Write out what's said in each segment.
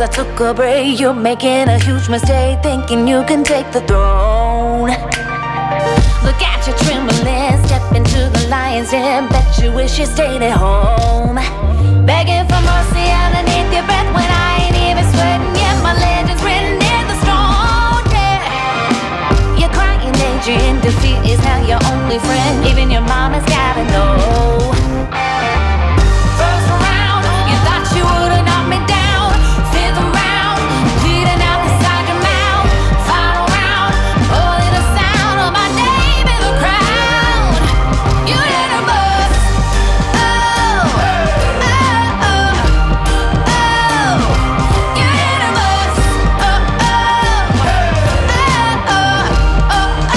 I took a break. You're making a huge mistake, thinking you can take the throne. Look at you trembling, step into the lion's den. Bet you wish you stayed at home. Begging for mercy underneath your breath when I ain't even sweating yet. My legend's written in the stone, yeah. You're crying danger in defeat is now your only friend. Even your mama's gotta know. First round, you thought you would've knocked me down. Fifth round, bleeding out the side of your mouth. Final round, only the sound of my name in the crowd. You hit a bus. Oh, oh, oh, oh. You hit a bus. Oh, oh, oh, oh, oh, oh.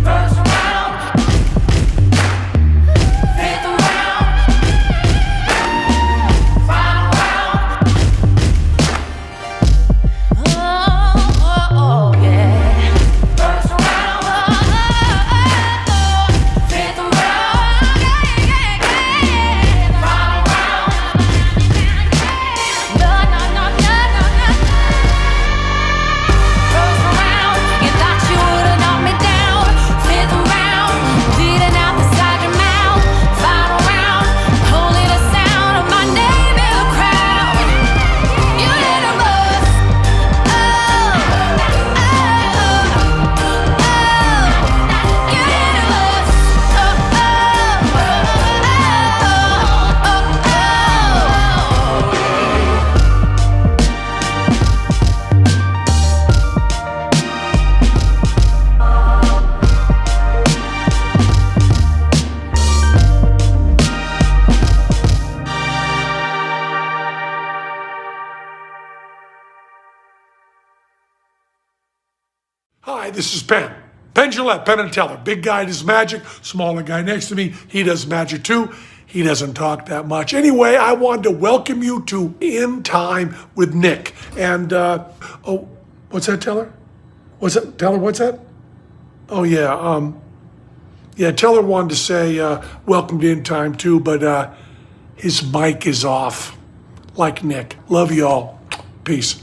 First round, fifth round, final round. Oh, yeah. First round, fifth round, final round. No, no, no, no, no, no. First round, you thought you would've knocked me down. Fifth round, bleeding out the side of your mouth. Final round, only the sound of my name in the crowd. You hit a bus. Oh, oh, oh, oh. You hit a bus. Oh, oh, oh, Hi, this is Penn. Penn Jillette, Penn and Teller. Big guy does magic, smaller guy next to me, he does magic too. He doesn't talk that much. Anyway, I wanted to welcome you to In Time with Nick. And, oh, what's that, Teller? What's that, Teller, what's that? Oh, yeah, yeah, Teller wanted to say welcome to In Time too, but his mic is off, like Nick. Love you all. Peace.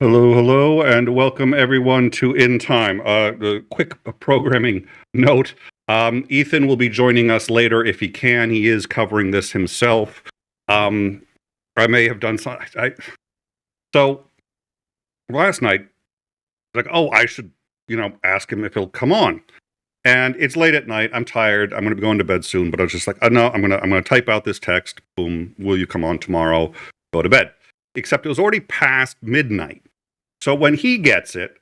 Hello, and welcome everyone to In Time. The quick programming note, Ethan will be joining us later if he can. He is covering this himself. I may have done some... So, last night, like, I should, ask him if he'll come on. And it's late at night. I'm tired. I'm going to be going to bed soon. But I was just like, no, I'm going to type out this text. Boom. Will you come on tomorrow? Go to bed. Except it was already past midnight. So when he gets it,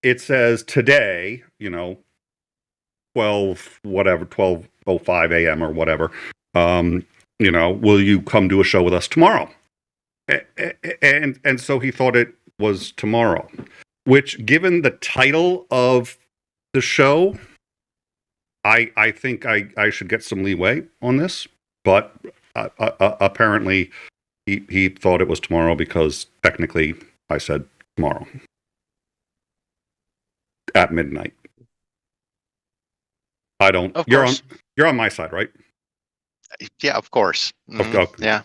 it says today, 12:05 a.m. or whatever, will you come do a show with us tomorrow? And so he thought it was tomorrow, which, given the title of the show, I think I should get some leeway on this. But apparently he thought it was tomorrow because technically I said tomorrow at midnight. I don't. Of You're course. you're on my side, right? Yeah, of course. Mhm. Okay. Yeah.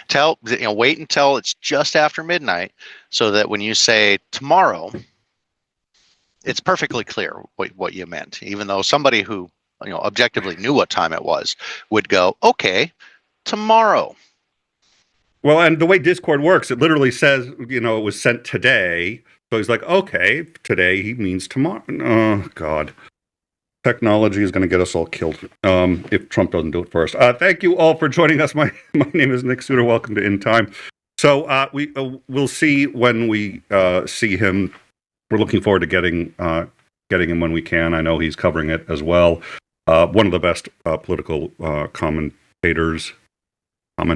Tell wait until it's just after midnight so that when you say tomorrow, it's perfectly clear what you meant. Even though somebody who objectively knew what time it was would go, okay, tomorrow. Well, and the way Discord works, it literally says, it was sent today. So he's like, okay, today he means tomorrow. Oh, God. Technology is going to get us all killed if Trump doesn't do it first. Thank you all for joining us. My name is Nick Suter. Welcome to In Time. So we'll see when we see him. We're looking forward to getting him when we can. I know he's covering it as well. One of the best political commentators on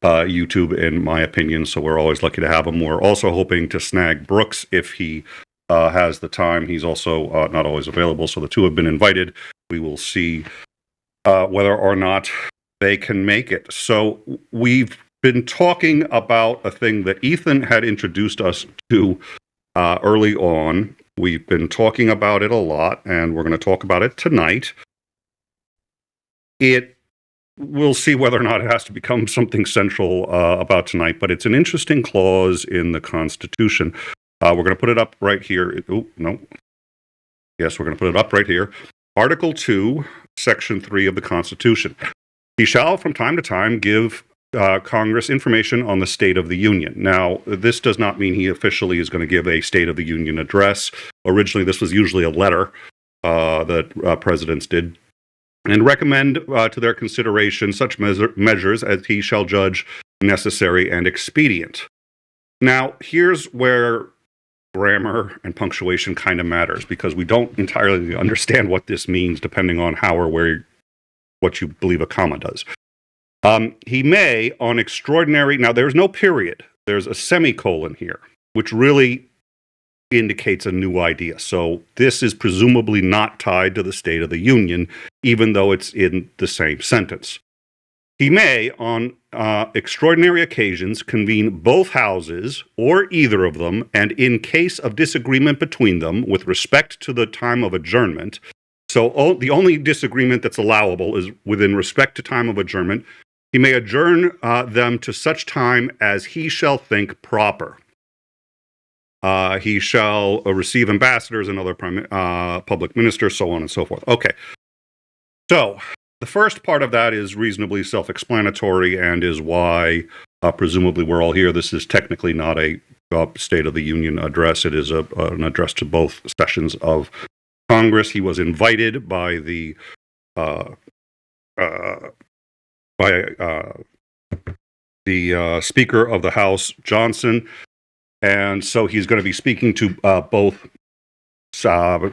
YouTube, in my opinion. So we're always lucky to have him. We're also hoping to snag Brooks if he has the time. He's also not always available. So the two have been invited. We will see whether or not they can make it. So we've been talking about a thing that Ethan had introduced us to early on. We've been talking about it a lot, and we're going to talk about it tonight. We'll see whether or not it has to become something central about tonight, but it's an interesting clause in the Constitution. We're going to put it up right here. Oh, no. Yes, we're going to put it up right here. Article 2, Section 3 of the Constitution. He shall, from time to time, give Congress information on the state of the Union. Now, this does not mean he officially is going to give a State of the Union address. Originally, this was usually a letter that presidents did, and recommend to their consideration such measures as he shall judge necessary and expedient. Now, here's where grammar and punctuation kind of matters, because we don't entirely understand what this means depending on how or where what you believe a comma does. He may, on extraordinary, now there's no period, there's a semicolon here, which really indicates a new idea. So this is presumably not tied to the State of the Union, even though it's in the same sentence. He may, on extraordinary occasions, convene both houses or either of them, and in case of disagreement between them with respect to the time of adjournment. So the only disagreement that's allowable is within respect to time of adjournment. He may adjourn them to such time as he shall think proper. He shall receive ambassadors and other public ministers, so on and so forth. Okay. So the first part of that is reasonably self-explanatory and is why, presumably, we're all here. This is technically not a State of the Union address. It is an address to both sessions of Congress. He was invited by the Speaker of the House, Johnson. And so he's going to be speaking to both, sorry,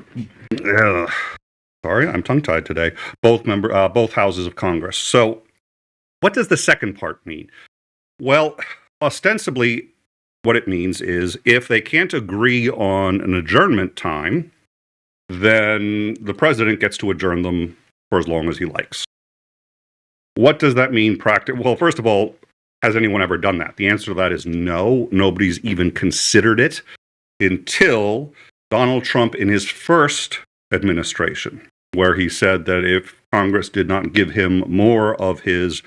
I'm tongue-tied today, both houses of Congress. So what does the second part mean? Well, ostensibly, what it means is if they can't agree on an adjournment time, then the president gets to adjourn them for as long as he likes. What does that mean practically? Well, first of all, has anyone ever done that? The answer to that is no. Nobody's even considered it until Donald Trump in his first administration, where he said that if Congress did not give him more of his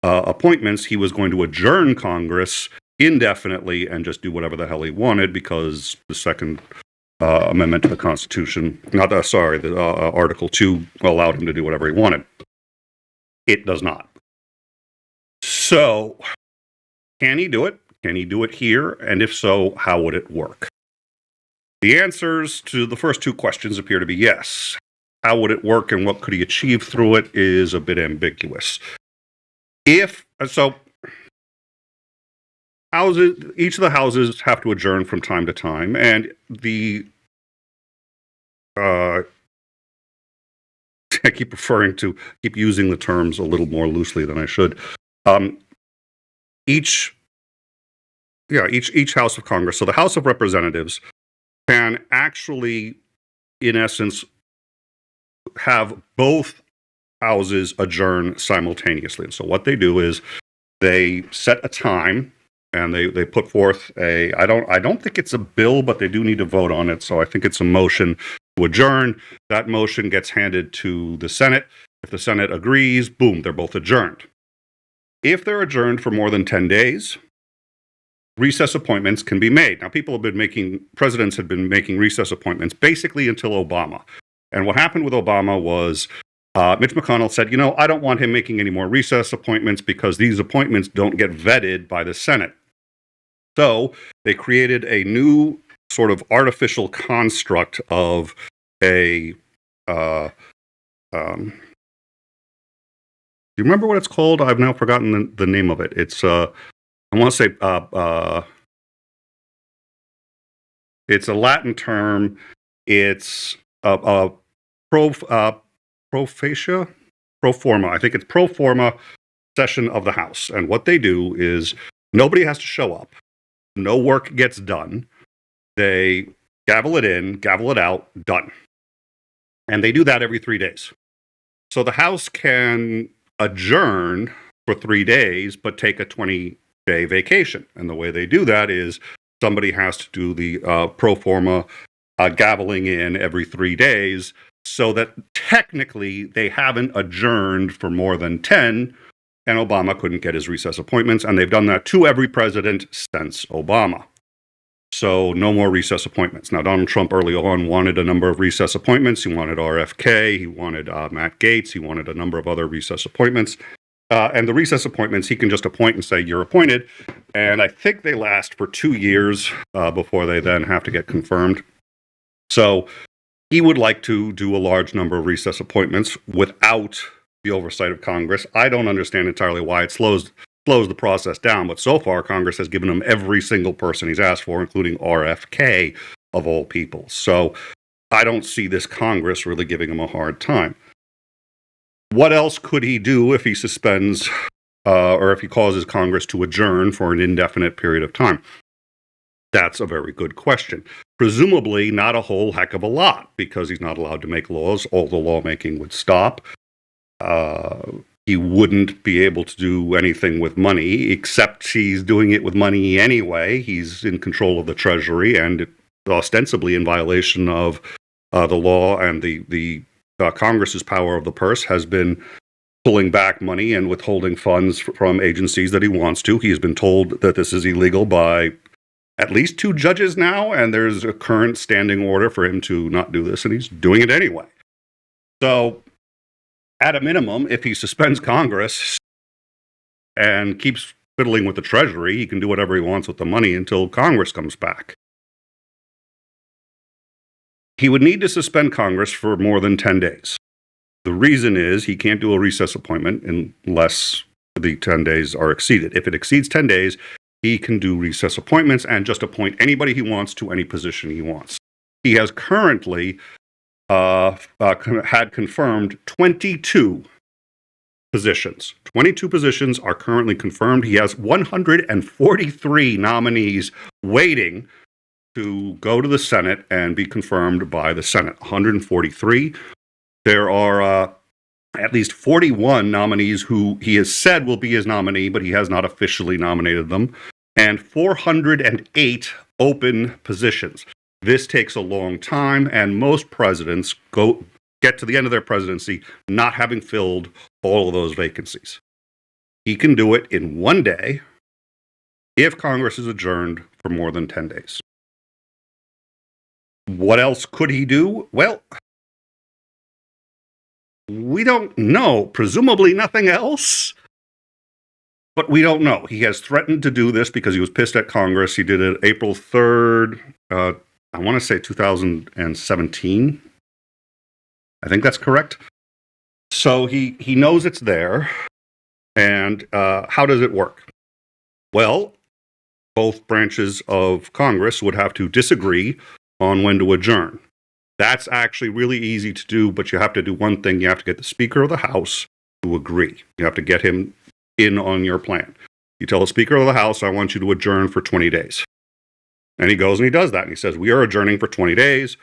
appointments, he was going to adjourn Congress indefinitely and just do whatever the hell he wanted, because the Second Amendment to the Constitution, Article 2 allowed him to do whatever he wanted. It does not. So, can he do it? Can he do it here? And if so, how would it work? The answers to the first two questions appear to be yes. How would it work and what could he achieve through it is a bit ambiguous. Each of the houses have to adjourn from time to time, and I keep using the terms a little more loosely than I should. Each House of Congress, so the House of Representatives can actually, in essence, have both houses adjourn simultaneously. And so what they do is they set a time and they put forth I don't think it's a bill, but they do need to vote on it. So I think it's a motion to adjourn. That motion gets handed to the Senate. If the Senate agrees, boom, they're both adjourned. If they're adjourned for more than 10 days, recess appointments can be made. Now, presidents had been making recess appointments basically until Obama. And what happened with Obama was Mitch McConnell said, I don't want him making any more recess appointments because these appointments don't get vetted by the Senate. So they created a new sort of artificial construct of a, do you remember what it's called? I've now forgotten the name of it. It's, I want to say, it's a Latin term. It's pro forma. I think it's pro forma session of the House. And what they do is nobody has to show up. No work gets done. They gavel it in, gavel it out, done. And they do that every 3 days. So the House can adjourn for 3 days, but take a 20-day vacation. And the way they do that is somebody has to do the pro forma gaveling in every 3 days, so that technically they haven't adjourned for more than 10, and Obama couldn't get his recess appointments, and they've done that to every president since Obama. So no more recess appointments. Now, Donald Trump early on wanted a number of recess appointments. He wanted RFK, he wanted Matt Gaetz, he wanted a number of other recess appointments. And the recess appointments, he can just appoint and say, you're appointed. And I think they last for 2 years before they then have to get confirmed. So he would like to do a large number of recess appointments without the oversight of Congress. I don't understand entirely why it slows the process down, but so far Congress has given him every single person he's asked for, including RFK of all people. So I don't see this Congress really giving him a hard time. What else could he do if he suspends or if he causes Congress to adjourn for an indefinite period of time? That's a very good question. Presumably not a whole heck of a lot, because he's not allowed to make laws. All the lawmaking would stop. He wouldn't be able to do anything with money, except he's doing it with money anyway. He's in control of the Treasury and ostensibly in violation of the law, and the Congress's power of the purse has been pulling back money and withholding funds from agencies that he wants to. He has been told that this is illegal by at least 2 judges now, and there's a current standing order for him to not do this, and he's doing it anyway. So, at a minimum, if he suspends Congress and keeps fiddling with the Treasury, he can do whatever he wants with the money until Congress comes back. He would need to suspend Congress for more than 10 days. The reason is he can't do a recess appointment unless the 10 days are exceeded. If it exceeds 10 days, he can do recess appointments and just appoint anybody he wants to any position he wants. He has currently had confirmed 22 positions. 22 positions are currently confirmed. He has 143 nominees waiting to go to the Senate and be confirmed by the Senate. 143. There are at least 41 nominees who he has said will be his nominee, but he has not officially nominated them, and 408 open positions. This takes a long time, and most presidents get to the end of their presidency not having filled all of those vacancies. He can do it in 1 day if Congress is adjourned for more than 10 days. What else could he do? Well, we don't know. Presumably nothing else. But we don't know. He has threatened to do this because he was pissed at Congress. He did it April 3rd, I want to say 2017. I think that's correct. So he knows it's there. And how does it work? Well, both branches of Congress would have to disagree on when to adjourn. That's actually really easy to do, but you have to do one thing. You have to get the Speaker of the House to agree. You have to get him in on your plan. You tell the Speaker of the House, I want you to adjourn for 20 days. And he goes and he does that. And he says, we are adjourning for 20 days.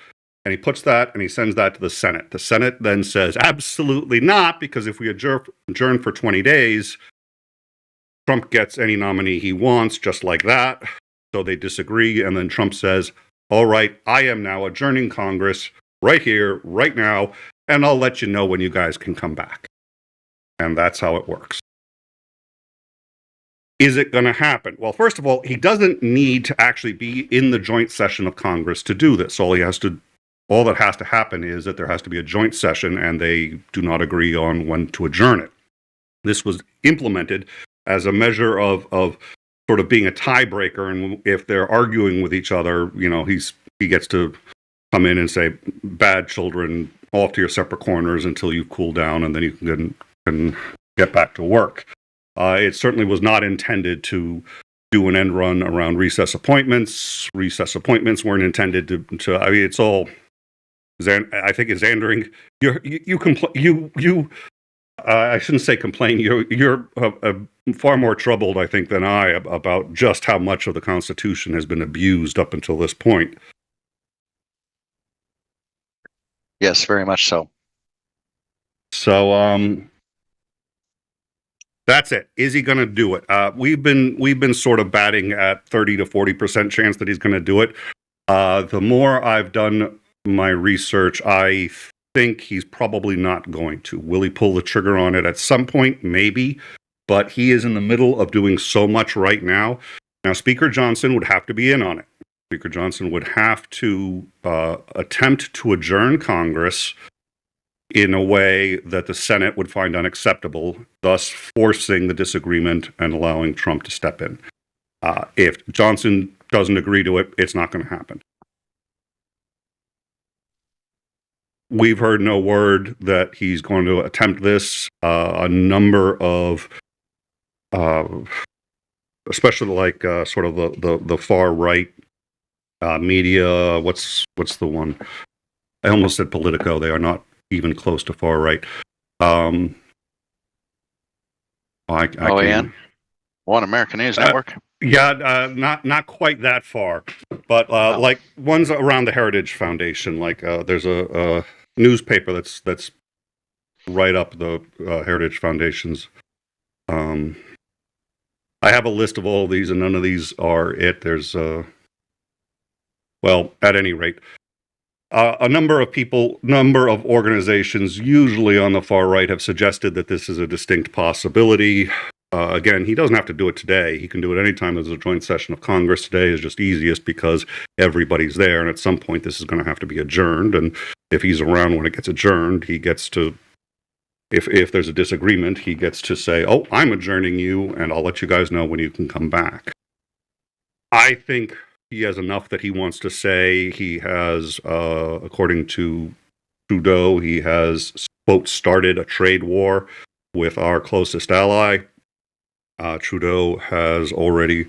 And he puts that and he sends that to the Senate. The Senate then says, absolutely not, because if we adjourn for 20 days, Trump gets any nominee he wants, just like that. So they disagree. And then Trump says, all right, I am now adjourning Congress right here, right now, and I'll let you know when you guys can come back. And that's how it works. Is it going to happen? Well, first of all, he doesn't need to actually be in the joint session of Congress to do this. All he has to all that has to happen is that there has to be a joint session, and they do not agree on when to adjourn it. This was implemented as a measure of sort of being a tiebreaker, and if they're arguing with each other, he gets to come in and say, "Bad children, off to your separate corners until you cool down, and then you can get back to work." It certainly was not intended to do an end run around recess appointments. Recess appointments weren't intended to. I mean, it's all. I think it's Andering. I shouldn't say complain. You're far more troubled, I think, than I about just how much of the Constitution has been abused up until this point. Yes, very much so. So, that's it. Is he going to do it? We've been sort of batting at 30 to 40% chance that he's going to do it. The more I've done my research, I think he's probably not going to. Will he pull the trigger on it at some point? Maybe. But he is in the middle of doing so much right now. Now, Speaker Johnson would have to be in on it. Speaker Johnson would have to attempt to adjourn Congress in a way that the Senate would find unacceptable, thus forcing the disagreement and allowing Trump to step in. If Johnson doesn't agree to it, it's not going to happen. We've heard no word that he's going to attempt this. A number of, especially like sort of the far right media. What's the one? I almost said Politico. They are not even close to far right. OAN? One American News Network? Yeah, not quite that far, but like ones around the Heritage Foundation. Like there's a newspaper that's right up the Heritage Foundation's. I have a list of all of these, and none of these are it. There's well, at any rate, a number of organizations, usually on the far right, have suggested that this is a distinct possibility. Again, he doesn't have to do it today. He can do it anytime there's a joint session of Congress. Today is just easiest because everybody's there, and at some point this is going to have to be adjourned. And if he's around when it gets adjourned, he gets to, if there's a disagreement, he gets to say, "Oh, I'm adjourning you, and I'll let you guys know when you can come back." I think he has enough that he wants to say. He has, according to Trudeau, he has, quote, started a trade war with our closest ally. Trudeau has already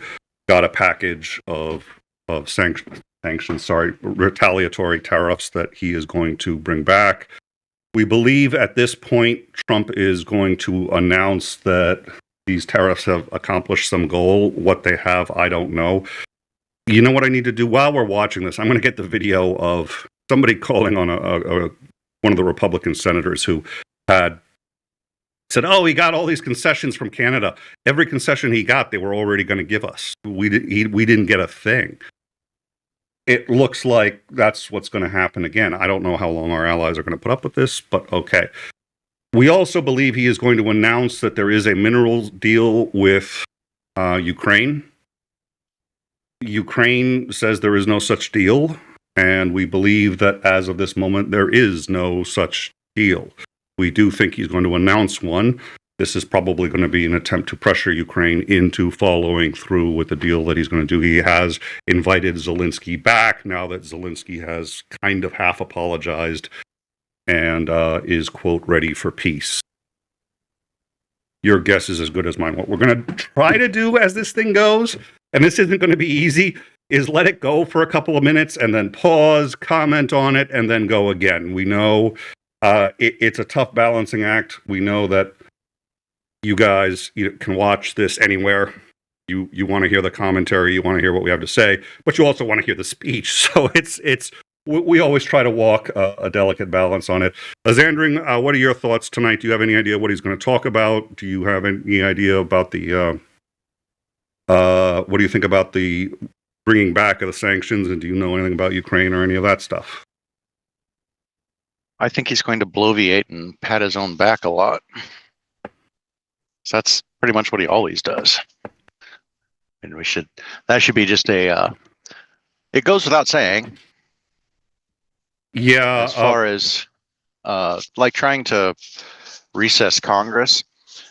got a package of retaliatory tariffs that he is going to bring back. We believe at this point Trump is going to announce that these tariffs have accomplished some goal. What they have, I don't know. You know what I need to do while we're watching this? I'm going to get the video of somebody calling on one of the Republican senators who had said, "Oh, he got all these concessions from Canada. Every concession he got, they were already going to give us. We didn't get a thing." It looks like that's what's going to happen again. I don't know how long our allies are going to put up with this, but okay. We also believe he is going to announce that there is a minerals deal with Ukraine. Ukraine says there is no such deal, and we believe that as of this moment, there is no such deal. We do think he's going to announce one. This is probably going to be an attempt to pressure Ukraine into following through with the deal that he's going to do. He has invited Zelensky back now that Zelensky has kind of half apologized and is, quote, ready for peace. Your guess is as good as mine. What we're going to try to do as this thing goes, and this isn't going to be easy, is let it go for a couple of minutes and then pause, comment on it, and then go again. We know it's a tough balancing act. We know that you guys can watch this anywhere. You want to hear the commentary, you want to hear what we have to say, but you also want to hear the speech. So we always try to walk a delicate balance on it. Xandring, what are your thoughts tonight? Do you have any idea what he's going to talk about? Do you have any idea about the what do you think about the bringing back of the sanctions, and do you know anything about Ukraine or any of that stuff? I think he's going to bloviate and pat his own back a lot. So that's pretty much what he always does. And that should be just it goes without saying, Yeah. As far as like trying to recess Congress,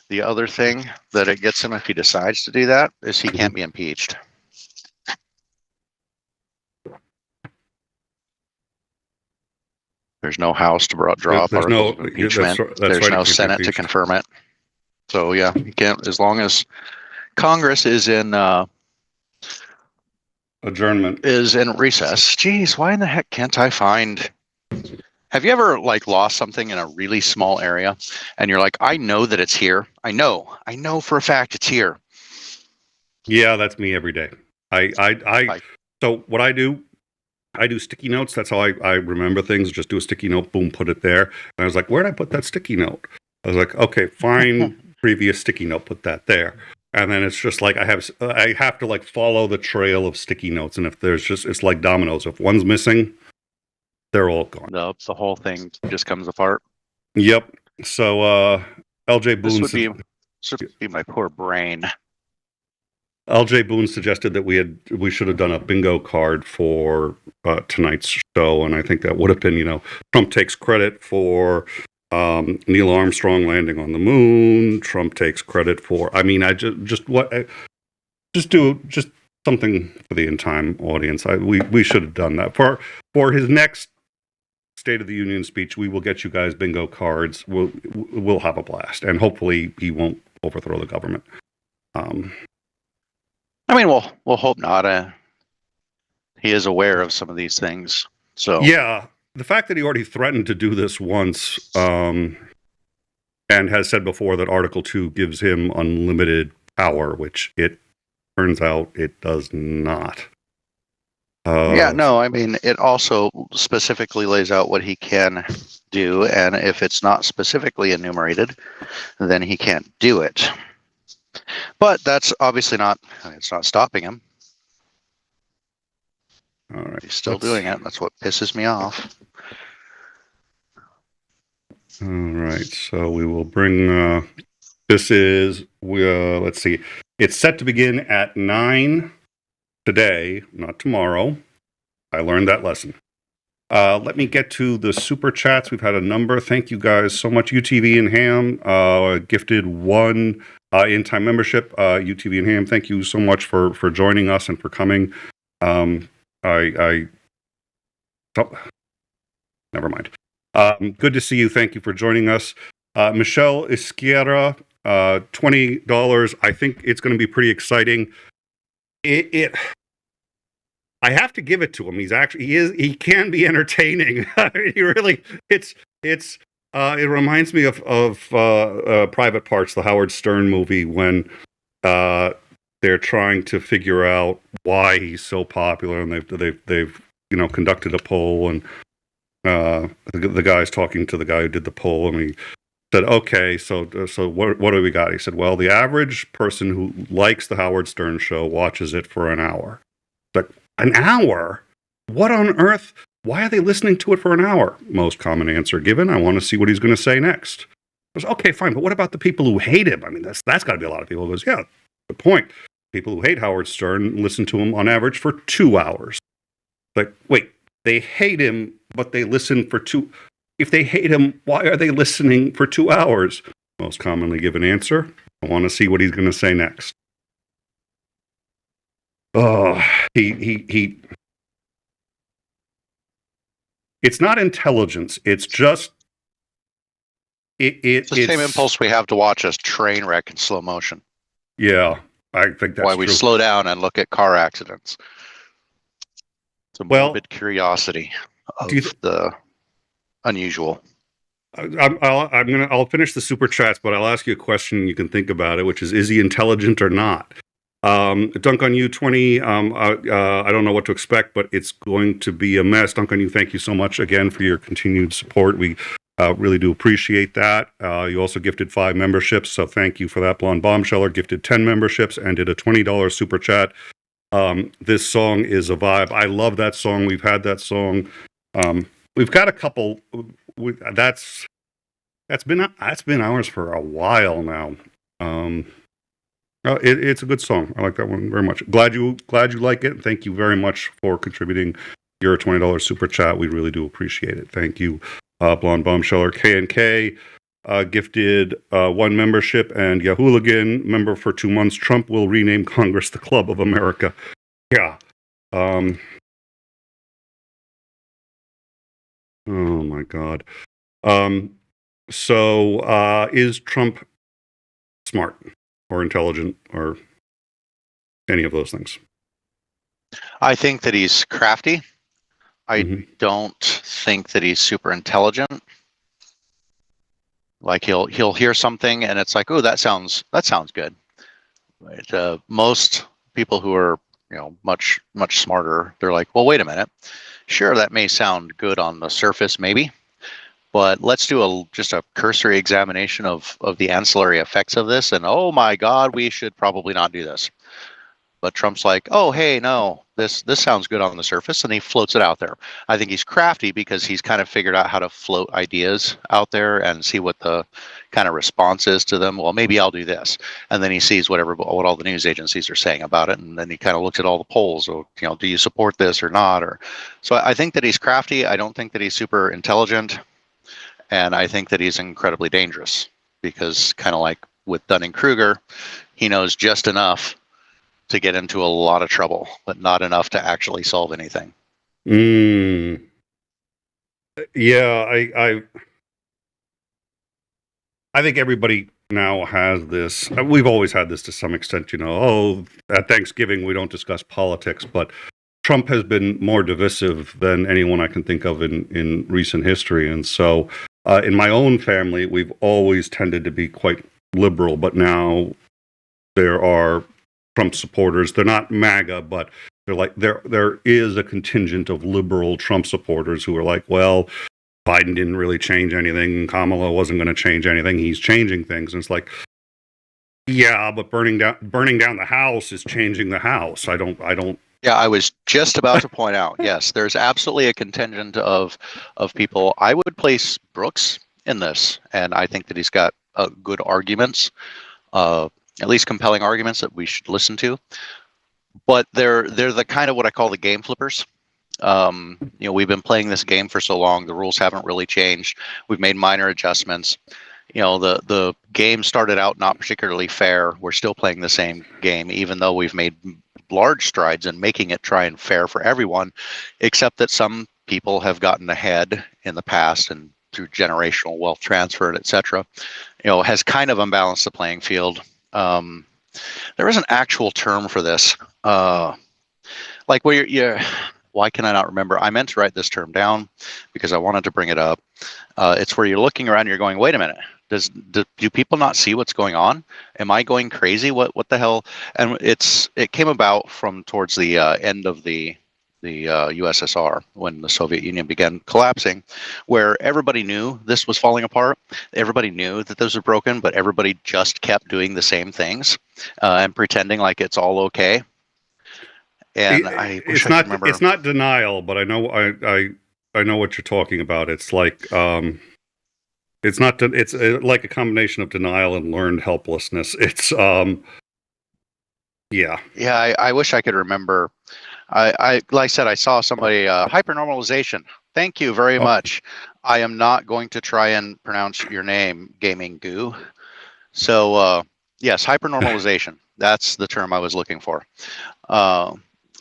the other thing that it gets him if he decides to do that is he can't be impeached. There's no House to draw up there's articles no. of impeachment. That's There's right, no he can't be Senate to impeached. confirm it. So yeah, you can't, as long as Congress is in Adjournment. recess. Geez, why in the heck can't I find? Have you ever like lost something in a really small area, and you're like, I know that it's here. I know for a fact it's here. Yeah, that's me every day. So what I do sticky notes. That's how I remember things. Just do a sticky note, boom, put it there. And I was like, where'd I put that sticky note? I was like, okay, find previous sticky note, put that there. And then it's just like I have to like follow the trail of sticky notes. And if there's it's like dominoes. If one's missing, they're all gone. Nope, the whole thing just comes apart. Yep. So LJ Boone This would be my poor brain. LJ Boone suggested that we should have done a bingo card for tonight's show, and I think that would have been, Trump takes credit for Neil Armstrong landing on the moon. Trump takes credit for. I mean, just something for the in-time audience. We should have done that for his next State of the Union speech. We will get you guys bingo cards. We'll have a blast, and hopefully he won't overthrow the government. I mean, we'll hope not. He is aware of some of these things. So yeah, the fact that he already threatened to do this once, and has said before that Article 2 gives him unlimited power, which it turns out it does not. I mean, it also specifically lays out what he can do, and if it's not specifically enumerated, then he can't do it. But that's obviously it's not stopping him. All right. He's still doing it. That's what pisses me off. All right. So we will bring, let's see. It's set to begin at 9 today, not tomorrow. I learned that lesson. Let me get to the super chats. We've had a number. Thank you guys so much. UTV and Ham gifted one in-time membership. UTV and Ham, thank you so much for joining us and for coming. Never mind. Good to see you. Thank you for joining us. Michelle Isquierra, $20. I think it's going to be pretty exciting. I have to give it to him. He can be entertaining. He really, it reminds me of Private Parts, the Howard Stern movie, when they're trying to figure out why he's so popular, and they've conducted a poll, and the guy's talking to the guy who did the poll, and he said, okay, so what do we got? He said, well, the average person who likes the Howard Stern show watches it for an hour. It's like, an hour? What on earth? Why are they listening to it for an hour? Most common answer given. I want to see what he's going to say next. I was, okay, fine, but what about the people who hate him? I mean, that's got to be a lot of people. He goes, yeah, good point. People who hate Howard Stern listen to him on average for 2 hours. Like, wait, they hate him, but they listen for 2. If they hate him, why are they listening for 2 hours? Most commonly given answer. I want to see what he's going to say next. Oh, he. It's not intelligence. It's just. It's the same impulse we have to watch a train wreck in slow motion. Yeah, I think that's why we true. Slow down and look at car accidents. It's a morbid curiosity of the unusual. I'll finish the super chats, but I'll ask you a question. You can think about it, which is he intelligent or not? Dunk on you 20. I don't know what to expect, but it's going to be a mess. Dunk on you. Thank you so much again for your continued support. We really do appreciate that. You also gifted 5 memberships, so thank you for that. Blonde Bombsheller gifted 10 memberships and did a $20 super chat. This song is a vibe. I love that song. We've had that song. We've got a couple. That's been ours for a while now. It's a good song. I like that one very much. Glad you like it. Thank you very much for contributing your $20 super chat. We really do appreciate it. Thank you. Blonde Bombsheller K&K gifted 1 membership, and 𝐍𝐤𝐜𝐿𝐴HOoligan member for 2 months. Trump will rename Congress the Club of America. Yeah. Oh my God. So is Trump smart or intelligent or any of those things? I think that he's crafty. I don't think that he's super intelligent. Like he'll hear something and it's like, oh, that sounds good. Right? Most people who are much smarter, they're like, well, wait a minute. Sure, that may sound good on the surface, maybe, but let's do just a cursory examination of the ancillary effects of this. And oh my God, we should probably not do this. But Trump's like, oh, hey, no, this sounds good on the surface, and he floats it out there. I think he's crafty because he's kind of figured out how to float ideas out there and see what the kind of response is to them. Well, maybe I'll do this, and then he sees what all the news agencies are saying about it, and then he kind of looks at all the polls. Or, do you support this or not? Or so I think that he's crafty. I don't think that he's super intelligent, and I think that he's incredibly dangerous because, kind of like with Dunning-Kruger, he knows just enough to get into a lot of trouble, but not enough to actually solve anything. Yeah, I think everybody now has this. We've always had this to some extent, at Thanksgiving we don't discuss politics, but Trump has been more divisive than anyone I can think of in recent history. And so in my own family, we've always tended to be quite liberal, but now there are Trump supporters. They're not MAGA, but they're like there is a contingent of liberal Trump supporters who are like, well, Biden didn't really change anything. Kamala wasn't going to change anything. He's changing things. And it's like, yeah, but burning down the house is changing the house. I don't. Yeah, I was just about to point out. Yes, there's absolutely a contingent of people. I would place Brooks in this, and I think that he's got good arguments. At least compelling arguments that we should listen to, but they're the kind of what I call the game flippers. We've been playing this game for so long, the rules haven't really changed. We've made minor adjustments. The game started out not particularly fair. We're still playing the same game, even though we've made large strides in making it try and fair for everyone, except that some people have gotten ahead in the past and through generational wealth transfer, etc. Has kind of unbalanced the playing field. There is an actual term for this, like where why can I not remember? I meant to write this term down because I wanted to bring it up. It's where you're looking around and you're going, wait a minute, do people not see what's going on? Am I going crazy? What the hell? And it came about from towards the end of the USSR, when the Soviet Union began collapsing, where everybody knew this was falling apart. Everybody knew that those were broken, but everybody just kept doing the same things and pretending like it's all okay. And I wish I could remember. It's not denial, but I know what you're talking about. It's like it's like a combination of denial and learned helplessness. It's yeah. I wish I could remember. I like I said, I saw somebody hypernormalization. Thank you very much. I am not going to try and pronounce your name, Gaming Goo. So yes, hypernormalization. That's the term I was looking for.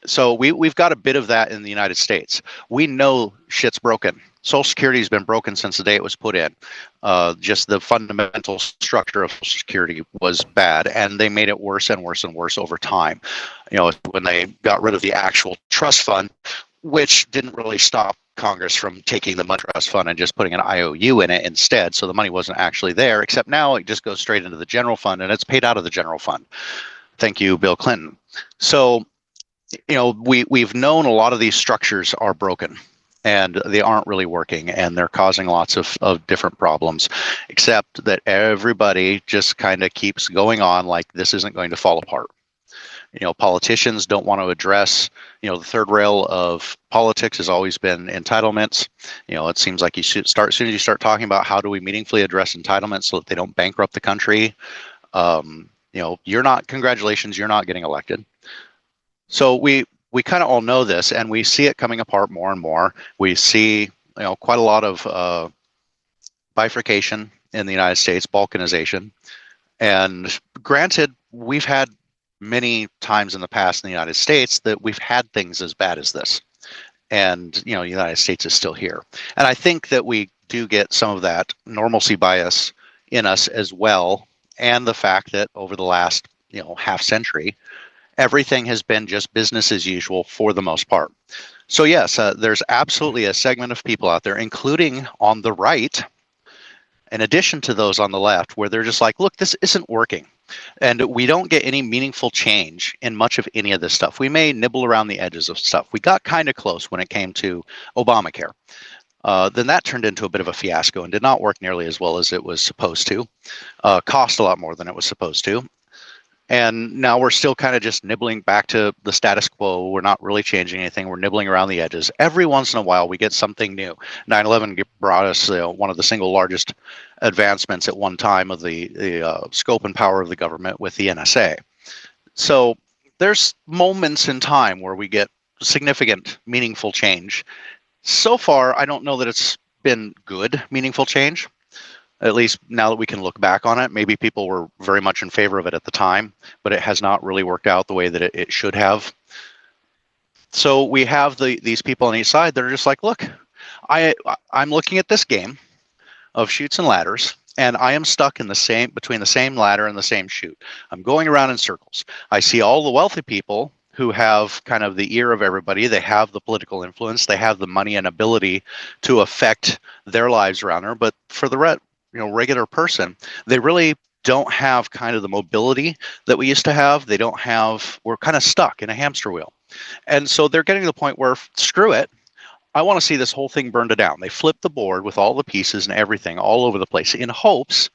So we've got a bit of that in the United States. We know shit's broken. Social Security has been broken since the day it was put in. Just the fundamental structure of Social Security was bad, and they made it worse and worse and worse over time. When they got rid of the actual trust fund, which didn't really stop Congress from taking the money trust fund and just putting an IOU in it instead. So the money wasn't actually there, except now it just goes straight into the general fund, and it's paid out of the general fund. Thank you, Bill Clinton. So, we've known a lot of these structures are broken and they aren't really working, and they're causing lots of different problems, except that everybody just kind of keeps going on like this isn't going to fall apart. Politicians don't want to address, the third rail of politics has always been entitlements. It seems like as soon as you start talking about how do we meaningfully address entitlements so that they don't bankrupt the country, congratulations, you're not getting elected. So we kind of all know this, and we see it coming apart more and more. We see, quite a lot of bifurcation in the United States, balkanization. And granted, we've had many times in the past in the United States that we've had things as bad as this. And, the United States is still here. And I think that we do get some of that normalcy bias in us as well. And the fact that over the last, half century, everything has been just business as usual for the most part. So yes, there's absolutely a segment of people out there, including on the right, in addition to those on the left, where they're just like, look, this isn't working. And we don't get any meaningful change in much of any of this stuff. We may nibble around the edges of stuff. We got kind of close when it came to Obamacare. Then that turned into a bit of a fiasco and did not work nearly as well as it was supposed to. Cost a lot more than it was supposed to. And now we're still kind of just nibbling back to the status quo. We're not really changing anything. We're nibbling around the edges. Every once in a while, we get something new. 9/11 brought us one of the single largest advancements at one time of the scope and power of the government with the NSA. So there's moments in time where we get significant, meaningful change. So far, I don't know that it's been good, meaningful change. At least now that we can look back on it, maybe people were very much in favor of it at the time, but it has not really worked out the way that it should have. So we have these people on each side that are just like, look, I'm looking at this game of chutes and ladders, and I am stuck in between the same ladder and the same chute. I'm going around in circles. I see all the wealthy people who have kind of the ear of everybody. They have the political influence. They have the money and ability to affect their lives around her. But for the regular person, they really don't have kind of the mobility that we used to have. We're kind of stuck in a hamster wheel. And so they're getting to the point where, screw it, I want to see this whole thing burned down. They flip the board with all the pieces and everything all over the place in hopes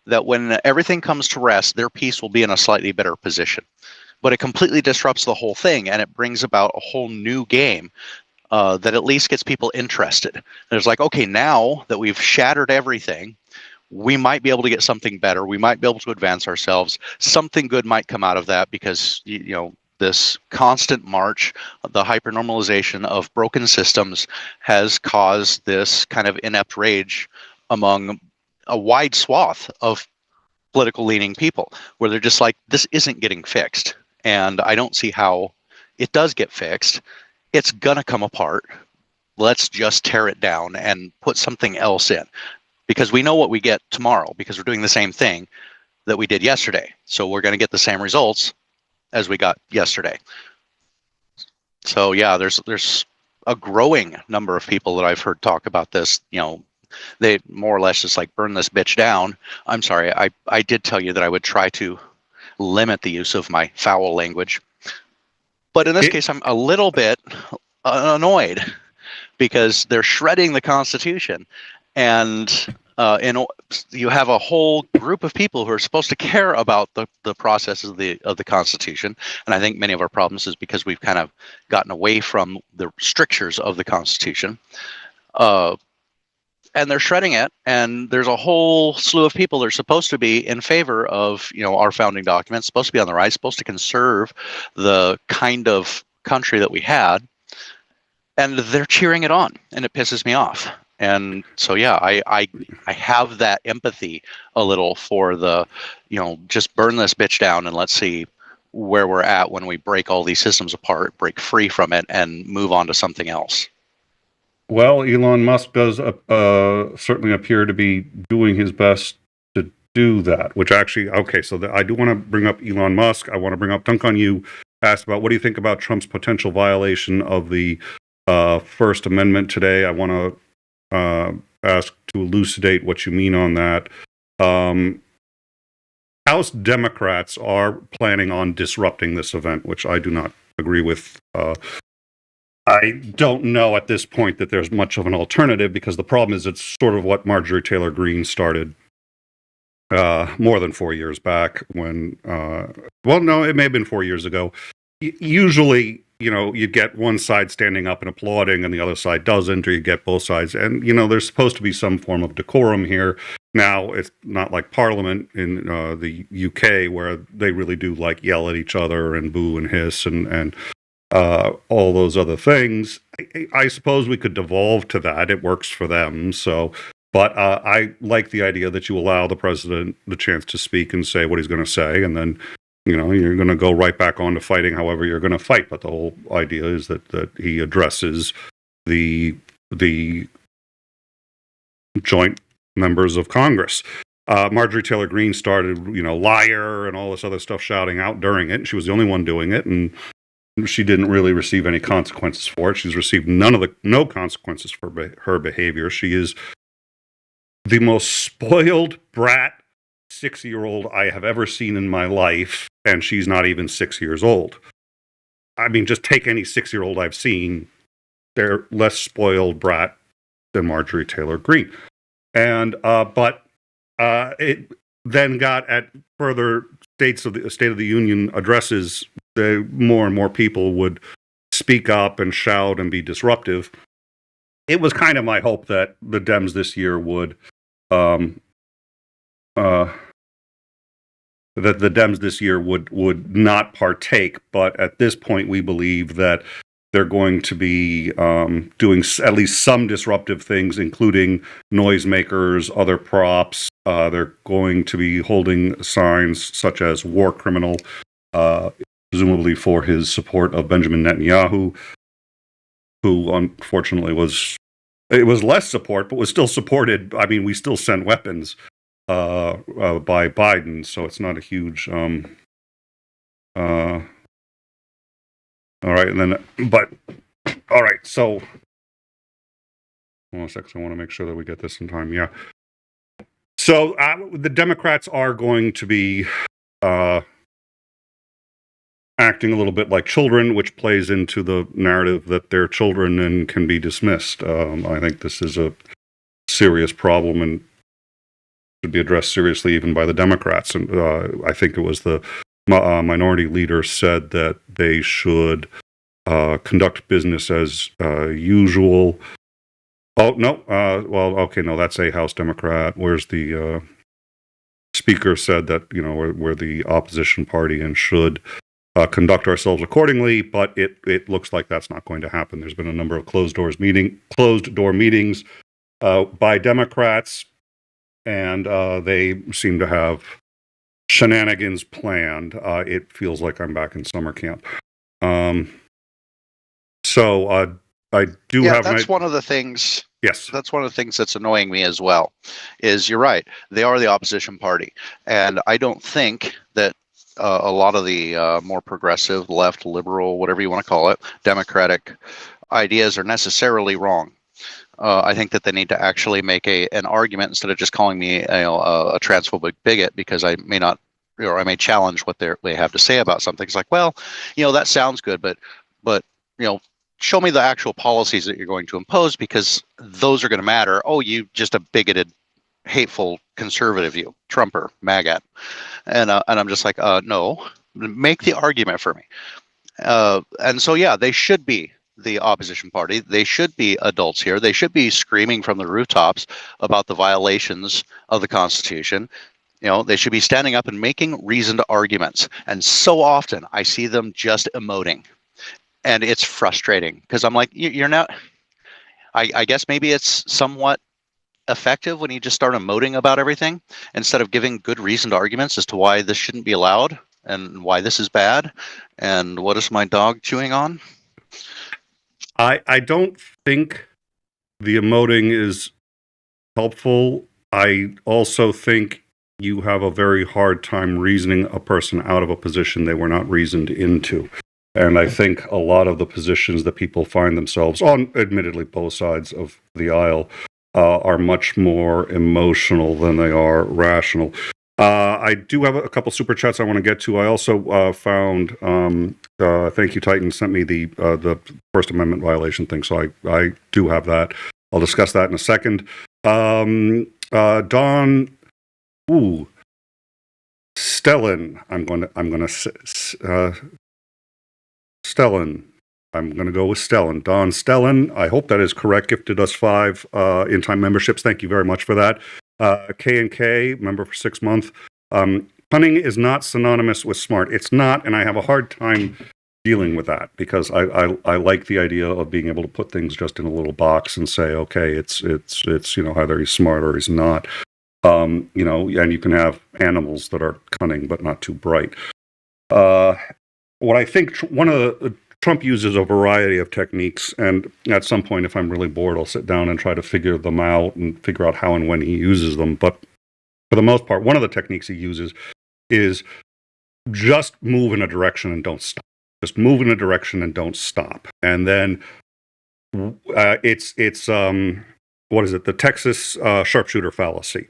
that when everything comes to rest, their piece will be in a slightly better position. But it completely disrupts the whole thing, and it brings about a whole new game that at least gets people interested. There's like, okay, now that we've shattered everything, we might be able to get something better. We might be able to advance ourselves. Something good might come out of that because, this constant march, the hypernormalization of broken systems has caused this kind of inept rage among a wide swath of political leaning people where they're just like, this isn't getting fixed. And I don't see how it does get fixed. It's going to come apart. Let's just tear it down and put something else in. Because we know what we get tomorrow because we're doing the same thing that we did yesterday. So we're going to get the same results as we got yesterday. So yeah, there's a growing number of people that I've heard talk about this. They more or less just like burn this bitch down. I'm sorry, I did tell you that I would try to limit the use of my foul language. But in this case, I'm a little bit annoyed because they're shredding the Constitution. And you have a whole group of people who are supposed to care about the process of the Constitution. And I think many of our problems is because we've kind of gotten away from the strictures of the Constitution. And they're shredding it. And there's a whole slew of people that are supposed to be in favor of, our founding documents, supposed to be on the right, supposed to conserve the kind of country that we had. And they're cheering it on, and it pisses me off. And so, yeah, I have that empathy a little for the, just burn this bitch down and let's see where we're at when we break all these systems apart, break free from it, and move on to something else. Well, Elon Musk does certainly appear to be doing his best to do that, which actually, okay, so I do want to bring up Elon Musk. I want to bring up Duncan. You asked about what do you think about Trump's potential violation of the First Amendment today. I want to ask to elucidate what you mean on that. House Democrats are planning on disrupting this event, which I do not agree with. I don't know at this point that there's much of an alternative because the problem is it's sort of what Marjorie Taylor Greene started more than 4 years back when, it may have been 4 years ago. Usually, you get one side standing up and applauding and the other side doesn't, or you get both sides. And, there's supposed to be some form of decorum here. Now, it's not like Parliament in the UK where they really do yell at each other and boo and hiss and all those other things. I suppose we could devolve to that. It works for them. So, but I like the idea that you allow the president the chance to speak and say what he's going to say, and then you're going to go right back on to fighting however you're going to fight. But the whole idea is that he addresses the joint members of Congress. Marjorie Taylor Greene started, liar and all this other stuff shouting out during it. And she was the only one doing it, and she didn't really receive any consequences for it. She's received no consequences for her behavior. She is the most spoiled brat 6-year-old I have ever seen in my life, and she's not even 6 years old. I mean, just take any 6-year-old I've seen. They're less spoiled brat than Marjorie Taylor Greene. And but it then got at further State of the Union addresses, more and more people would speak up and shout and be disruptive. It was kind of my hope that the Dems this year would would not partake, but at this point we believe that they're going to be doing at least some disruptive things, including noisemakers, other props. They're going to be holding signs such as war criminal, presumably for his support of Benjamin Netanyahu, who unfortunately was less support, but was still supported. I mean, we still sent weapons by Biden, so it's not a huge all right, and then, all right, so, hold on a second, I want to make sure that we get this in time, yeah. So, the Democrats are going to be acting a little bit like children, which plays into the narrative that they're children and can be dismissed. I think this is a serious problem and should be addressed seriously even by the Democrats. And I think it was the minority leader said that they should conduct business as usual. Oh, no. Well, okay, no, that's a House Democrat. Where's the speaker said that, we're the opposition party and should conduct ourselves accordingly, but it looks like that's not going to happen. There's been a number of closed door meetings by Democrats, and they seem to have shenanigans planned. It feels like I'm back in summer camp. So I do have. That's one of the things. Yes, that's one of the things that's annoying me as well. Is you're right. They are the opposition party, and I don't think that a lot of the more progressive, left, liberal, whatever you want to call it, Democratic ideas are necessarily wrong. I think that they need to actually make an argument instead of just calling me a transphobic bigot, because I may not, or I may challenge what they have to say about something. It's like, well, that sounds good, but show me the actual policies that you're going to impose, because those are going to matter. Oh, you just a bigoted, hateful conservative, you Trumper, MAGA, and I'm just like, no, make the argument for me. And so yeah, they should be the opposition party. They should be adults here. They should be screaming from the rooftops about the violations of the Constitution. They should be standing up and making reasoned arguments. And so often I see them just emoting. And it's frustrating because I'm like, you're not, I guess maybe it's somewhat effective when you just start emoting about everything instead of giving good reasoned arguments as to why this shouldn't be allowed and why this is bad. And what is my dog chewing on? I don't think the emoting is helpful. I also think you have a very hard time reasoning a person out of a position they were not reasoned into. And I think a lot of the positions that people find themselves on, admittedly both sides of the aisle, are much more emotional than they are rational. I do have a couple super chats I want to get to. I also found, thank you, Titan, sent me the First Amendment violation thing, so I do have that. I'll discuss that in a second. Don, Stellan, I'm going to go with Stellan. Don Stellan, I hope that is correct, gifted us 5 in-time memberships. Thank you very much for that. K&K, member for 6 months. Cunning is not synonymous with smart. It's not, and I have a hard time dealing with that, because I like the idea of being able to put things just in a little box and say, okay, it's either he's smart or he's not. And you can have animals that are cunning but not too bright. What I think Trump uses a variety of techniques, and at some point, if I'm really bored, I'll sit down and try to figure them out and figure out how and when he uses them. But for the most part, one of the techniques he uses is just move in a direction and don't stop. Just move in a direction and don't stop. And then it's what is it? The Texas sharpshooter fallacy,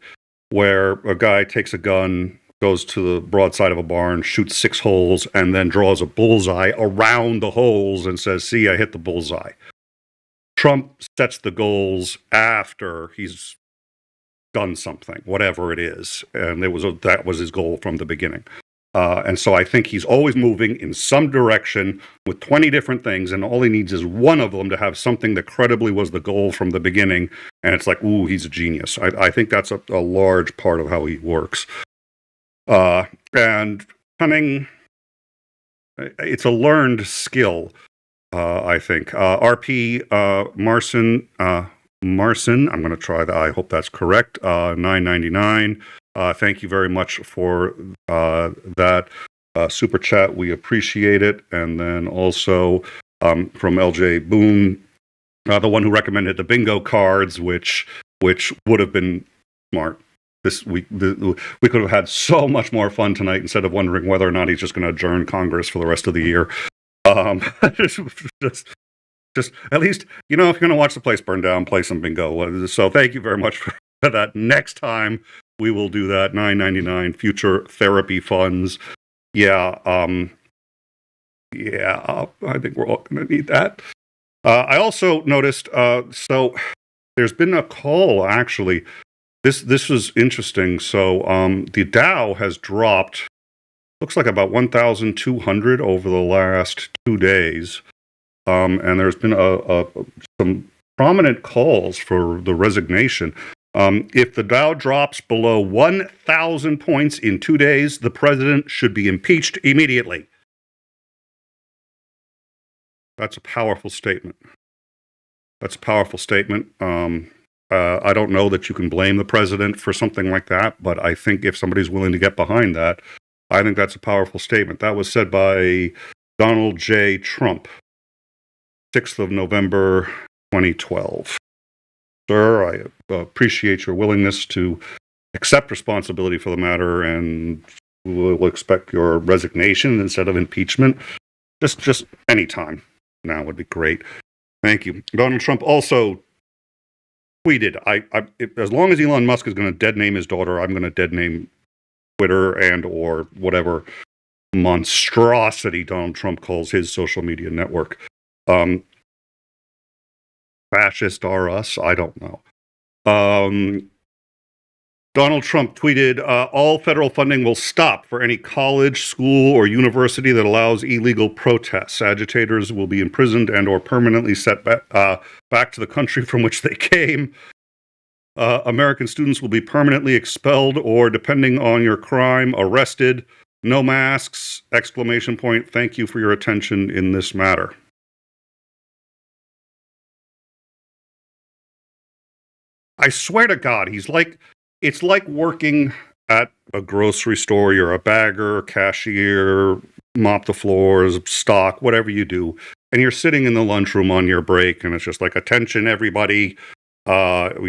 where a guy takes a gun, goes to the broadside of a barn, shoots 6 holes, and then draws a bullseye around the holes and says, see, I hit the bullseye. Trump sets the goals after he's done something, whatever it is. And that was his goal from the beginning. And so I think he's always moving in some direction with 20 different things, and all he needs is one of them to have something that credibly was the goal from the beginning. And it's like, ooh, he's a genius. I think that's a large part of how he works. And cunning, it's a learned skill, I think. RP Marson, I'm going to try that. I hope that's correct. $9.99. Thank you very much for that super chat. We appreciate it. And then also from LJ Boone, the one who recommended the bingo cards, which would have been smart. We could have had so much more fun tonight instead of wondering whether or not he's just going to adjourn Congress for the rest of the year. Just at least, if you're going to watch the place burn down, play some bingo. So thank you very much for that. Next time we will do that. $9.99 future therapy funds. I think we're all going to need that. I also noticed, so there's been a call, actually. This was interesting. So the Dow has dropped, looks like about 1,200 over the last 2 days. And there's been some prominent calls for the resignation. If the Dow drops below 1,000 points in 2 days, the president should be impeached immediately. That's a powerful statement. I don't know that you can blame the president for something like that, but I think if somebody's willing to get behind that, I think that's a powerful statement. That was said by Donald J. Trump, 6th of November, 2012. Sir, I appreciate your willingness to accept responsibility for the matter, and we'll expect your resignation instead of impeachment. Just any time now would be great. Thank you. Donald Trump also tweeted, as long as Elon Musk is going to dead name his daughter, I'm going to dead name Twitter and or whatever monstrosity Donald Trump calls his social media network. Fascist are us? I don't know. Donald Trump tweeted, all federal funding will stop for any college, school, or university that allows illegal protests. Agitators will be imprisoned and or permanently sent back to the country from which they came. American students will be permanently expelled or, depending on your crime, arrested. No masks! ! Thank you for your attention in this matter. I swear to God, it's like working at a grocery store. You're a bagger, cashier, mop the floors, stock, whatever you do. And you're sitting in the lunchroom on your break, and it's just like, attention, everybody. From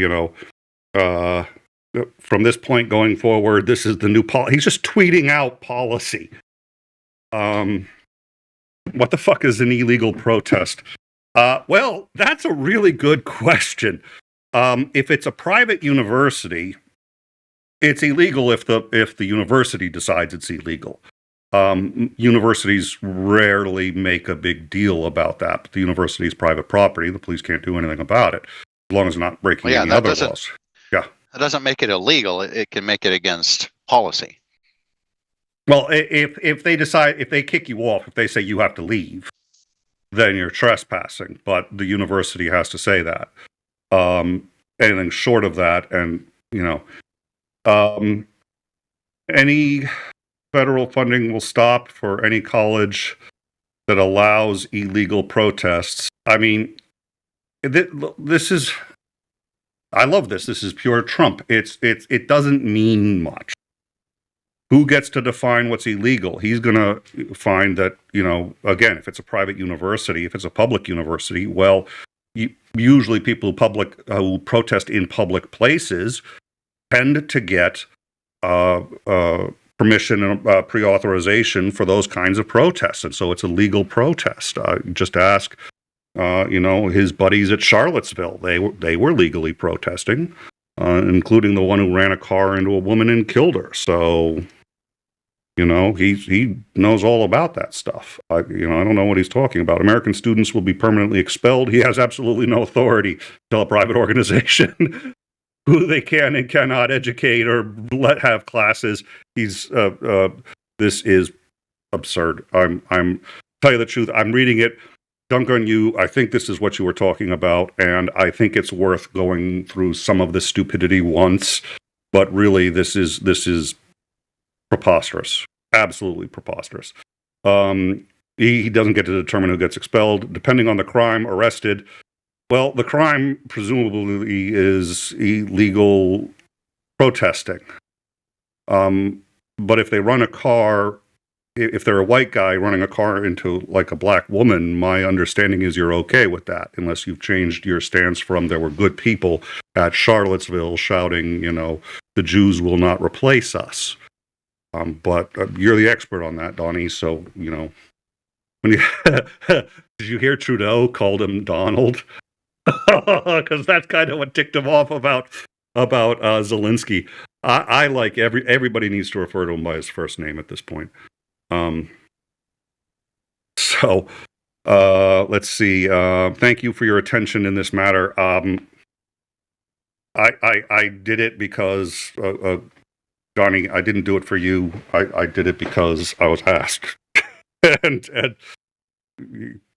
this point going forward, this is the new policy. He's just tweeting out policy. What the fuck is an illegal protest? Well, that's a really good question. If it's a private university, it's illegal if the university decides it's illegal. Universities rarely make a big deal about that, but the university is private property. The police can't do anything about it, as long as they're not breaking any other laws. Yeah. That doesn't make it illegal. It can make it against policy. Well, if they kick you off, if they say you have to leave, then you're trespassing. But the university has to say that. Anything short of that, and any federal funding will stop for any college, that allows illegal protests. I mean, this is, I love this. This is pure Trump. It doesn't mean much. Who gets to define what's illegal? He's going to find that, again, if it's a private university, if it's a public university, well, usually people who protest in public places tend to get permission and pre-authorization for those kinds of protests. And so it's a legal protest. Just ask, his buddies at Charlottesville. They were legally protesting, including the one who ran a car into a woman and killed her. So, he knows all about that stuff. I don't know what he's talking about. American students will be permanently expelled. He has absolutely no authority to tell a private organization who they can and cannot educate or have classes. This is absurd. I'm tell you the truth. I'm reading it. Dunk on you. I think this is what you were talking about, and I think it's worth going through some of the stupidity once. But really, this is preposterous. Absolutely preposterous. He doesn't get to determine who gets expelled, depending on the crime, arrested. Well, the crime presumably is illegal protesting. But if they run a car, if they're a white guy running a car into like a black woman, my understanding is you're okay with that, unless you've changed your stance from there were good people at Charlottesville shouting, the Jews will not replace us. But you're the expert on that, Donnie. So, when you did you hear Trudeau called him Donald? Because that's kind of what ticked him off about Zelensky. I like everybody needs to refer to him by his first name at this point. So let's see. Thank you for your attention in this matter. I did it because Johnny, I didn't do it for you. I did it because I was asked, and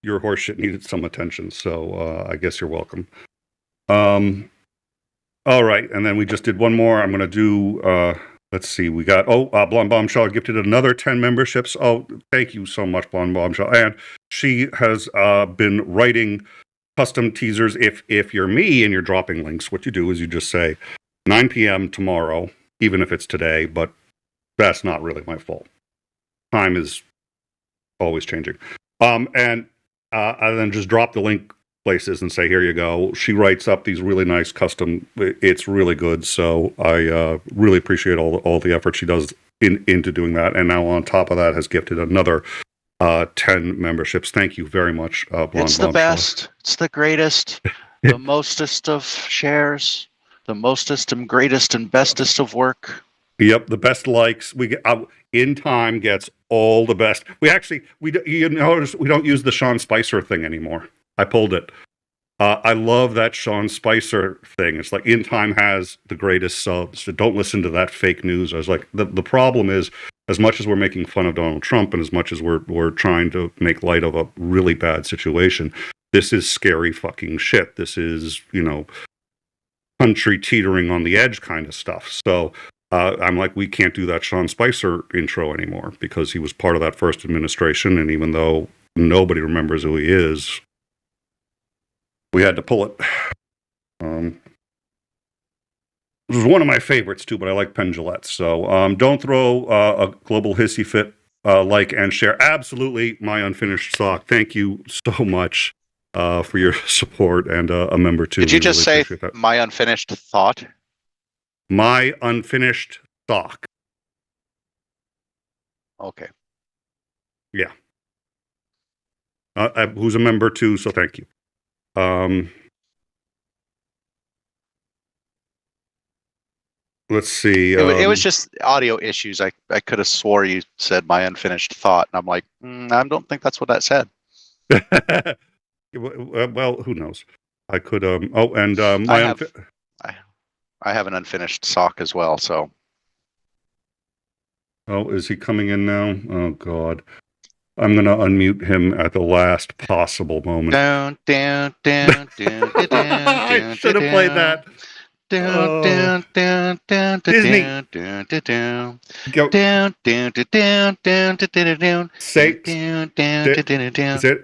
your horseshit needed some attention. So I guess you're welcome. All right, and then we just did one more. I'm going to do. Let's see. We got Blonde Bombshell gifted another 10 memberships. Oh, thank you so much, Blonde Bombshell. And she has been writing custom teasers. If you're me and you're dropping links, what you do is you just say 9 p.m. tomorrow, even if it's today, but that's not really my fault. Time is always changing. And I then just drop the link places and say, here you go. She writes up these really nice custom. It's really good. So I really appreciate all the effort she does into doing that. And now on top of that has gifted another 10 memberships. Thank you very much, Blonde. It's the best. It's the greatest. The mostest of shares. The mostest and greatest and bestest of work. Yep, the best likes. We get In Time gets all the best. You notice we don't use the Sean Spicer thing anymore. I pulled it. I love that Sean Spicer thing. It's like In Time has the greatest subs. So don't listen to that fake news. I was like, the problem is, as much as we're making fun of Donald Trump and as much as we're trying to make light of a really bad situation, this is scary fucking shit. This is, country teetering on the edge kind of stuff. So I'm like, we can't do that Sean Spicer intro anymore because he was part of that first administration. And even though nobody remembers who he is, we had to pull it. This was one of my favorites too, but I like Penn Jillette. So don't throw a global hissy fit like and share. Absolutely, my unfinished sock. Thank you so much for your support and a member too. Did you just say my unfinished thought? My unfinished sock. Okay. Yeah. Who's a member too? So thank you. Let's see. It was just audio issues. I could have swore you said my unfinished thought, and I'm like, I don't think that's what that said. Well, who knows? I could. I have an unfinished sock as well. So. Oh, is he coming in now? Oh God. I'm going to unmute him at the last possible moment. I should have played that. Disney. Go. Say,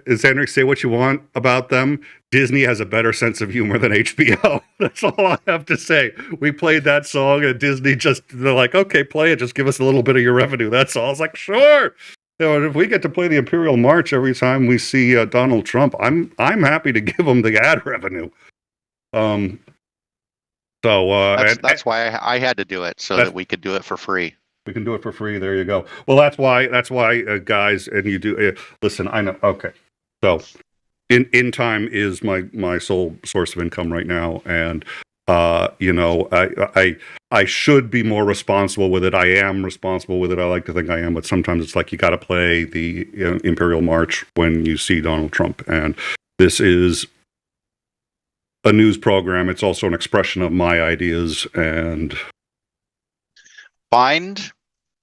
is Henrik, say what you want about them. Disney has a better sense of humor than HBO. That's all I have to say. We played that song and Disney they're like, okay, play it. Just give us a little bit of your revenue. That's all. I was like, sure. If we get to play the Imperial March every time we see Donald Trump, I'm happy to give them the ad revenue. That's why I had to do it, so that we could do it for free. We can do it for free. There you go. Well, that's why, guys, and you do listen. I know. Okay, so in time is my sole source of income right now, and I should be more responsible with it. I am responsible with it. I like to think I am, but sometimes it's like you got to play the Imperial March when you see Donald Trump, and this is a news program. It's also an expression of my ideas, and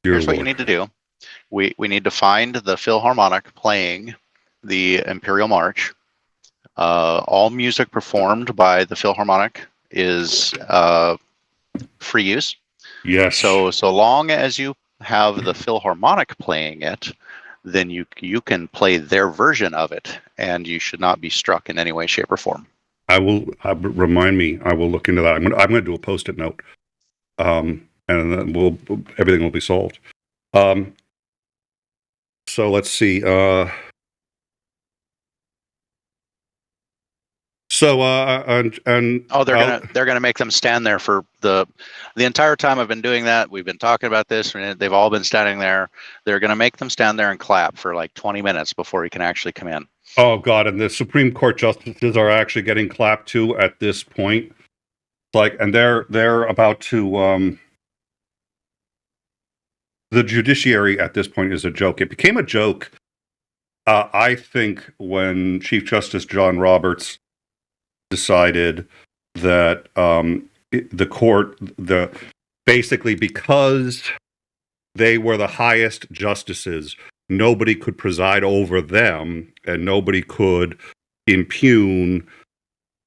here's what you need to do. We need to find the Philharmonic playing the Imperial March. All music performed by the Philharmonic is free use. Yes. So long as you have the Philharmonic playing it, then you can play their version of it, and you should not be struck in any way, shape, or form. I will remind me. I will look into that. I'm going to do a Post-it note, and then everything will be solved. So let's see. They're gonna make them stand there for the entire time I've been doing that. We've been talking about this, and they've all been standing there. They're gonna make them stand there and clap for like 20 minutes before he can actually come in. Oh God! And the Supreme Court justices are actually getting clapped too at this point. And they're about to. The judiciary at this point is a joke. It became a joke, I think, when Chief Justice John Roberts decided that the court, basically because they were the highest justices, nobody could preside over them, and nobody could impugn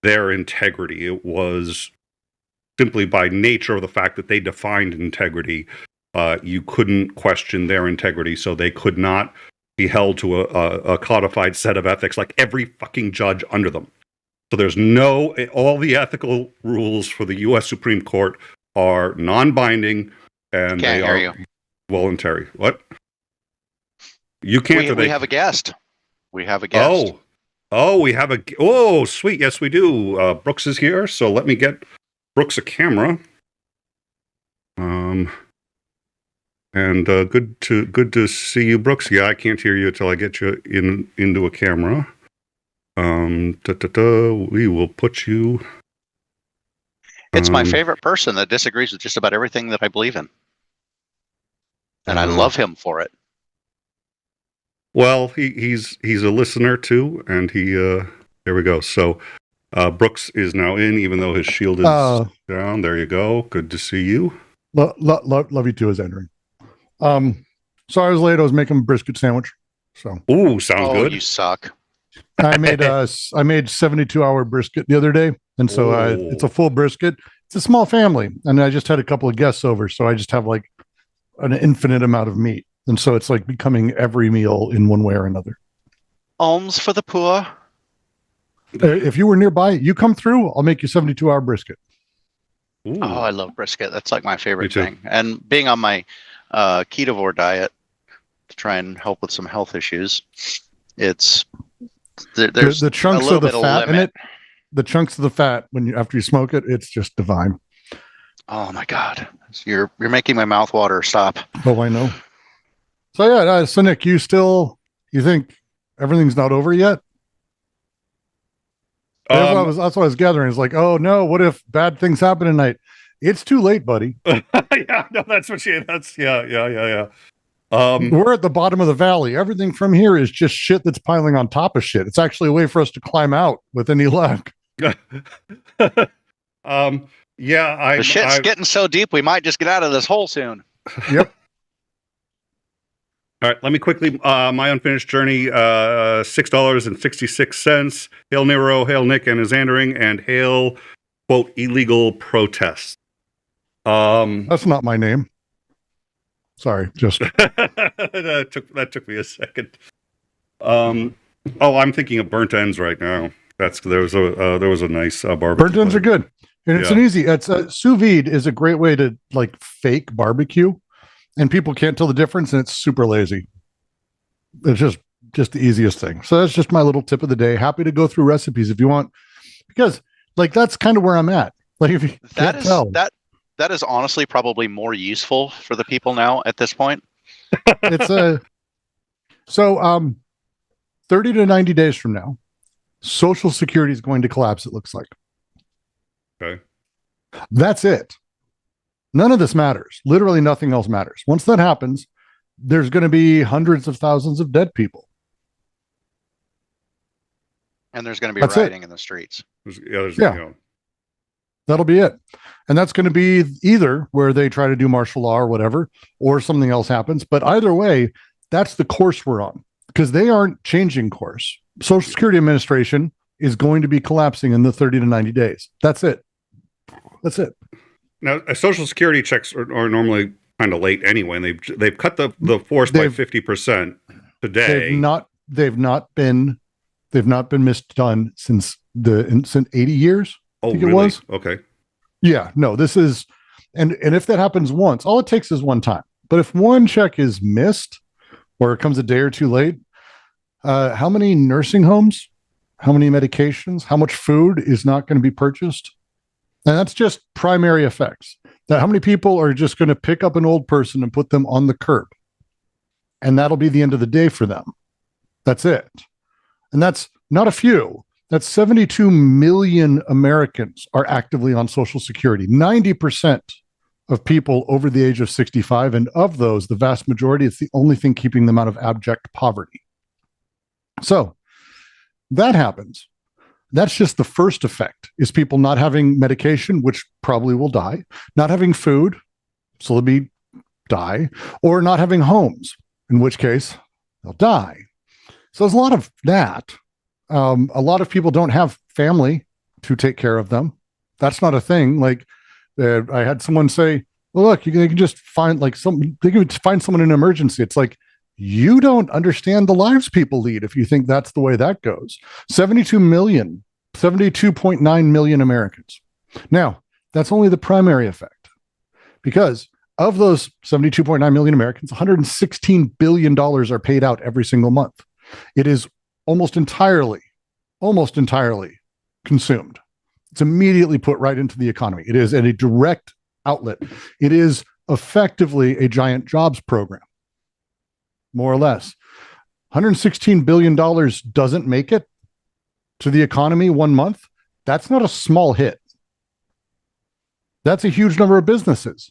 their integrity. It was simply by nature of the fact that they defined integrity. You couldn't question their integrity, so they could not be held to a codified set of ethics like every fucking judge under them. So there's all the ethical rules for the U.S. Supreme Court are non-binding, and they are voluntary. What? You can't. We have a guest. We have a guest. Oh, sweet. Yes, we do. Brooks is here, so let me get Brooks a camera. And good to see you, Brooks. Yeah, I can't hear you until I get you into a camera. We will put you. It's my favorite person that disagrees with just about everything that I believe in, and I love him for it. Well, he's a listener too, and there we go. So Brooks is now in, even though his shield is down. There you go. Good to see you. Love you too, as entering. So I was late. I was making a brisket sandwich. So sounds good. You suck. I made 72-hour brisket the other day, and so it's a full brisket. It's a small family, and I just had a couple of guests over, so I just have like an infinite amount of meat, and so it's like becoming every meal in one way or another. Alms for the poor. If you were nearby, you come through. I'll make you 72-hour brisket. Ooh. Oh, I love brisket. That's like my favorite thing. And being on my ketovore diet to try and help with some health issues, there's the chunks of the fat in it. The chunks of the fat after you smoke it, it's just divine. Oh my God, you're making my mouth water. Stop. Oh, I know. So yeah, so Nick, you think everything's not over yet? That's what I was gathering. It's like, oh no, what if bad things happen tonight? It's too late, buddy. Yeah, no, that's what yeah. We're at the bottom of the valley. Everything from here is just shit that's piling on top of shit. It's actually a way for us to climb out with any luck. The shit's getting so deep we might just get out of this hole soon. Yep. All right, let me quickly, my unfinished journey, $6.66. Hail Nero, hail Nick and his Andering, and hail quote, illegal protests. That's not my name. Sorry, just that took me a second. I'm thinking of burnt ends right now. There was a nice barbecue. Burnt ends are good, and it's an easy. It's sous vide is a great way to like fake barbecue, and people can't tell the difference, and it's super lazy. It's just the easiest thing. So that's just my little tip of the day. Happy to go through recipes if you want, because like that's kind of where I'm at. Like if you can't tell. That is honestly probably more useful for the people now at this point. It's 30 to 90 days from now, Social Security is going to collapse, it looks like. Okay. That's it. None of this matters. Literally nothing else matters. Once that happens, there's going to be hundreds of thousands of dead people. And there's going to be rioting in the streets. That'll be it. And that's going to be either where they try to do martial law or whatever, or something else happens. But either way, that's the course we're on, because they aren't changing course. Social Security Administration is going to be collapsing in the 30 to 90 days. That's it. That's it. Now, Social Security checks are normally kind of late anyway, and they've cut the force by 50% today. They've not been misdone since 80 years. Oh, I think really? It was. Okay. Yeah, no, this is, and if that happens once, all it takes is one time. But if one check is missed or it comes a day or two late, how many nursing homes, how many medications, how much food is not going to be purchased? And that's just primary effects. That how many people are just going to pick up an old person and put them on the curb? And that'll be the end of the day for them. That's it. And that's not a few. That's 72 million Americans are actively on Social Security. 90% of people over the age of 65. And of those, the vast majority, it's the only thing keeping them out of abject poverty. So that happens. That's just the first effect, is people not having medication, which probably will die, not having food, so they'll die, or not having homes, in which case they'll die. So there's a lot of that. A lot of people don't have family to take care of them. That's not a thing. Like I had someone say, well, look, they can just find they can find someone in an emergency. It's like, you don't understand the lives people lead if you think that's the way that goes. 72.9 million Americans. Now, that's only the primary effect, because of those 72.9 million Americans, $116 billion are paid out every single month. It is almost entirely consumed. It's immediately put right into the economy. It is a direct outlet. It is effectively a giant jobs program, more or less. $116 billion doesn't make it to the economy 1 month. That's not a small hit. That's a huge number of businesses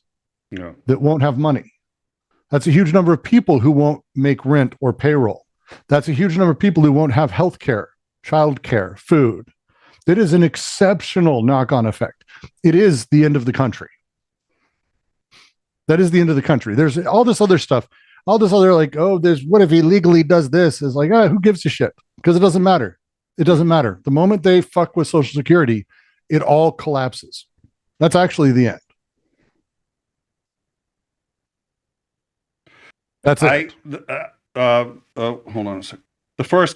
that won't have money. That's a huge number of people who won't make rent or payroll. That's a huge number of people who won't have health care, child care, food. That is an exceptional knock-on effect. It is the end of the country. That is the end of the country. There's all this other stuff, all this other what if he legally does this? Is like, who gives a shit? Because it doesn't matter. It doesn't matter. The moment they fuck with Social Security, it all collapses. That's actually the end. That's it. Hold on a second.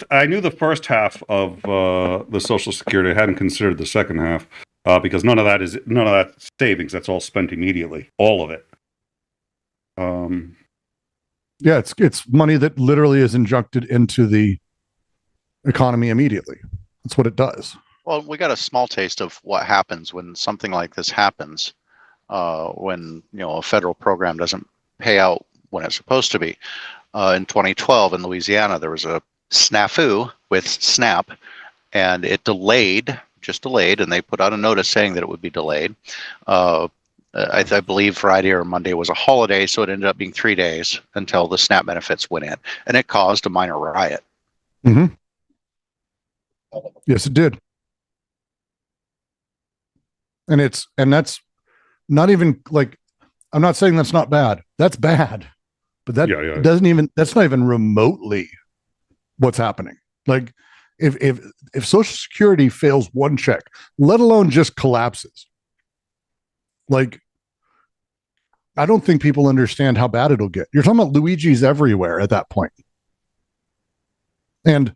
I knew the first half of the Social Security. I hadn't considered the second half because none of that savings. That's all spent immediately. All of it. Yeah, it's money that literally is injected into the economy immediately. That's what it does. Well, we got a small taste of what happens when something like this happens. When a federal program doesn't pay out when it's supposed to be. In 2012 in Louisiana, there was a snafu with SNAP, and it just delayed, and they put out a notice saying that it would be delayed. I believe Friday or Monday was a holiday, so it ended up being 3 days until the SNAP benefits went in, and it caused a minor riot. Mm-hmm. Yes, it did. And that's not even like, I'm not saying that's not bad. That's bad. But that's not even remotely what's happening. Like, if Social Security fails one check, let alone just collapses, like, I don't think people understand how bad it'll get. You're talking about Luigi's everywhere at that point. And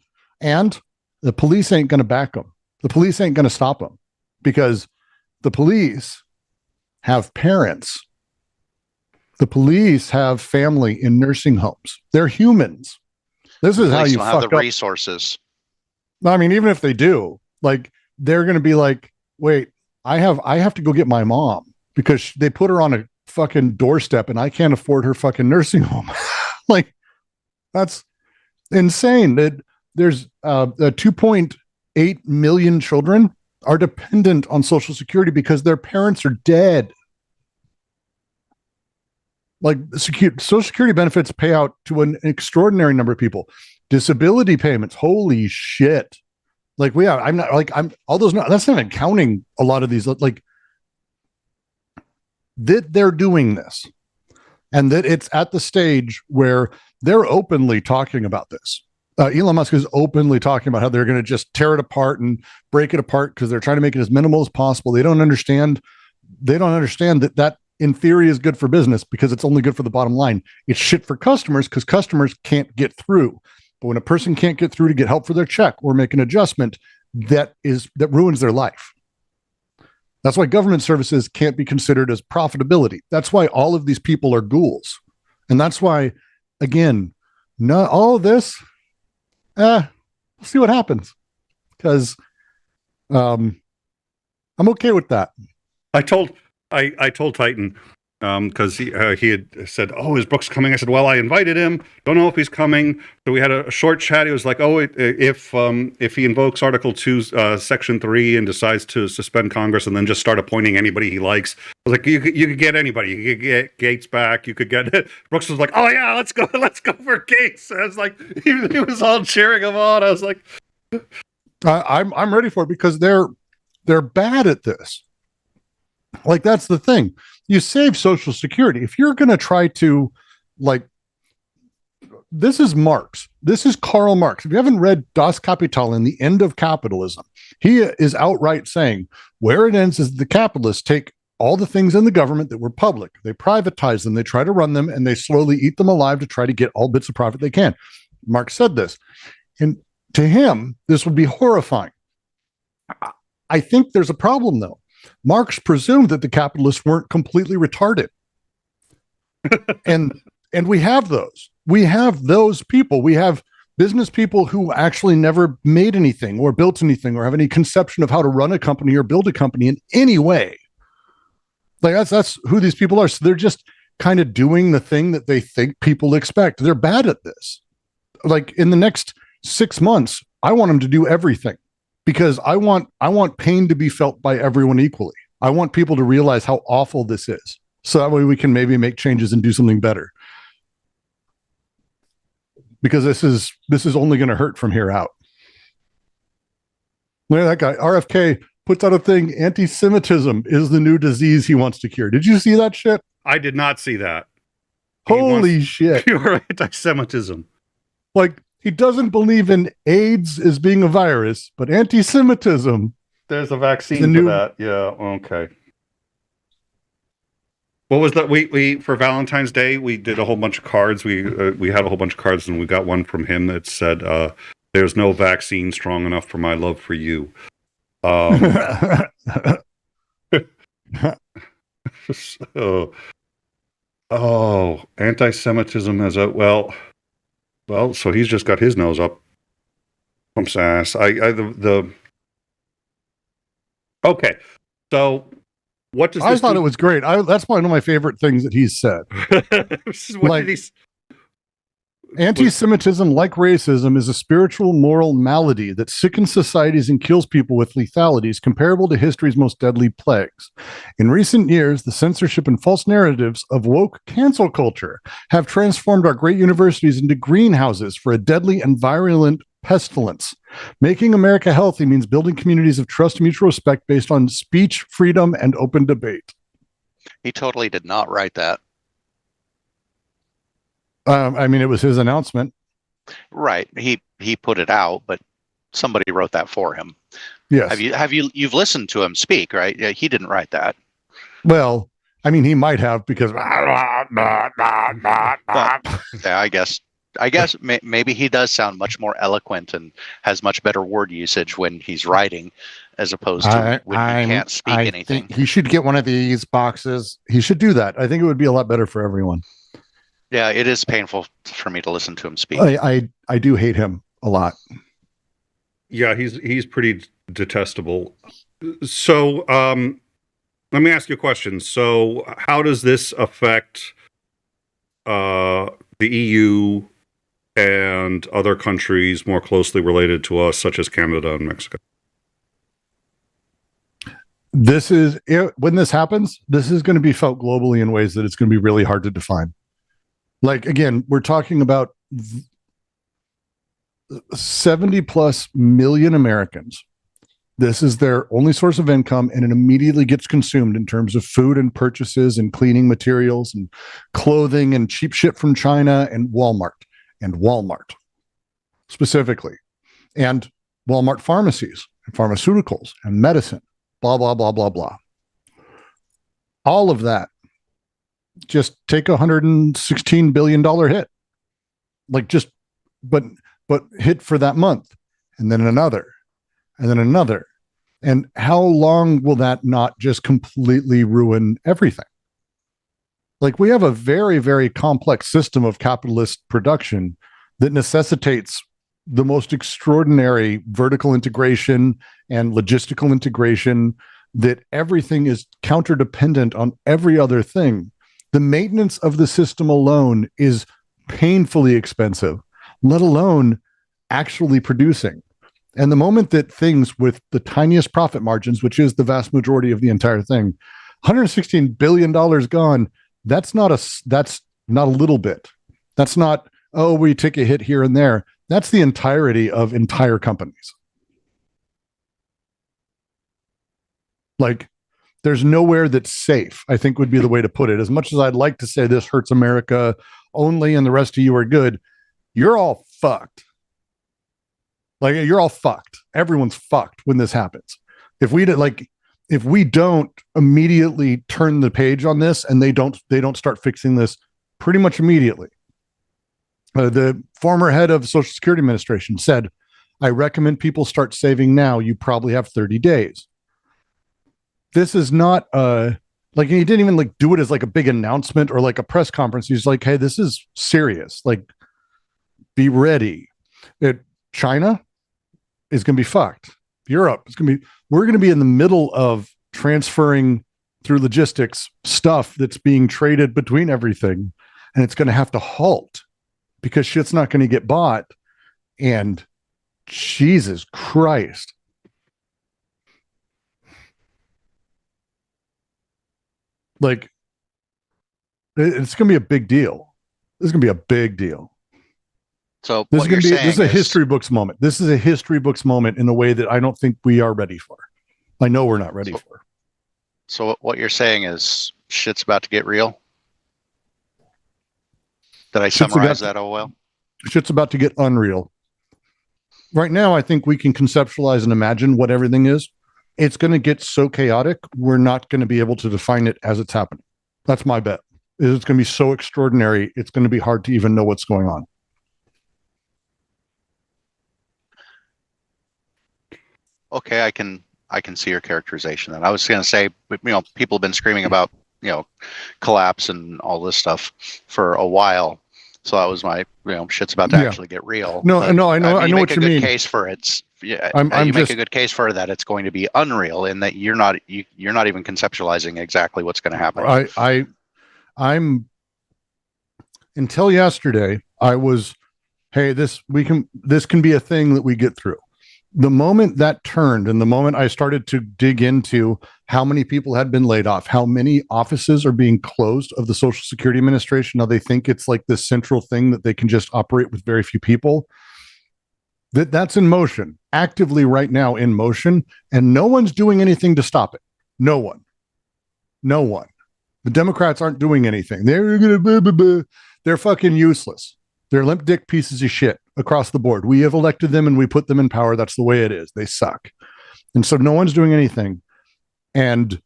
the police ain't going to back them. The police ain't going to stop them, because the police have parents. The police have family in nursing homes. They're humans. This is how you don't fuck have the up. resources. I mean, even if they do, like, they're going to be like, wait, I have to go get my mom because they put her on a fucking doorstep and I can't afford her fucking nursing home. Like, that's insane. That there's 2.8 million children are dependent on Social Security because their parents are dead. Like, Social Security benefits pay out to an extraordinary number of people. Disability payments, holy shit. Like, I'm all those, that's not even counting a lot of these, like, that they're doing this, and that it's at the stage where they're openly talking about this. Elon Musk is openly talking about how they're going to just tear it apart and break it apart because they're trying to make it as minimal as possible. They don't understand that in theory is good for business because it's only good for the bottom line. It's shit for customers because customers can't get through. But when a person can't get through to get help for their check or make an adjustment, that ruins their life. That's why government services can't be considered as profitability. That's why all of these people are ghouls. And that's why, again, not all of this, we'll see what happens. Because I'm okay with that. I told Titan, because he had said, "Oh, is Brooks coming?" I said, "Well, I invited him. Don't know if he's coming." So we had a short chat. He was like, "Oh, if he invokes Article 2, Section 3, and decides to suspend Congress and then just start appointing anybody he likes," I was like, "You could get anybody. You could get Gates back. You could get." Brooks was like, "Oh yeah, let's go for Gates." I was like, he was all cheering him on. I was like, I'm ready for it because they're bad at this. Like, that's the thing. You save Social Security. If you're going to try to, like, this is Marx. This is Karl Marx. If you haven't read Das Kapital and the End of Capitalism, he is outright saying where it ends is the capitalists take all the things in the government that were public. They privatize them. They try to run them, and they slowly eat them alive to try to get all bits of profit they can. Marx said this. And to him, this would be horrifying. I think there's a problem, though. Marx presumed that the capitalists weren't completely retarded. and we have those. We have those people. We have business people who actually never made anything or built anything or have any conception of how to run a company or build a company in any way. Like, that's who these people are. So they're just kind of doing the thing that they think people expect. They're bad at this. Like, in the next 6 months, I want them to do everything. Because I want pain to be felt by everyone equally. I want people to realize how awful this is. So that way we can maybe make changes and do something better. Because this is only going to hurt from here out. Look at that guy. RFK puts out a thing, anti-Semitism is the new disease he wants to cure. Did you see that shit? I did not see that. Holy shit. Pure anti-Semitism. Like, he doesn't believe in AIDS as being a virus, but anti-Semitism. There's a vaccine for that. Yeah. Okay. What was that? We for Valentine's Day we did a whole bunch of cards. We had a whole bunch of cards, and we got one from him that said, "There's no vaccine strong enough for my love for you." Anti-Semitism has a well. So he's just got his nose up Trump's ass. Okay. So what does I thought it was great. That's one of my favorite things that he's said. Anti-Semitism, like racism, is a spiritual moral malady that sickens societies and kills people with lethalities comparable to history's most deadly plagues. In recent years, the censorship and false narratives of woke cancel culture have transformed our great universities into greenhouses for a deadly and virulent pestilence. Making America healthy means building communities of trust and mutual respect based on speech, freedom, and open debate. He totally did not write that. I mean, it was his announcement. Right. He put it out, but somebody wrote that for him. Yes. You've listened to him speak, right? Yeah, he didn't write that. Well, I mean, he might have because. Well, yeah, I guess maybe he does sound much more eloquent and has much better word usage when he's writing, as opposed to when he can't speak anything. He should get one of these boxes. He should do that. I think it would be a lot better for everyone. Yeah, it is painful for me to listen to him speak. I do hate him a lot. Yeah, he's pretty detestable. So, let me ask you a question. So, how does this affect the EU and other countries more closely related to us, such as Canada and Mexico? When this happens, this is going to be felt globally in ways that it's going to be really hard to define. Like, again, we're talking about 70 plus million Americans. This is their only source of income, and it immediately gets consumed in terms of food and purchases and cleaning materials and clothing and cheap shit from China and Walmart specifically, and Walmart pharmacies and pharmaceuticals and medicine, blah, blah, blah, blah, blah. All of that. Just take $116 billion hit. But hit for that month, and then another, and then another. And how long will that not just completely ruin everything? Like, we have a very, very complex system of capitalist production that necessitates the most extraordinary vertical integration and logistical integration, that everything is counterdependent on every other thing. The maintenance of the system alone is painfully expensive, let alone actually producing. And the moment that things with the tiniest profit margins, which is the vast majority of the entire thing, $116 billion gone, that's not a little bit. That's not, oh, we take a hit here and there. That's the entirety of entire companies. Like, there's nowhere that's safe, I think would be the way to put it. As much as I'd like to say this hurts America only and the rest of you are good, you're all fucked. Like, you're all fucked. Everyone's fucked when this happens. If we don't immediately turn the page on this, and they don't start fixing this pretty much immediately. The former head of Social Security Administration said, I recommend people start saving now. You probably have 30 days. This is not like, he didn't even like do it as like a big announcement or like a press conference. He's like, hey, this is serious. Like, be ready. China is going to be fucked. Europe is going to be, we're going to be in the middle of transferring through logistics stuff that's being traded between everything. And it's going to have to halt because shit's not going to get bought. And Jesus Christ. Like, it's going to be a big deal. This is going to be a big deal. So this is a history books moment. This is a history books moment in a way that I don't think we are ready for. I know we're not ready for. So what you're saying is shit's about to get real? Did I summarize that all well? Shit's about to get unreal. Right now, I think we can conceptualize and imagine what everything is. It's going to get so chaotic, we're not going to be able to define it as it's happening. That's my bet. It's going to be so extraordinary, it's going to be hard to even know what's going on. Okay, I can see your characterization. And I was going to say, people have been screaming about, collapse and all this stuff for a while. So that was my, shit's about to actually get real. No, I know what you mean. Case for it's, yeah, you make a good case for that. It's going to be unreal in that you're not even conceptualizing exactly what's going to happen. I'm until yesterday, I was, hey, this can be a thing that we get through. The moment that turned and the moment I started to dig into how many people had been laid off, how many offices are being closed of the Social Security Administration. Now they think it's like this central thing that they can just operate with very few people. That's in motion, actively right now in motion, and no one's doing anything to stop it. No one. The Democrats aren't doing anything. They're fucking useless. They're limp dick pieces of shit. across the board. We have elected them and we put them in power. That's the way it is. They suck. And so no one's doing anything. And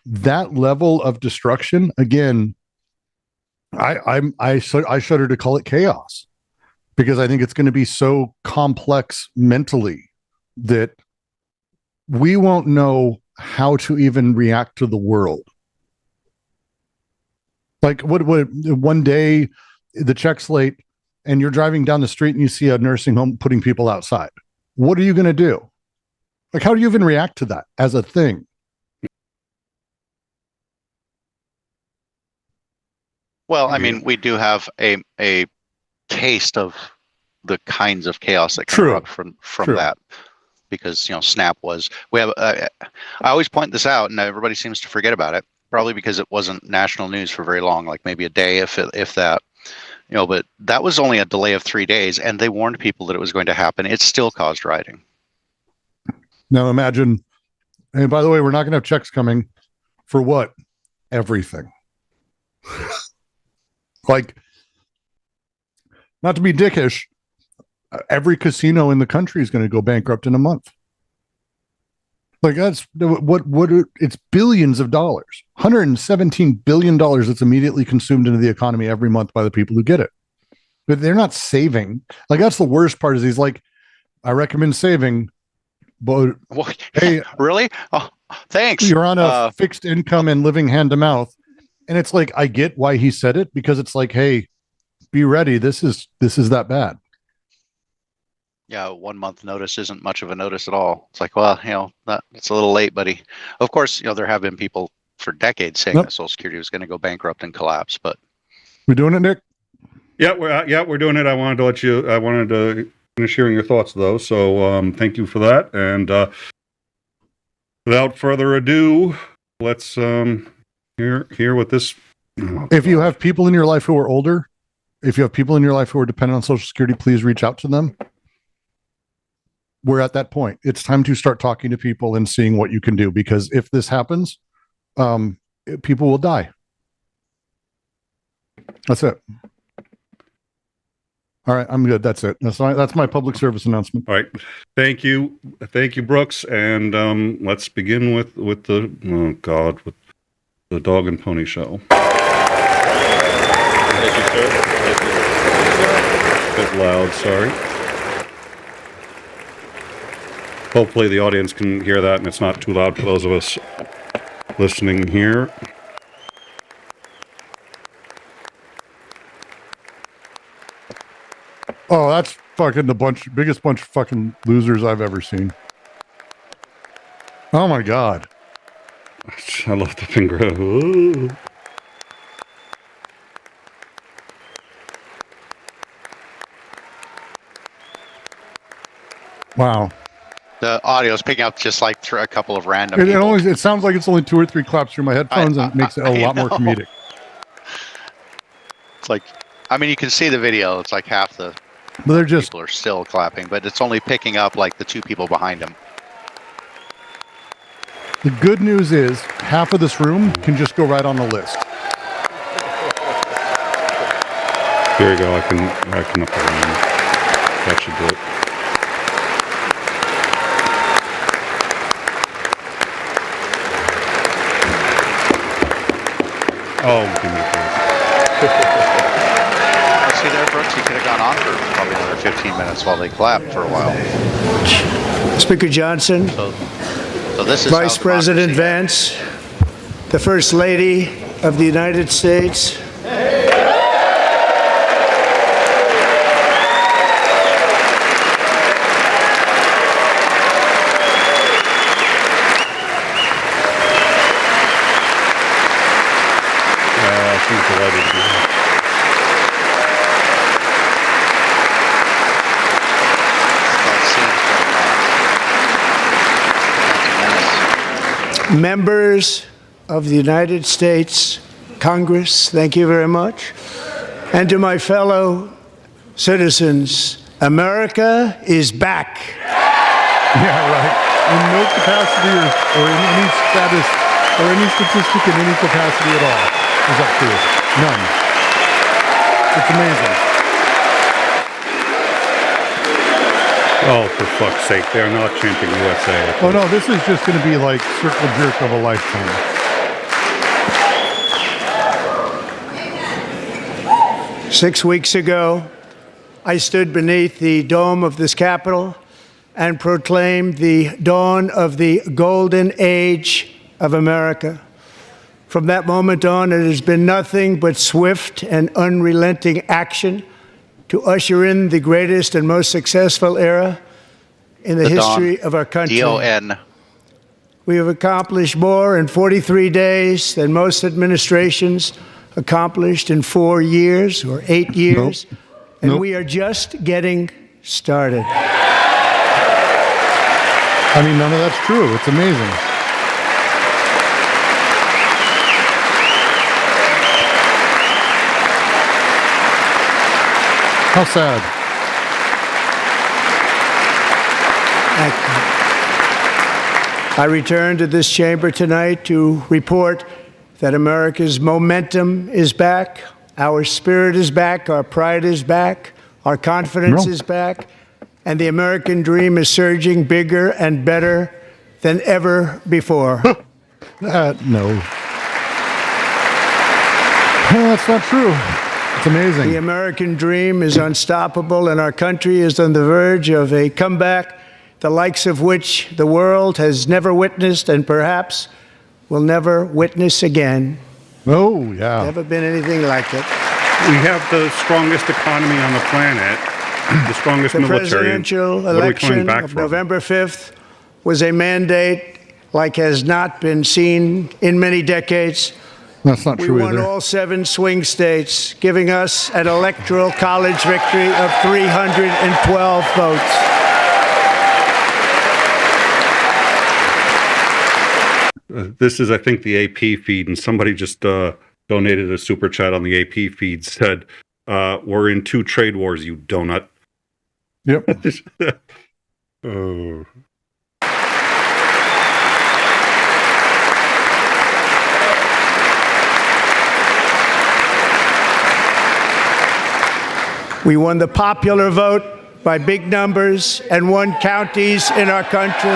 that level of destruction, again, I shudder to call it chaos, because I think it's going to be so complex mentally that we won't know how to even react to the world. Like what one day the check's late and you're driving down the street and you see a nursing home putting people outside. What are you going to do? Like, how do you even react to that as a thing? Well, I mean, we do have a taste of the kinds of chaos that can erupt from that, because SNAP was. We have. I always point this out, and everybody seems to forget about it. Probably because it wasn't national news for very long, like maybe a day, if that. But that was only a delay of 3 days, and they warned people that it was going to happen. It still caused rioting. Now imagine. And by the way, we're not going to have checks coming for what? Everything. Like, not to be dickish, every casino in the country is going to go bankrupt in a month. Like, that's it's billions of dollars, $117 billion that's immediately consumed into the economy every month by the people who get it. But they're not saving. Like, that's the worst part, is he's like, I recommend saving, but hey, really? Oh, thanks. You're on a fixed income and living hand to mouth. And it's like, I get why he said it, because it's like, hey, be ready. This is that bad. Yeah, 1 month notice isn't much of a notice at all. It's like, well, it's a little late, buddy. Of course, there have been people for decades saying that Social Security was going to go bankrupt and collapse, but we're doing it, Nick. Yeah, we're doing it. I wanted to finish hearing your thoughts, though. So thank you for that. And without further ado, let's hear what this. If you have people in your life who are older, if you have people in your life who are dependent on Social Security, please reach out to them. We're at that point. It's time to start talking to people and seeing what you can do, because if this happens, people will die. That's it. All right, I'm good. That's it. That's my public service announcement. All right, thank you, Brooks, and let's begin with the with the Dog and Pony Show. Thank you, sir. A bit loud, sorry. Hopefully the audience can hear that and it's not too loud for those of us listening here. Oh, that's fucking the biggest bunch of fucking losers I've ever seen. Oh my God. I love the finger. Ooh. Wow. The audio is picking up just like through a couple of random people. It sounds like it's only 2 or 3 claps through my headphones, and it makes it a lot more comedic. It's like, I mean, you can see the video. It's like half the people are still clapping, but it's only picking up like the 2 people behind them. The good news is half of this room can just go right on the list. Here you go. I can up the line. That should do it. Oh, give me a See there, Brooks, you could have gone on for probably another 15 minutes while they clapped for a while. Speaker Johnson, So this is Vice President Vance, the First Lady of the United States. she's delighted to be here. Members of the United States Congress, thank you very much. And to my fellow citizens, America is back. Yeah, right. In no capacity or in any status or any statistic in any capacity at all is that true. None. It's amazing. Oh, for fuck's sake, they are not chanting USA. Oh no, this is just going to be like circle jerk of a lifetime. Six weeks ago, I stood beneath the dome of this Capitol and proclaimed the dawn of the golden age of America. From that moment on, it has been nothing but swift and unrelenting action to usher in the greatest and most successful era in the history of our country. DON. We have accomplished more in 43 days than most administrations accomplished in 4 years or 8 years. Nope. And Nope. we are just getting started. I mean, none of that's true. It's amazing. How sad. I return to this chamber tonight to report that America's momentum is back, our spirit is back, our pride is back, our confidence is back, and the American dream is surging bigger and better than ever before. No. No, that's not true. It's amazing. The American dream is unstoppable, and our country is on the verge of a comeback, the likes of which the world has never witnessed and perhaps will never witness again. Oh, yeah. Never been anything like it. We have the strongest economy on the planet, the strongest The military. presidential What are we coming election back of from? November 5th was a mandate like has not been seen in many decades. That's not We true won either. all 7 swing states, giving us an electoral college victory of 312 votes. This is, I think, the AP feed, and somebody just donated a super chat on the AP feed, said, we're in 2 trade wars, you donut. Yep. Oh. We won the popular vote by big numbers and won counties in our country.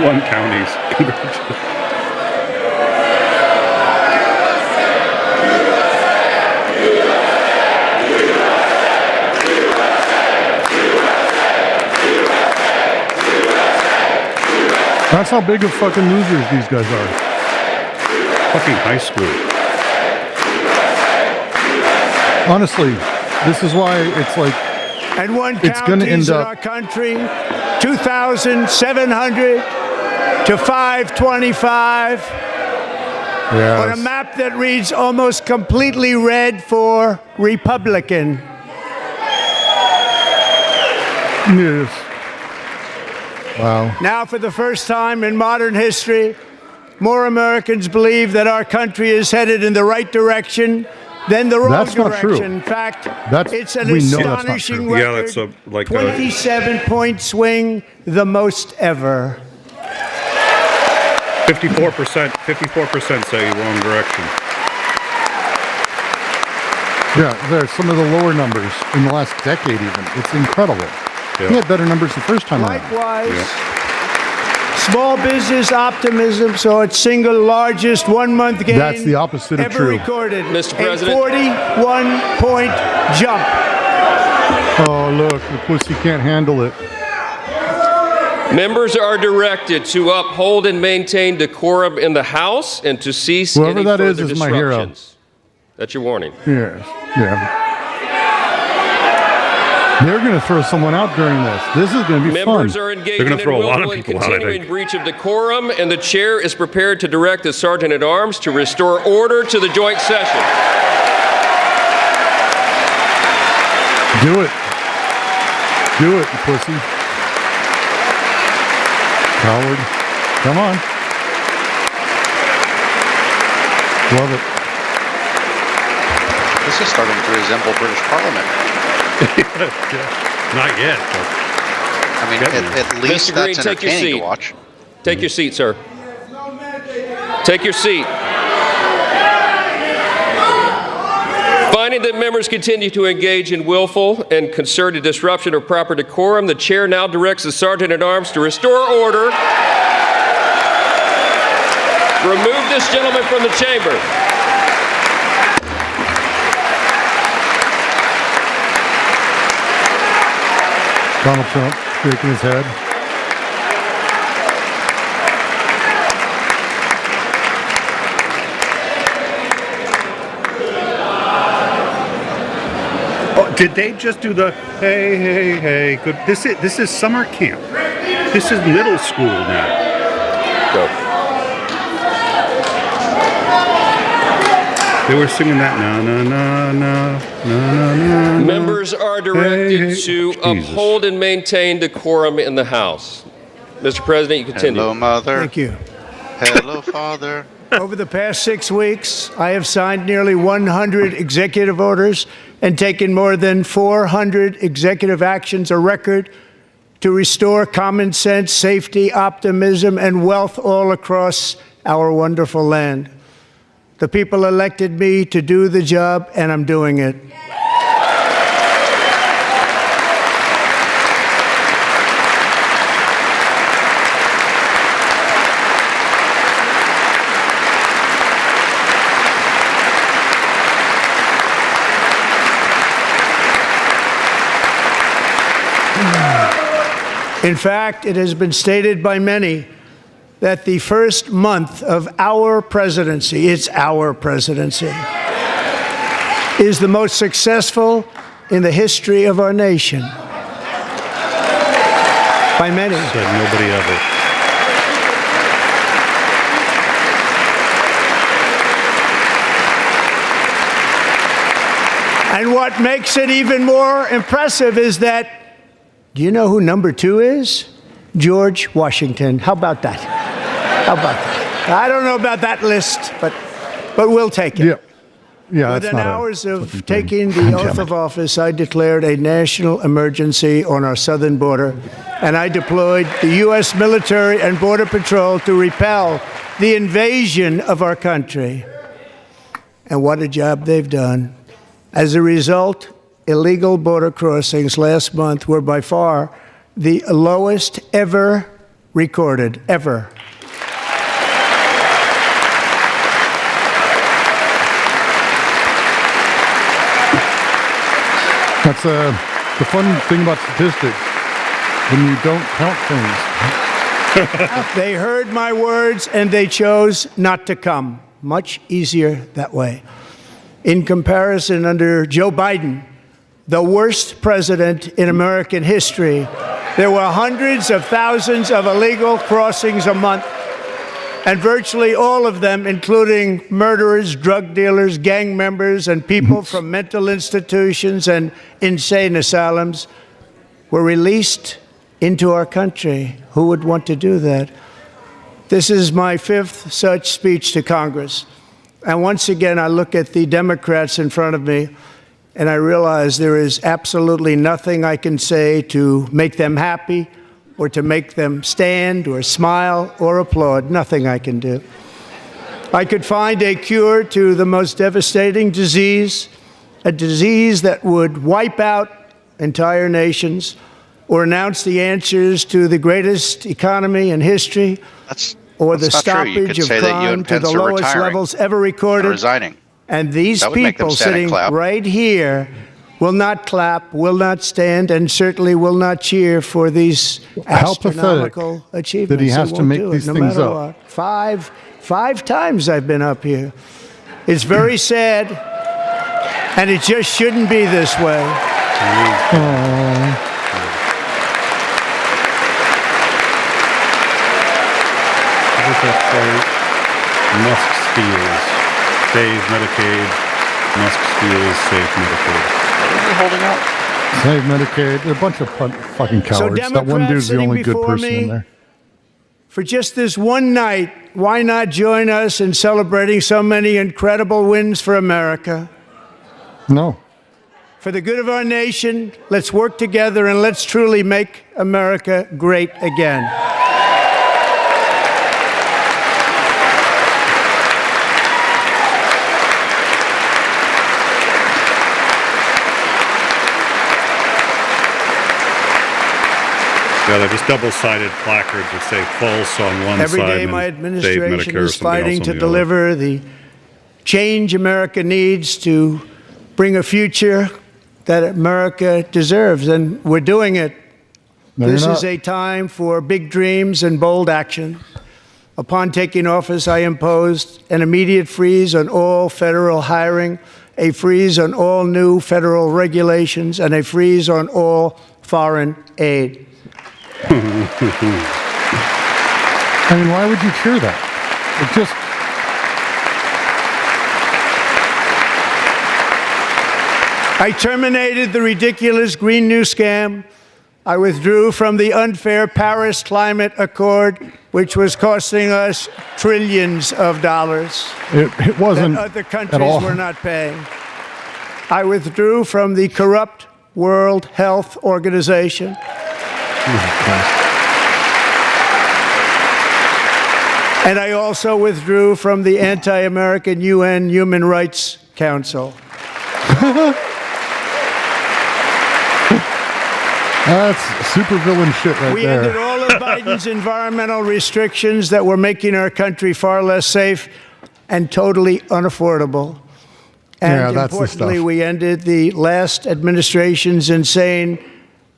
1 counties. That's how big of fucking losers these guys are. Fucking high school. Honestly, this is why it's like, And won It's gonna counties end in up- our country, 2,700 to 525. On a yeah. map that reads almost completely red for Republican. Yes. Wow. Now, for the first time in modern history, more Americans believe that our country is headed in the right direction than the wrong That's not direction. true. In fact, That's- it's an we know that's not astonishing true. Yeah, record. that's a, like a, 27-point swing, the most ever. 54% say wrong direction. Yeah, there's some of the lower numbers in the last decade even. It's incredible. Yeah. We had better numbers the first time around. Likewise, small business optimism saw its single largest one-month gain That's the opposite of ever true. recorded. Mr. President. A 41-point jump. Oh, look, the pussy can't handle it. Members are directed to uphold and maintain decorum in the House and to cease Whoever any that is further my hero. disruptions. That's your warning. Yes, yeah. They're going to throw someone out during this. This is going to be Members fun. are engaged They're gonna in throw a lot of willful and people out, I continuing think. breach of decorum, and the chair is prepared to direct the Sergeant at Arms to restore order to the joint session. Do it. Do it, you pussy. Coward. Come on. Love it. This is starting to resemble British Parliament. Not yet. But I mean, at least Mr. Green, that's take your entertaining seat. to watch. Take your seat, sir. Take your seat. Finding that members continue to engage in willful and concerted disruption of proper decorum, the chair now directs the Sergeant-at-Arms to restore order. Remove this gentleman from the chamber. Donald Trump shaking his head. Did they just do the hey, hey, hey? Good. This is summer camp. This is middle school now. Go. They were singing that na na na na na na na. Members are directed Hey, hey. to Jesus. uphold and maintain decorum in the House. Mr. President, you continue. Hello, Mother. Thank you. Hello, Father. Over the past 6 weeks, I have signed nearly 100 executive orders and taken more than 400 executive actions, a record to restore common sense, safety, optimism, and wealth all across our wonderful land. The people elected me to do the job, and I'm doing it. In fact, it has been stated by many that the first month of our presidency, it's our presidency, is the most successful in the history of our nation. By many. Said nobody ever. And what makes it even more impressive is that, do you know who number 2 is? George Washington. How about that? How about that? I don't know about that list, but we'll take it. Yeah. Yeah, that's Within not hours a of fucking taking thing. the oath of office, I declared a national emergency on our southern border, and I deployed the U.S. military and Border Patrol to repel the invasion of our country. And what a job they've done. As a result, illegal border crossings last month were by far the lowest ever recorded, ever. That's the fun thing about statistics. When you don't count things. They heard my words and they chose not to come. Much easier that way. In comparison, under Joe Biden, the worst president in American history, there were hundreds of thousands of illegal crossings a month, and virtually all of them, including murderers, drug dealers, gang members, and people from mental institutions and insane asylums, were released into our country. Who would want to do that? This is my 5th such speech to Congress. And once again, I look at the Democrats in front of me, and I realize there is absolutely nothing I can say to make them happy or to make them stand or smile or applaud. Nothing I can do. I could find a cure to the most devastating disease, a disease that would wipe out entire nations, or announce the answers to the greatest economy in history, or the stoppage of crime to the lowest levels ever recorded. Resigning. And these people sitting right here will not clap, will not stand, and certainly will not cheer for these astronomical achievements. That he has to make these things up. Five times I've been up here. It's very sad, and it just shouldn't be this way. Musk steals, save Medicaid. Musk steals, save Medicaid. What are they holding out? Save Medicaid. They're a bunch of fucking cowards. That one dude's the only good person in there. For just this one night, why not join us in celebrating so many incredible wins for America? No. For the good of our nation, let's work together and let's truly make America great again. Yeah, they're just double-sided placards that say false on one Every side. day and my Dave administration Medicare is something else fighting on to the other. deliver the change America needs to bring a future that America deserves, and we're doing it. No, This you're is not. a time for big dreams and bold action. Upon taking office, I imposed an immediate freeze on all federal hiring, a freeze on all new federal regulations, and a freeze on all foreign aid. I mean, why would you cheer that? It just. I terminated the ridiculous Green New Scam. I withdrew from the unfair Paris Climate Accord, which was costing us trillions of dollars It wasn't that other at countries all. were not paying. I withdrew from the corrupt World Health Organization. And I also withdrew from the anti-American UN Human Rights Council. That's supervillain shit right We there. ended all of Biden's environmental restrictions that were making our country far less safe and totally unaffordable. Yeah, And that's the importantly, stuff. we ended the last administration's insane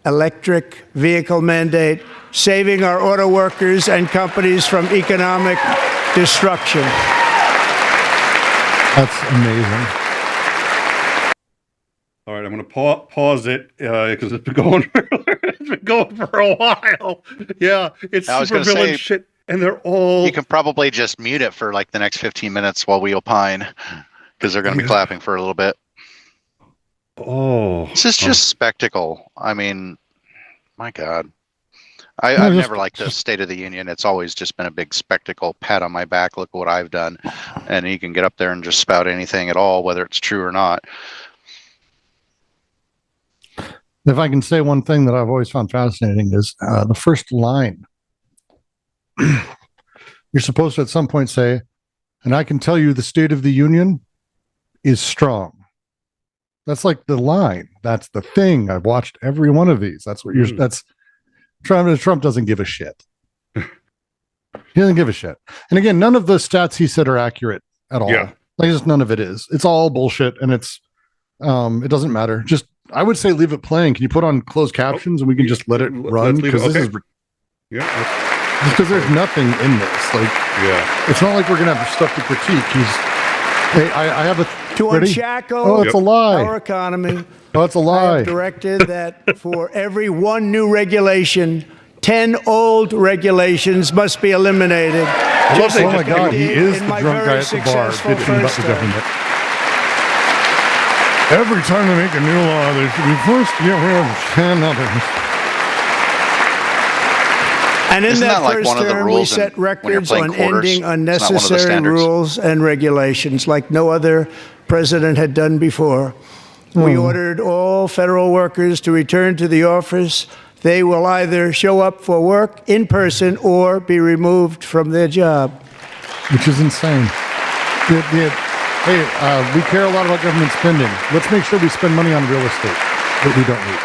electric vehicle mandate, saving our auto workers and companies from economic destruction. That's amazing. All right, I'm going to pause it because it's been going for a while. Yeah, it's I was gonna supervillain say- shit, and they're all. You can probably just mute it for like the next 15 minutes while we opine, because they're going to be clapping for a little bit. Oh, This is just spectacle. I mean, my God. I've just- never liked the State of the Union. It's always just been a big spectacle, pat on my back, look what I've done. And you can get up there and just spout anything at all, whether it's true or not. If I can say one thing that I've always found fascinating is the first line. You're supposed to at some point say, and I can tell you the State of the Union is strong. That's like the line. That's the thing. I've watched every one of these. That's what that's Trump doesn't give a shit. He doesn't give a shit. And again, none of the stats he said are accurate at all. Yeah. Like just none of it is. It's all bullshit, and it's it doesn't matter. Just I would say leave it playing. Can you put on closed captions and we can just let it run? Let's leave it- Because this okay. is yeah, because there's nothing in this. Like yeah. it's not like we're gonna have stuff to critique. Hey, I have a To ready? unshackle Oh, it's a lie. our economy, Oh, it's a I lie. have directed that for every one new regulation, 10 old regulations must be eliminated. Just Oh like my I God, he did is in the my drunk guy very at the bar successful bitching about first the term. government. Every time they make a new law, they should be forced to get rid of 10 others. And in Isn't that that like first one of the term, we rules set when you're records playing on quarters? ending It's not one of the unnecessary standards. rules and regulations like no other president had done before. We ordered all federal workers to return to the office. They will either show up for work in person or be removed from their job. Which is insane. Hey, we care a lot about government spending. Let's make sure we spend money on real estate that we don't need.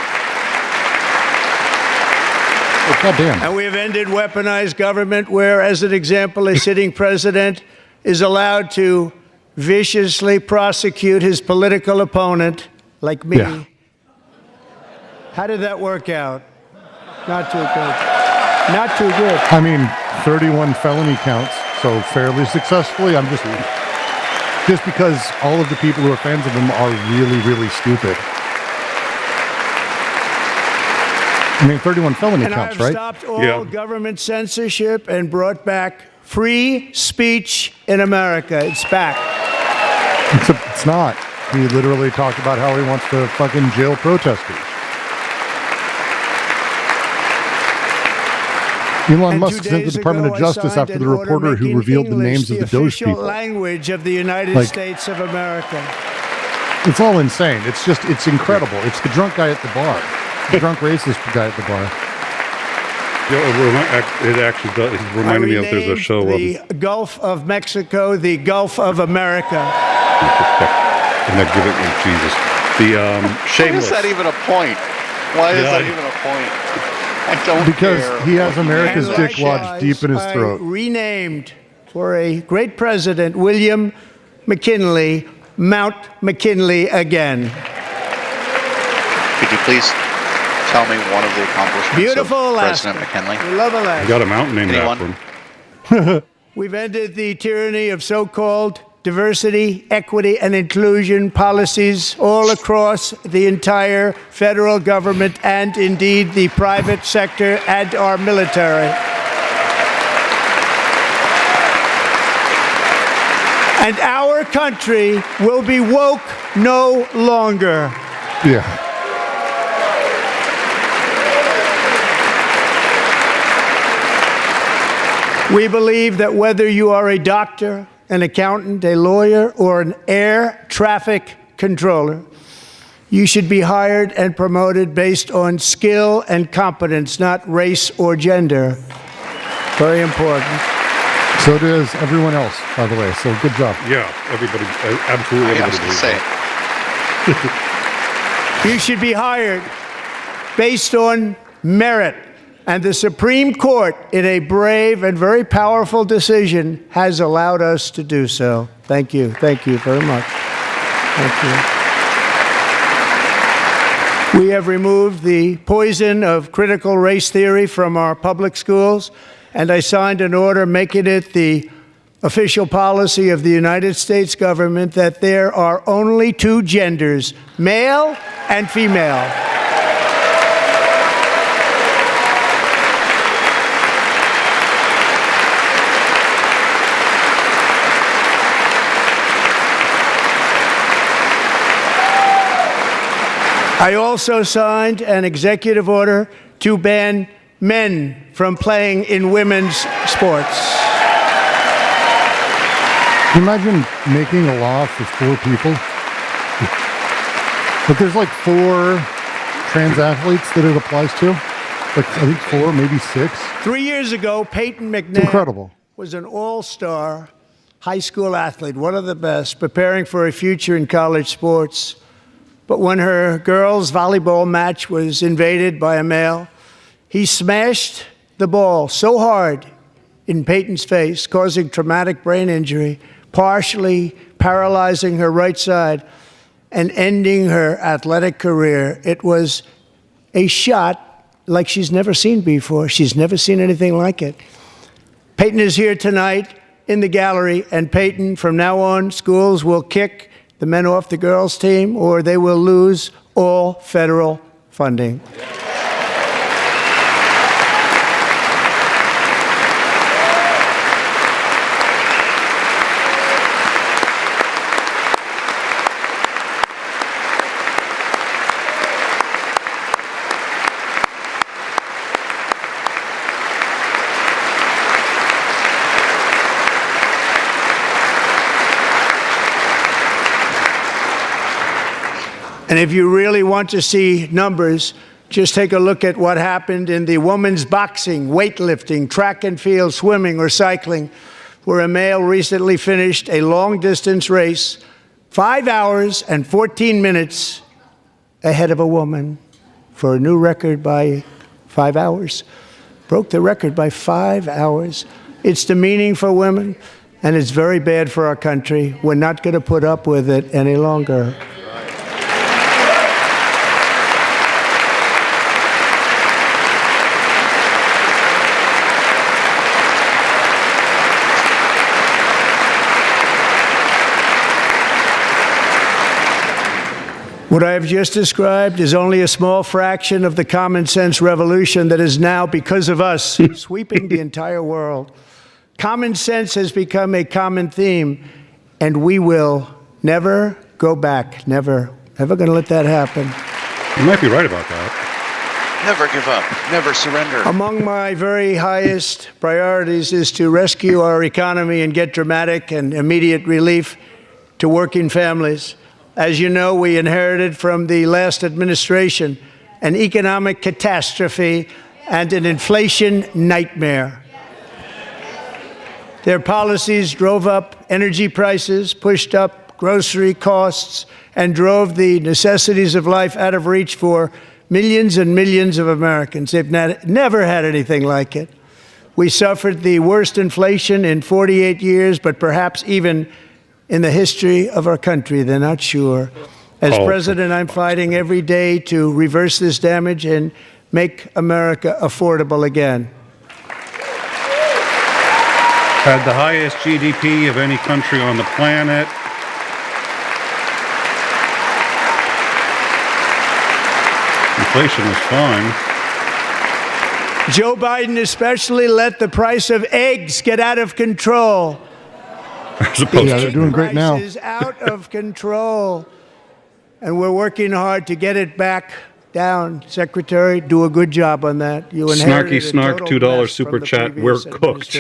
Oh, God damn. And we have ended weaponized government where, as an example, a sitting president is allowed to viciously prosecute his political opponent, like me. Yeah. How did that work out? Not too good. Not too good. I mean, 31 felony counts, so fairly successfully. I'm just because all of the people who are fans of him are really, really stupid. I mean, 31 felony And counts, I've right? stopped all Yeah. government censorship and brought back free speech in America. It's back. It's not. He literally talked about how he wants to fucking jail protesters. Elon And Musk 2 sent the days Department ago, of I Justice signed after an the order reporter who making revealed the English names of the DOGE official people. language of the United Like- States of America. It's all insane. It's incredible. It's the drunk guy at the bar. The drunk racist guy at the bar. Yeah, it actually does. It's reminding me of there's a renamed show. the Gulf of Mexico, the Gulf of America. And they're giving me Jesus. The Why Shameless. is that even a point? Why is Yeah. that even a point? I don't Because care. he has America's And dick lodged likewise, deep in his I throat. renamed for a great president, William McKinley, Mount McKinley again. Could you please tell me one of the accomplishments Beautiful of Alaska. President McKinley? We love Alaska. You got a mountain named Anyone? after him. We've ended the tyranny of so-called diversity, equity, and inclusion policies all across the entire federal government and indeed the private sector and our military. And our country will be woke no longer. Yeah. We believe that whether you are a doctor, an accountant, a lawyer, or an air traffic controller, you should be hired and promoted based on skill and competence, not race or gender. Very important. So does everyone else, by the way. So good job. Yeah, everybody, absolutely I everybody. was going to say, You should be hired based on merit. And the Supreme Court, in a brave and very powerful decision, has allowed us to do so. Thank you. Thank you very much. Thank you. We have removed the poison of critical race theory from our public schools, and I signed an order making it the official policy of the United States government that there are only two genders, male and female. I also signed an executive order to ban men from playing in women's sports. Can you imagine making a law for 4 people? But there's like 4 trans athletes that it applies to. Like, I think 4, maybe 6. 3 years ago, Peyton McNabb Incredible. was an all-star high school athlete, one of the best, preparing for a future in college sports. But when her girls' volleyball match was invaded by a male, he smashed the ball so hard in Peyton's face, causing traumatic brain injury, partially paralyzing her right side, and ending her athletic career. It was a shot like she's never seen before. She's never seen anything like it. Peyton is here tonight in the gallery, and Peyton, from now on, schools will kick the men off the girls' team, or they will lose all federal funding. And if you really want to see numbers, just take a look at what happened in the women's boxing, weightlifting, track and field, swimming, or cycling, where a male recently finished a long-distance race 5 hours and 14 minutes ahead of a woman for a new record by 5 hours. Broke the record by 5 hours. It's demeaning for women, and it's very bad for our country. We're not going to put up with it any longer. What I have just described is only a small fraction of the common sense revolution that is now, because of us, sweeping the entire world. Common sense has become a common theme, and we will never go back. Never. Never going to let that happen. You might be right about that. never give up, never surrender. Among my very highest priorities is to rescue our economy and get dramatic and immediate relief to working families. As you know, we inherited from the last administration an economic catastrophe and an inflation nightmare. Their policies drove up energy prices, pushed up grocery costs, and drove the necessities of life out of reach for millions and millions of Americans. They've never had anything like it. We suffered the worst inflation in 48 years, but perhaps even in the history of our country. They're not sure. As president, I'm fighting every day to reverse this damage and make America affordable again. Had the highest GDP of any country on the planet. Inflation was fine. Joe Biden especially let the price of eggs get out of control. They're doing great now. Is out of control, and we're working hard to get it back down. Secretary, do a good job on that. You inherited Snarky snark, $2 super chat. We're cooked.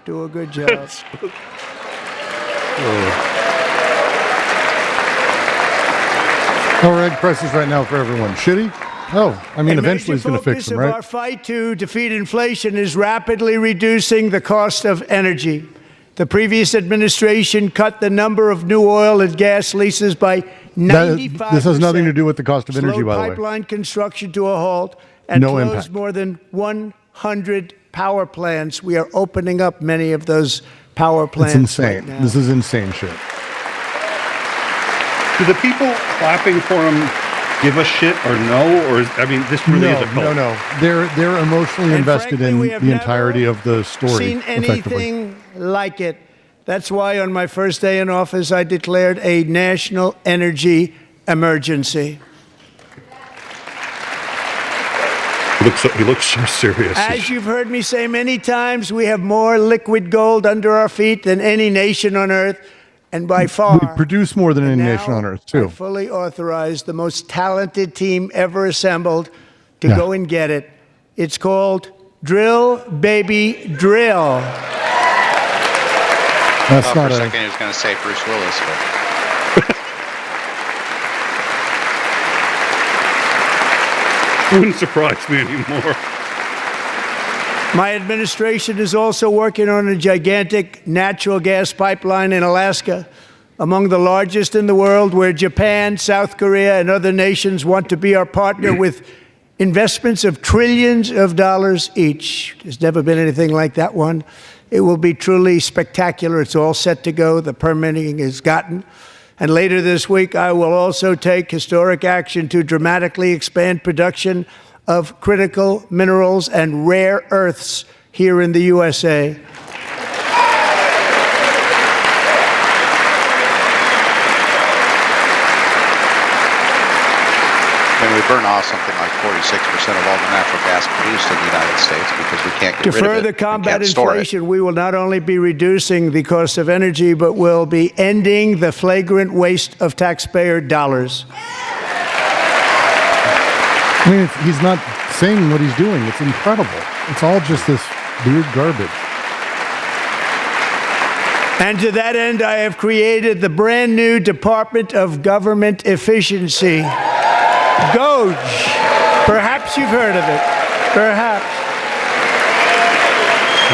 Do a good job. How are egg prices right now for everyone? Shitty? Oh, I mean, eventually it's going to fix them, right? Our fight to defeat inflation is rapidly reducing the cost of energy. The previous administration cut the number of new oil and gas leases by 95%. This has nothing to do with the cost of energy, by the way. Pipeline construction to a halt and No closed impact. more than 100 power plants. We are opening up many of those power plants. It's insane. Right now. This is insane shit. Do the people clapping for him give a shit or no? Or I mean, this really is a cult. No. They're emotionally invested frankly, we in have the entirety never of the story. Seen effectively. anything like it. That's why on my first day in office, I declared a national energy emergency. He looks so serious. As you've heard me say many times, we have more liquid gold under our feet than any nation on earth, and by far. We produce more than any now nation on earth, I too. fully authorized the most talented team ever assembled to go and get it. It's called Drill, Baby, Drill. That's For not a a. second, he was going to say Bruce Willis, but Wouldn't surprise me anymore. My administration is also working on a gigantic natural gas pipeline in Alaska, among the largest in the world, where Japan, South Korea, and other nations want to be our partner with investments of trillions of dollars each. There's never been anything like that one. It will be truly spectacular. It's all set to go. The permitting is gotten. And later this week, I will also take historic action to dramatically expand production of critical minerals and rare earths here in the USA. and we burn off something like 46% of all the natural gas produced in the United States because we can't get To rid of it. further combat and can't store it. inflation, we will not only be reducing the cost of energy, but we'll be ending the flagrant waste of taxpayer dollars. I mean, he's not saying what he's doing. It's incredible. It's all just this weird garbage. And to that end, I have created the brand new Department of Government Efficiency, DOGE. Perhaps you've heard of it. Perhaps.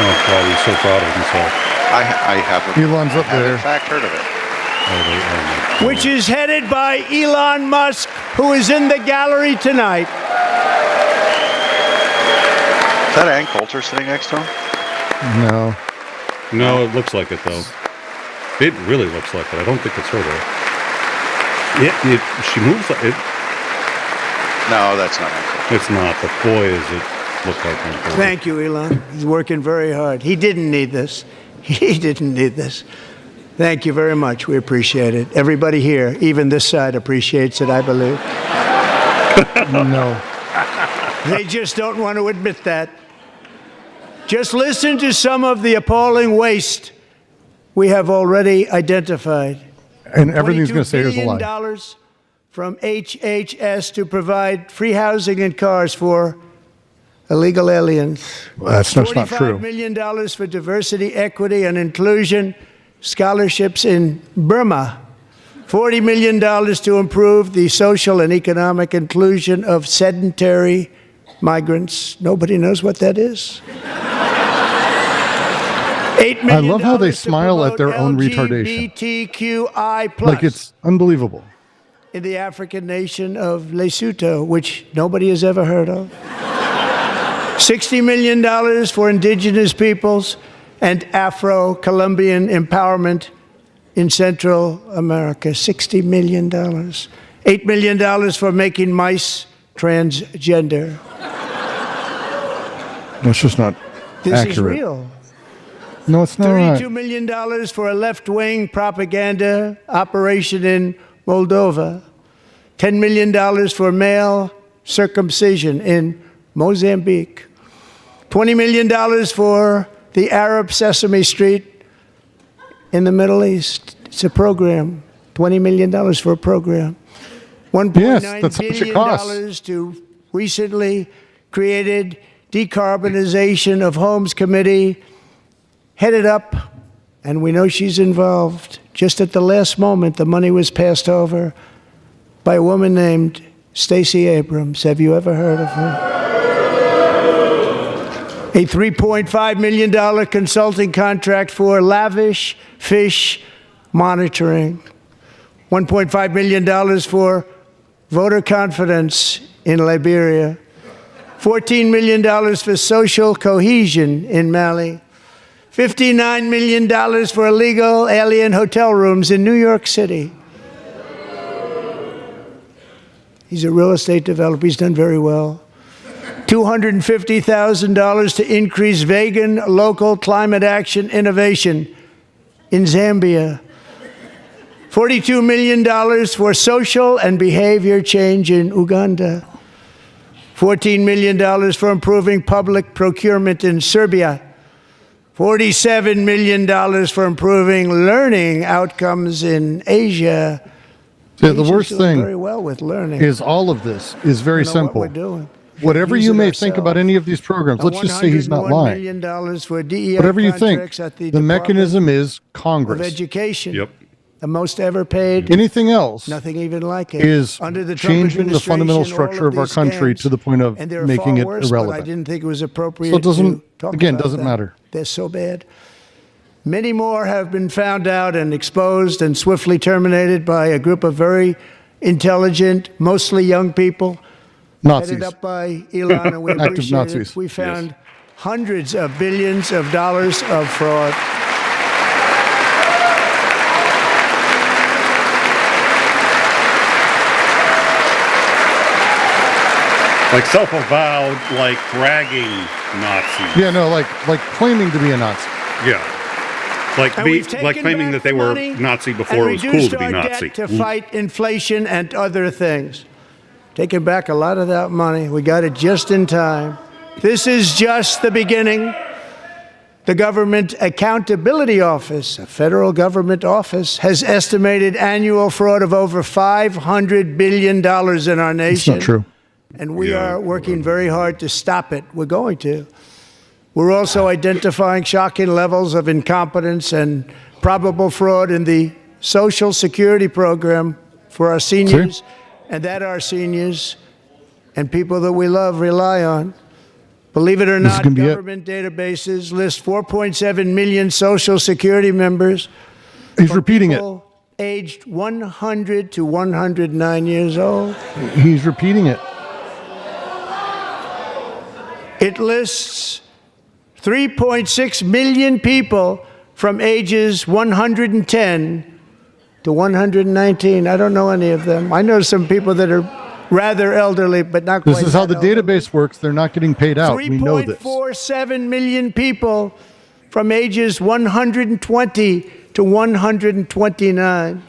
Oh, God, he's so proud of himself. I haven't, Elon's up have there. in fact heard of it. Which is headed by Elon Musk, who is in the gallery tonight. Is that Ann Coulter sitting next to him? No. No, it looks like it, though. It really looks like it. I don't think it's her, though. She moves like it. No, that's not Ann Coulter. It's not, but boy, is it look like Ann Coulter. Thank you, Elon. He's working very hard. He didn't need this. He didn't need this. Thank you very much. We appreciate it. Everybody here, even this side, appreciates it, I believe. No. They just don't want to admit that. Just listen to some of the appalling waste we have already identified. And everything's going to say $22 there's a lie. billion from HHS to provide free housing and cars for illegal aliens. Well, that's not true. $45 million for diversity, equity, and inclusion scholarships in Burma. $40 million to improve the social and economic inclusion of sedentary migrants. Nobody knows what that is. $8 million I love how they to smile at their promote own retardation. LGBTQI+. Like it's unbelievable. in the African nation of Lesotho, which nobody has ever heard of. $60 million for indigenous peoples and Afro-Colombian empowerment in Central America. $60 million. $8 million for making mice transgender. That's just not This accurate. is real. No, it's not. $32 million for a left-wing propaganda operation in Moldova. $10 million for male circumcision in Mozambique. $20 million for the Arab Sesame Street in the Middle East. It's a program. $20 million for a program. $1.9 billion to recently created Decarbonization of Homes Committee, headed up, and we know she's involved. Just at the last moment, the money was passed over by a woman named Stacey Abrams. Have you ever heard of her? A $3.5 million consulting contract for lavish fish monitoring. $1.5 million for voter confidence in Liberia. $14 million for social cohesion in Mali. $59 million for illegal alien hotel rooms in New York City. He's a real estate developer. He's done very well. $250,000 to increase vegan local climate action innovation in Zambia. $42 million for social and behavior change in Uganda. $14 million for improving public procurement in Serbia. $47 million for improving learning outcomes in Asia. Yeah, the worst thing very well with learning. is all of this is very simple. What we're doing. Whatever you may think about any of these programs, let's just say he's not lying. $101 million for DEI Whatever you think, contracts at the mechanism is of Congress. Education. Yep. The most ever paid. Anything else Nothing even like it. is Under the Trump changing the fundamental administration, all structure of our these country scams, to the point of and they're making far it worse, but I irrelevant. didn't think it was appropriate So it doesn't, to talk again, about doesn't that. matter. They're so bad. Many more have been found out and exposed and swiftly terminated by a group of very intelligent, mostly young people, Nazis. headed up by Elon, and we Active appreciate Nazis. it. We found hundreds of billions of dollars of fraud. Like self-avowed, like bragging Nazis. Yeah, no, like claiming to be a Nazi. Yeah. Like And we've taken claiming back that they the were money Nazi and before it was cool reduced to be our Nazi. debt to fight inflation and other things. Taking back a lot of that money. We got it just in time. This is just the beginning. The Government Accountability Office, a federal government office, has estimated annual fraud of over $500 billion in our nation. It's not true. And we are working very hard to stop it. We're going to. We're also identifying shocking levels of incompetence and probable fraud in the Social Security program for our seniors, and that our seniors and people that we love rely on. Believe it or not, government databases list 4.7 million Social Security members. He's repeating it. Aged 100 to 109 years old. He's repeating it. It lists 3.6 million people from ages 110 to 119. I don't know any of them. I know some people that are rather elderly, but not quite. This is how the elderly. database works. They're not getting paid out. We know this. 3.47 million people from ages 120 to 129.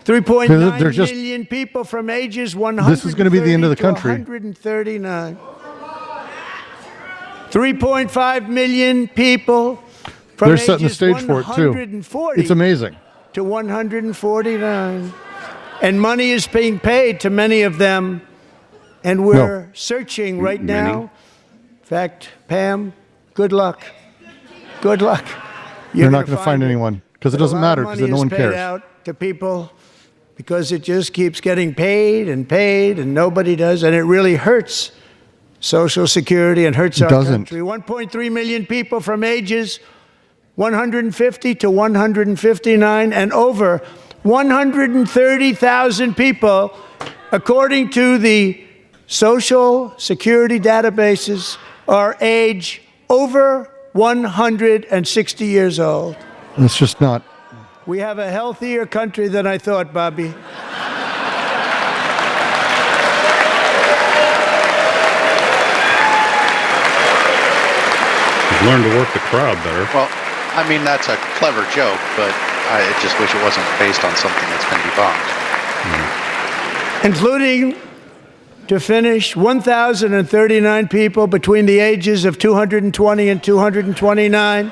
3.9 million people from ages 130 This is going to be the end of the country. 139. 3.5 million people from They're setting the ages stage for it too. 140 It's amazing. to 149. And money is being paid to many of them, and we're searching right now. In fact, Pam, good luck. Good luck. You're not going to find anyone because it doesn't matter because no one cares. Paid out to people because it just keeps getting paid, and nobody does, and it really hurts Social Security and hurts our country. 1.3 million people from ages 150 to 159, and over 130,000 people, according to the Social Security databases, are age over 160 years old. It's just not. We have a healthier country than I thought, Bobby. Learn to work the crowd better. Well, I mean, that's a clever joke, but I just wish it wasn't based on something that's been debunked. Including, to finish, 1,039 people between the ages of 220 and 229,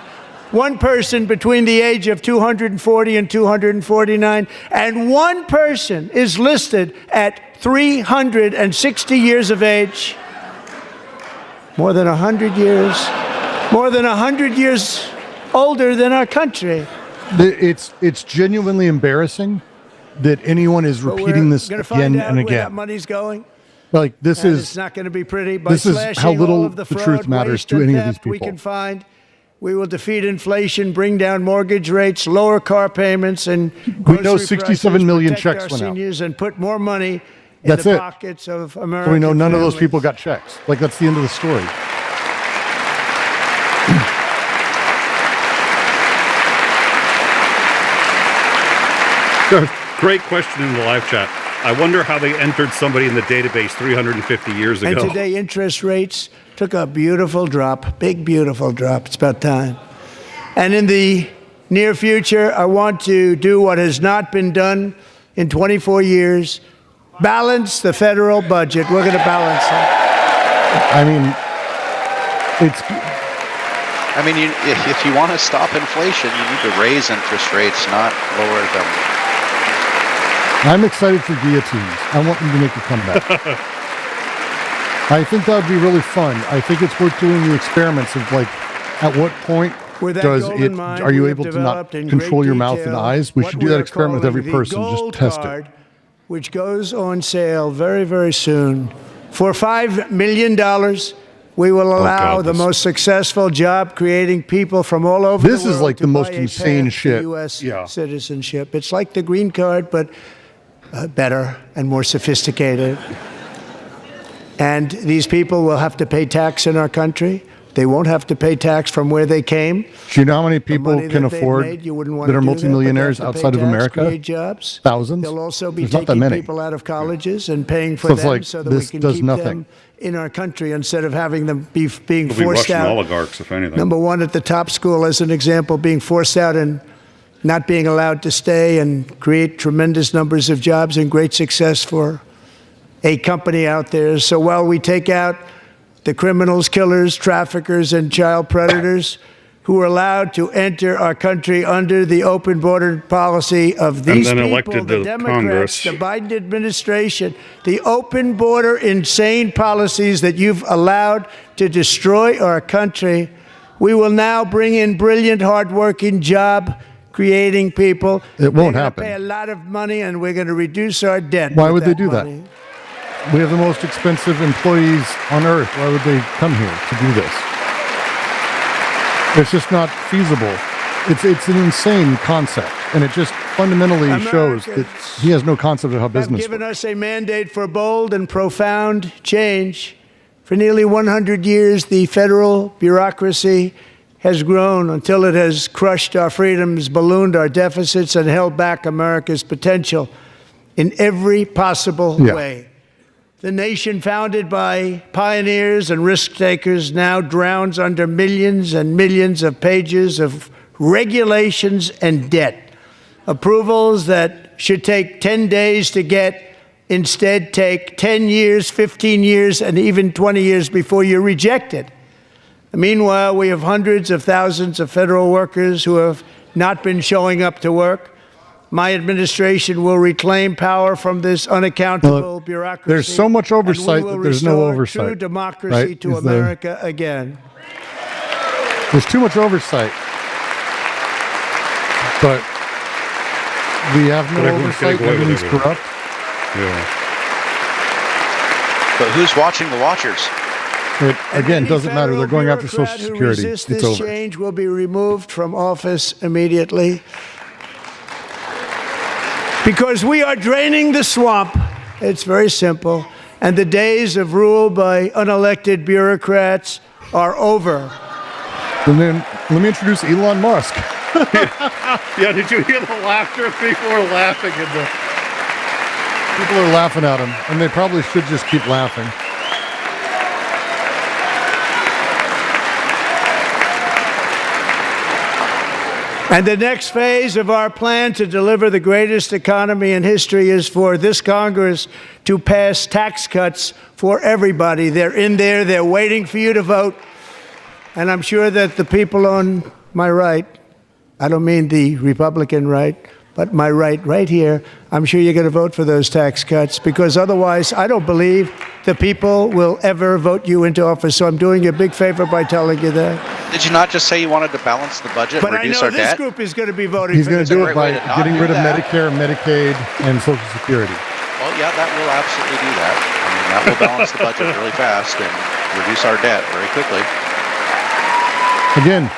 one person between the age of 240 and 249, and one person is listed at 360 years of age. More than 100 years. More than 100 years older than our country. It's genuinely embarrassing that anyone is repeating this again and where again. that money's going. Like this And is it's not going to be pretty. By this is slashing how little all of the the fraud, truth matters waste, to and any of theft these we people. can find. We will defeat inflation, bring down mortgage rates, lower car payments, and We know grocery 67 prices, million protect checks our went out. seniors, and put more money in That's the it. pockets of American So we know none of those families. people got checks. Like that's the end of the story. Great question in the live chat. I wonder how they entered somebody in the database 350 years ago. And today, interest rates took a beautiful drop, big, beautiful drop. It's about time. And in the near future, I want to do what has not been done in 24 years, balance the federal budget. We're going to balance it. I mean, it's I mean, if you want to stop inflation, you need to raise interest rates, not lower them. I'm excited for guillotines. I want them to make a comeback. I think that would be really fun. I think it's worth doing the experiments of like, at what point With that does golden it? mind Are you we able have to not developed in control great your mouth and detail eyes? We what should do we that are experiment with every calling the person. Just gold test card, it. which goes on sale very, very soon. For $5 million, we will allow God, the this- most successful job-creating people from all over This the is world like to the most buy a insane path to shit. U.S. Yeah. citizenship. It's like the green card, but better and more sophisticated. And these people will have to pay tax in our country. They won't have to pay tax from where they came. Do you know how many people Money can that they've afford made, you wouldn't want that to are do but they multimillionaires have to pay outside of tax, America? create jobs. Thousands. They'll also be There's not that taking many. people out of colleges and paying for So it's them like, so that we this can does keep nothing. them in our country instead of having them being They'll be forced Russian out. oligarchs, if anything. Number one at the top school, as an example, being forced out and not being allowed to stay and create tremendous numbers of jobs and great success for a company out there. So while we take out the criminals, killers, traffickers, and child predators who are allowed to enter our country under the open border policy of these then people, elected the to Democrats, Congress. the Biden administration, the open border insane policies that you've allowed to destroy our country, we will now bring in brilliant, hardworking, job-creating people. It won't They're happen. gonna pay a lot of money, and we're going to reduce our debt. Why with would they do that? money. We have the most expensive employees on earth. Why would they come here to do this? It's just not feasible. It's an insane concept, and it just fundamentally shows that Americans he has no concept of how have business given works. us a mandate for bold and profound change. For nearly 100 years, the federal bureaucracy has grown until it has crushed our freedoms, ballooned our deficits, and held back America's potential in every possible way. The nation founded by pioneers and risk takers now drowns under millions and millions of pages of regulations and debt. Approvals that should take 10 days to get instead take 10 years, 15 years, and even 20 years before you're rejected. Meanwhile, we have hundreds of thousands of federal workers who have not been showing up to work. My administration will reclaim power from this unaccountable bureaucracy. There's so much oversight and we will that there's no restore oversight, True democracy right? to Is the- America again. There's too much oversight, but we have no But everyone's oversight. getting away with Everything's everything. corrupt. Yeah. But who's watching the watchers? It, again, Any doesn't matter. They're federal going after Social bureaucrat who Security. resists It's this over. change will be removed from office immediately. Because we are draining the swamp. It's very simple. And the days of rule by unelected bureaucrats are over. And then let me introduce Elon Musk. Yeah, did you hear the laughter? People are laughing People are laughing at him, and they probably should just keep laughing. And the next phase of our plan to deliver the greatest economy in history is for this Congress to pass tax cuts for everybody. They're in there. They're waiting for you to vote. And I'm sure that the people on my right, I don't mean the Republican right, but my right here, I'm sure you're going to vote for those tax cuts, because otherwise I don't believe the people will ever vote you into office. So I'm doing you a big favor by telling you that. Did you not just say you wanted to balance the budget and reduce our debt? But I know this group is going to be voting He's for going this. to do it by getting rid of Medicare, Medicaid, and Social Security. Well, yeah, that will absolutely do that. I mean, that will balance the budget really fast and reduce our debt very quickly. Again,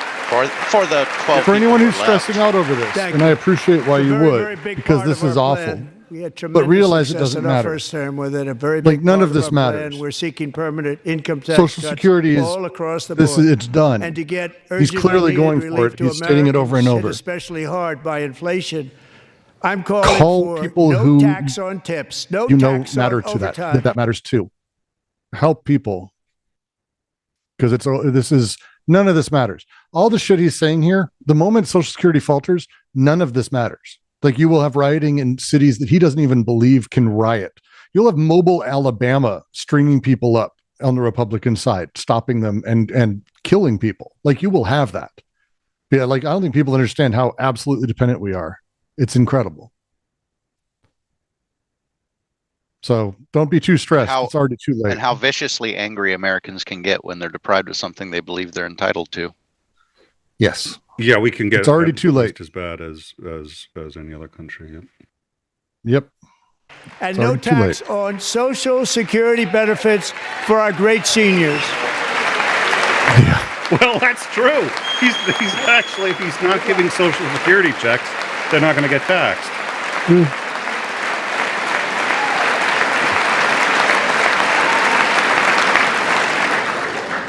for the 12 for anyone who's left. stressing out over this, Thank and you. I appreciate why you would, because this is awful. We had But realize it tremendous doesn't success in our matter. first term with it. A very Like, big none part of this our plan. matters. We're seeking permanent income tax Social cuts Security is all across the board. it's done. And to get He's urgently clearly needed going for relief it. to He's stating it over and Americans hit over. especially hard by inflation. I'm calling Call for people no who tax on tips, no you know tax matter on to that. overtime. That matters too. Help people, because none of this matters. All the shit he's saying here, the moment Social Security falters, none of this matters. Like, you will have rioting in cities that he doesn't even believe can riot. You'll have Mobile, Alabama stringing people up on the Republican side, stopping them and killing people. Like, you will have that. Yeah, like, I don't think people understand how absolutely dependent we are. It's incredible. So don't be too stressed. It's already too late. And how viciously angry Americans can get when they're deprived of something they believe they're entitled to. Yes. Yeah, we can get. It's already too late. Just as bad as any other country. Yep. Yep. And no tax on Social Security benefits for our great seniors. Yeah. Well, that's true. He's actually, if he's not giving Social Security checks, they're not going to get taxed.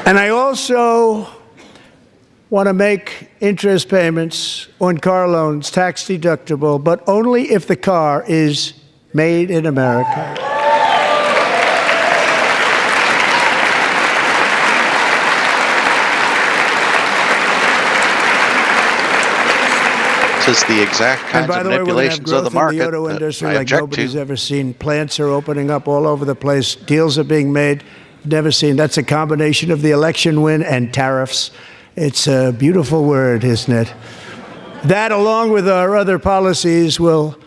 And I also want to make interest payments on car loans tax deductible, but only if the car is made in America. This is the exact And kinds by of the way, we're going to have manipulations of the growth in the market auto that industry I like object nobody's to. ever seen. Plants are opening up all over the place. Deals are being made. Never seen. That's a combination of the election win and tariffs. It's a beautiful word, isn't it? That, along with our other policies, will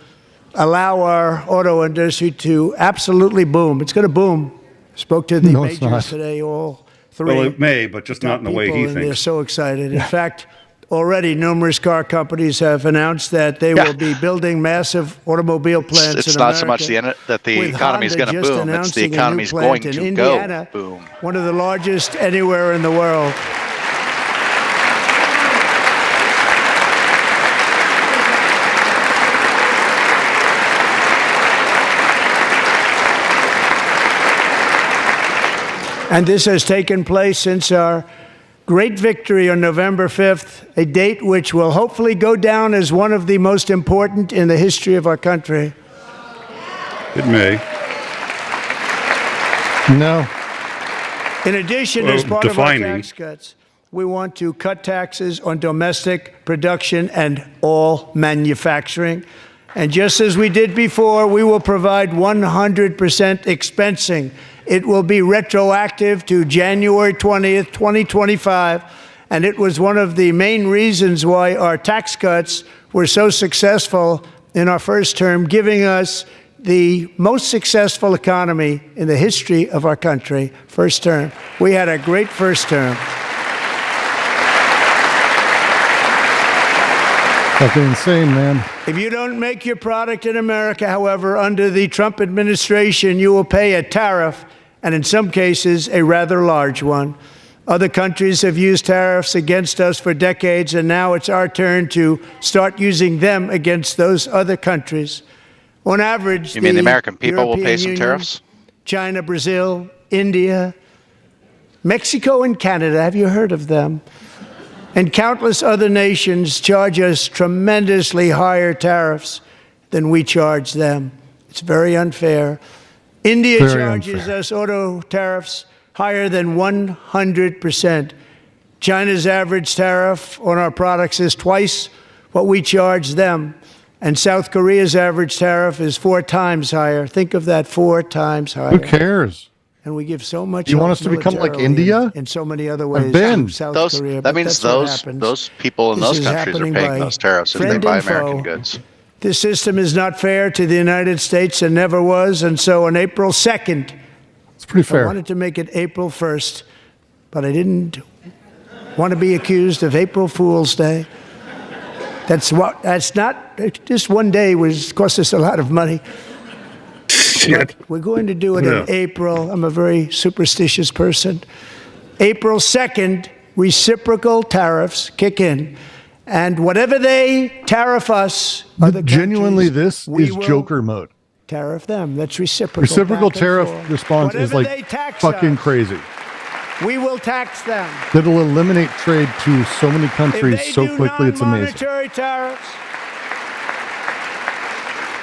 allow our auto industry to absolutely boom. It's going to boom. Spoke to the majors today, all three. Well, it may, but just not in the way he and they're thinks. so excited. In fact, already numerous car companies have announced that they will be building massive automobile plants It's in not America. so much that the with economy is Honda going to just boom. It's the announcing a new economy's plant going in to Indiana, go boom. one of the largest anywhere in the world. And this has taken place since our great victory on November 5th, a date which will hopefully go down as one of the most important in the history of our country. It may. No. In addition, as part of our tax cuts, we want to cut taxes on domestic production and all manufacturing. And just as we did before, we will provide 100% expensing. It will be retroactive to January 20th, 2025. And it was one of the main reasons why our tax cuts were so successful in our first term, giving us the most successful economy in the history of our country, first term. We had a great first term. Fucking insane, man. If you don't make your product in America, however, under the Trump administration, you will pay a tariff, and in some cases, a rather large one. Other countries have used tariffs against us for decades, and now it's our turn to start using them against those other countries. On average, You mean the American people will European pay some Union, tariffs? China, Brazil, India, Mexico, and Canada, have you heard of them? And countless other nations charge us tremendously higher tariffs than we charge them. It's very unfair. India charges us auto tariffs higher than 100%. China's average tariff on our products is twice what we charge them. And South Korea's average tariff is 4 times higher. Think of that, 4 times higher. Who cares? And we give so much. You want us to become like India? In so many other ways. I've been. South Korea, that means those people in those countries are paying those tariffs if they buy American goods. This system is not fair to the United States and never was. And so on April 2nd, it's pretty fair. I wanted to make it April 1st, but I didn't want to be accused of April Fool's Day. That's not, just one day cost us a lot of money. But we're going to do it in April. I'm a very superstitious person. April 2nd, reciprocal tariffs kick in. And whatever they tariff us, genuinely, this is Joker mode. Tariff them. That's reciprocal. Reciprocal tariff response is like fucking crazy. We will tax them. That'll eliminate trade to so many countries so quickly. It's amazing. Monetary tariffs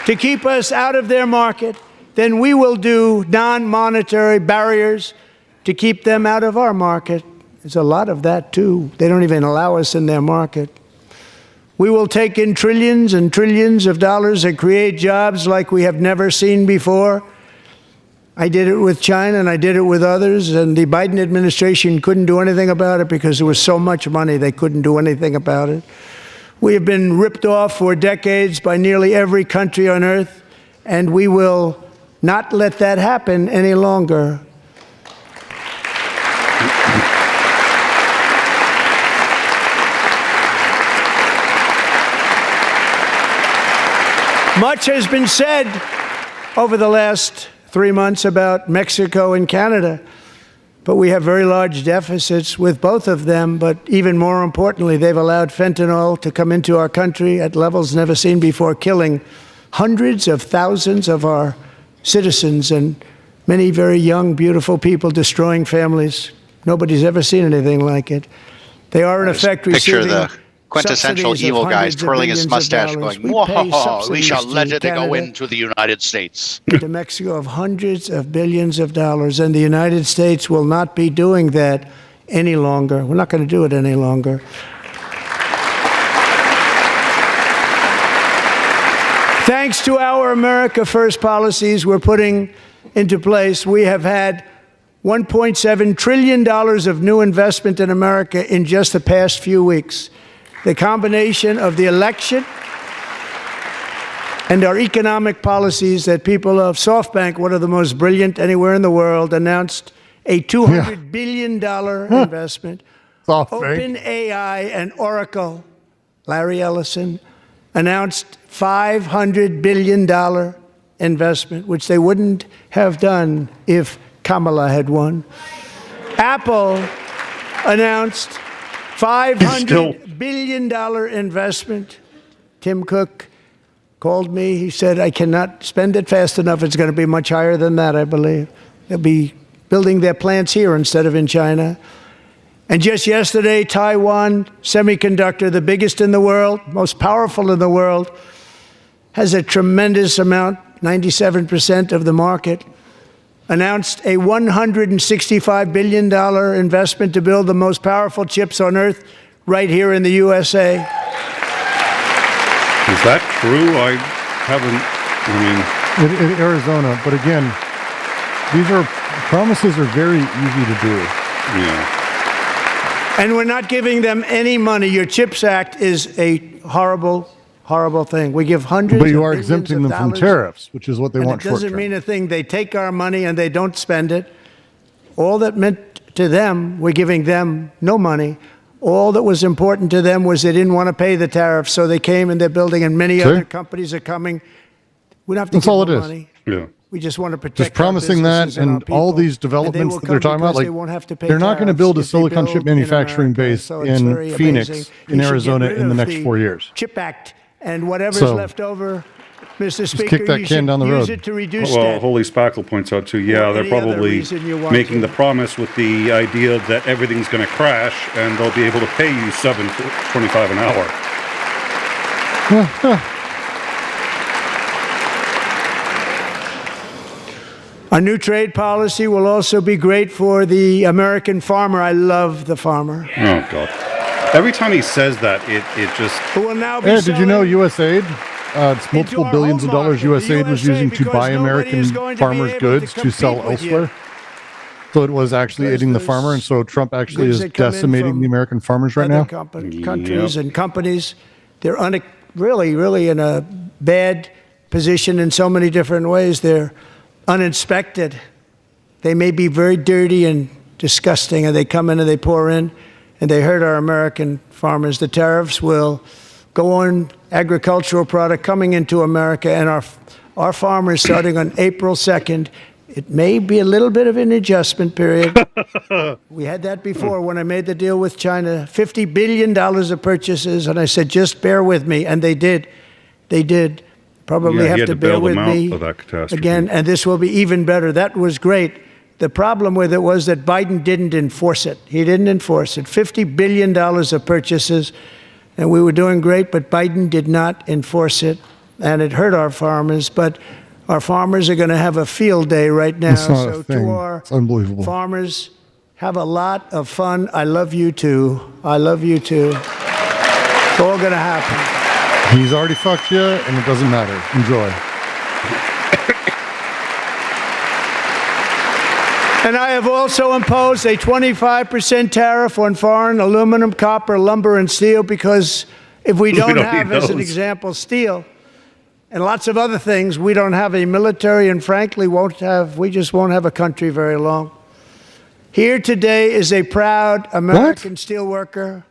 to keep us out of their market, then we will do non-monetary barriers to keep them out of our market. There's a lot of that too. They don't even allow us in their market. We will take in trillions and trillions of dollars and create jobs like we have never seen before. I did it with China and I did it with others, and the Biden administration couldn't do anything about it because there was so much money they couldn't do anything about it. We have been ripped off for decades by nearly every country on earth, and we will not let that happen any longer. Much has been said over the last 3 months about Mexico and Canada, but we have very large deficits with both of them. But even more importantly, they've allowed fentanyl to come into our country at levels never seen before, killing hundreds of thousands of our citizens and many very young, beautiful people, destroying families. Nobody's ever seen anything like it. They are in effect receiving the quintessential evil guy twirling his mustache going, "Whoa, we shall let it go into the United States." To Mexico of hundreds of billions of dollars, and the United States will not be doing that any longer. We're not going to do it any longer. Thanks to our America First policies we're putting into place, we have had $1.7 trillion of new investment in America in just the past few weeks. The combination of the election and our economic policies that people of SoftBank, one of the most brilliant anywhere in the world, announced a $200 billion investment. OpenAI and Oracle, Larry Ellison, announced $500 billion investment, which they wouldn't have done if Kamala had won. Apple announced $500 billion investment. Tim Cook called me. He said, I cannot spend it fast enough. It's going to be much higher than that, I believe. They'll be building their plants here instead of in China. And just yesterday, Taiwan Semiconductor, the biggest in the world, most powerful in the world, has a tremendous amount, 97% of the market, announced a $165 billion investment to build the most powerful chips on earth right here in the USA. Is that true? I haven't, in Arizona, but again, promises are very easy to do. Yeah. And we're not giving them any money. Your CHIPS Act is a horrible, horrible thing. We give hundreds. But you are exempting them from tariffs, which is what they want short term. It doesn't mean a thing. They take our money and they don't spend it. All that meant to them, we're giving them no money. All that was important to them was they didn't want to pay the tariffs, so they came and they're building, and many other companies are coming. We don't have to give them money. Yeah. We just want to protect. Just promising that, and all these developments that they're talking about, like they're not going to build a silicon chip manufacturing base in Phoenix, in Arizona, in the next 4 years. CHIP Act and whatever's left over Mr. Speaker, kick that you can should down the use road. it to reduce Well, debt. Holy Spackle points out too, yeah, Or they're any other probably reason you want making to. the promise with the idea that everything's going to crash and they'll be able to pay you $7.25 an hour. Our new trade policy will also be great for the American farmer. I love the farmer. Oh, God. Every time he says that, it just... Who will now be Hey, did you know selling USAID? It's multiple our billions of home dollars market, the USAID was USA, using to because buy nobody American is going to be farmers' able goods to to sell compete with you. elsewhere. So it was actually Because aiding the there's farmer, and so Trump actually goods is that come in decimating from the American farmers right other now. countries and companies. They're really in a bad position in so many different ways. They're uninspected. They may be very dirty and disgusting, and they come in and they pour in, and they hurt our American farmers. The tariffs will go on agricultural product coming into America, and our farmers, starting on April 2nd, it may be a little bit of an adjustment period. We had that before when I made the deal with China, $50 billion of purchases, and I said, just bear with me, and they did. They did. Probably Yeah, he have had to to bear bail with them out me of that catastrophe. again, and this will be even better. That was great. The problem with it was that Biden didn't enforce it. He didn't enforce it. $50 billion of purchases, and we were doing great, but Biden did not enforce it, and it hurt our farmers. But our farmers are going to have a field day right now. It's not a So thing. to our It's unbelievable. farmers, have a lot of fun. I love you too. I love you too. It's all going to happen. He's already fucked you, and it doesn't matter. Enjoy. And I have also imposed a 25% tariff on foreign aluminum, copper, lumber, and steel, because if we don't don't have, need as an those. example, steel and lots of other things, we don't have a military, and frankly, we just won't have a country very long. Here today is a proud American steelworker,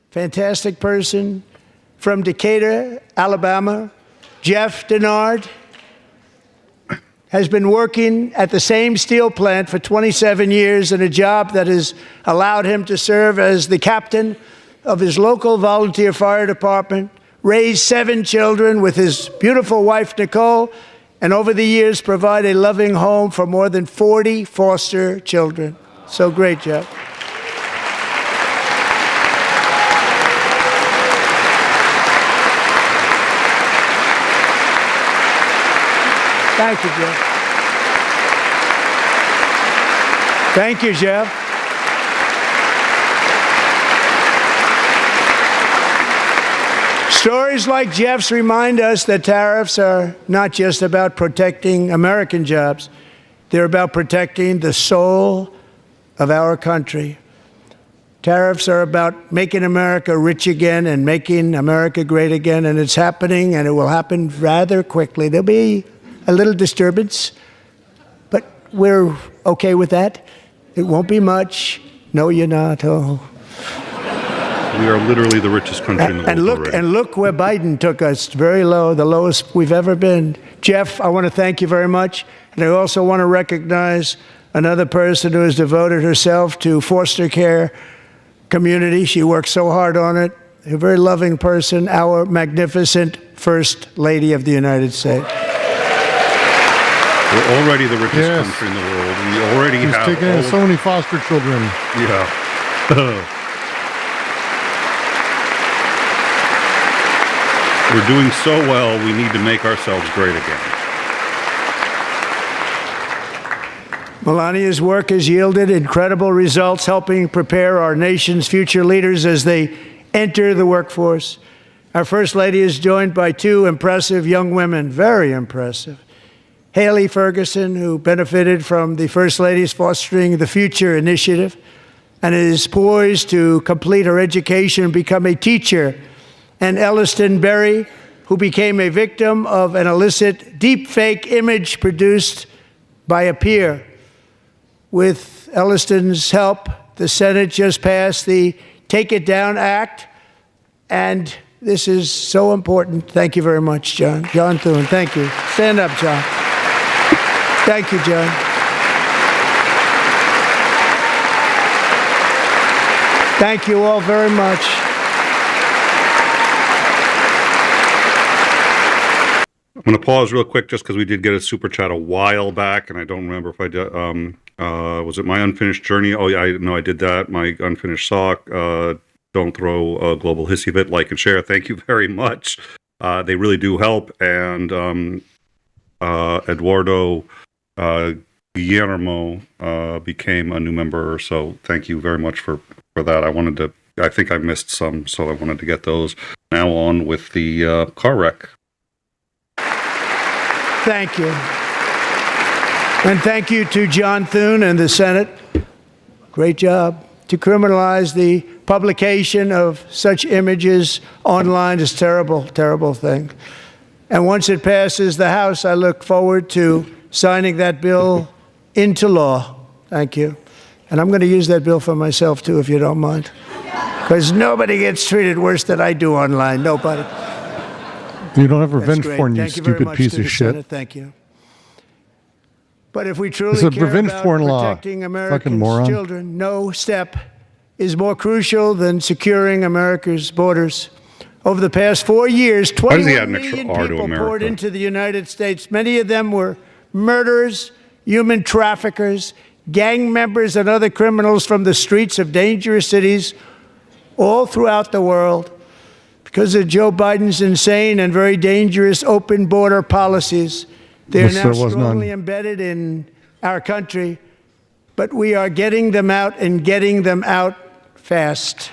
fantastic person from Decatur, Alabama, Jeff Denard. Has been working at the same steel plant for 27 years in a job that has allowed him to serve as the captain of his local volunteer fire department, raise 7 children with his beautiful wife, Nicole, and over the years provide a loving home for more than 40 foster children. So great, Jeff. Thank you, Jeff. Thank you, Jeff. Stories like Jeff's remind us that tariffs are not just about protecting American jobs. They're about protecting the soul of our country. Tariffs are about making America rich again and making America great again, and it's happening, and it will happen rather quickly. There'll be a little disturbance, but we're okay with that. It won't be much. No, you're not. Oh. We are literally the richest country in the world already. And look where Biden took us, very low, the lowest we've ever been. Jeff, I want to thank you very much. And I also want to recognize another person who has devoted herself to foster care community. She works so hard on it. A very loving person, our magnificent First Lady of the United States. We're already the richest country in the world. We already He's have taking in so many foster children. Yeah. We're doing so well, we need to make ourselves great again. Melania's work has yielded incredible results, helping prepare our nation's future leaders as they enter the workforce. Our First Lady is joined by 2 impressive young women, very impressive. Haley Ferguson, who benefited from the First Lady's Fostering the Future initiative and is poised to complete her education and become a teacher. And Elliston Berry, who became a victim of an illicit deepfake image produced by a peer. With Elliston's help, the Senate just passed the Take It Down Act, and this is so important. Thank you very much, John. John Thune, thank you. Stand up, John. Thank you, John. Thank you all very much. I'm going to pause real quick just because we did get a super chat a while back, and I don't remember if I did. Was it my unfinished journey? Oh, yeah, I did that. My unfinished sock. Don't throw a global hissy fit, like and share. Thank you very much. They really do help. And Eduardo 𝐍𝐢𝐜𝐚𝐬 became a new member. So thank you very much for that. I think I missed some, so I wanted to get those. Now on with the car wreck. Thank you. And thank you to John Thune and the Senate. Great job. To criminalize the publication of such images online is terrible, terrible thing. And once it passes the House, I look forward to signing that bill into law. Thank you. And I'm going to use that bill for myself, too, if you don't mind. Because nobody gets treated worse than I do online. Nobody. You don't have revenge porn, you stupid piece of shit. Senate. Thank you. But if we truly It's a care revenge about porn law. protecting Americans' moron. children, no step is more crucial than securing America's borders. Over the past 4 years, Why does he 21 add an extra million R to people America? poured into the United States. Many of them were murderers, human traffickers, gang members, and other criminals from the streets of dangerous cities all throughout the world. Because of Joe Biden's insane and very dangerous open border policies, they are Yes, now there was strongly none. embedded in our country, but we are getting them out and getting them out fast.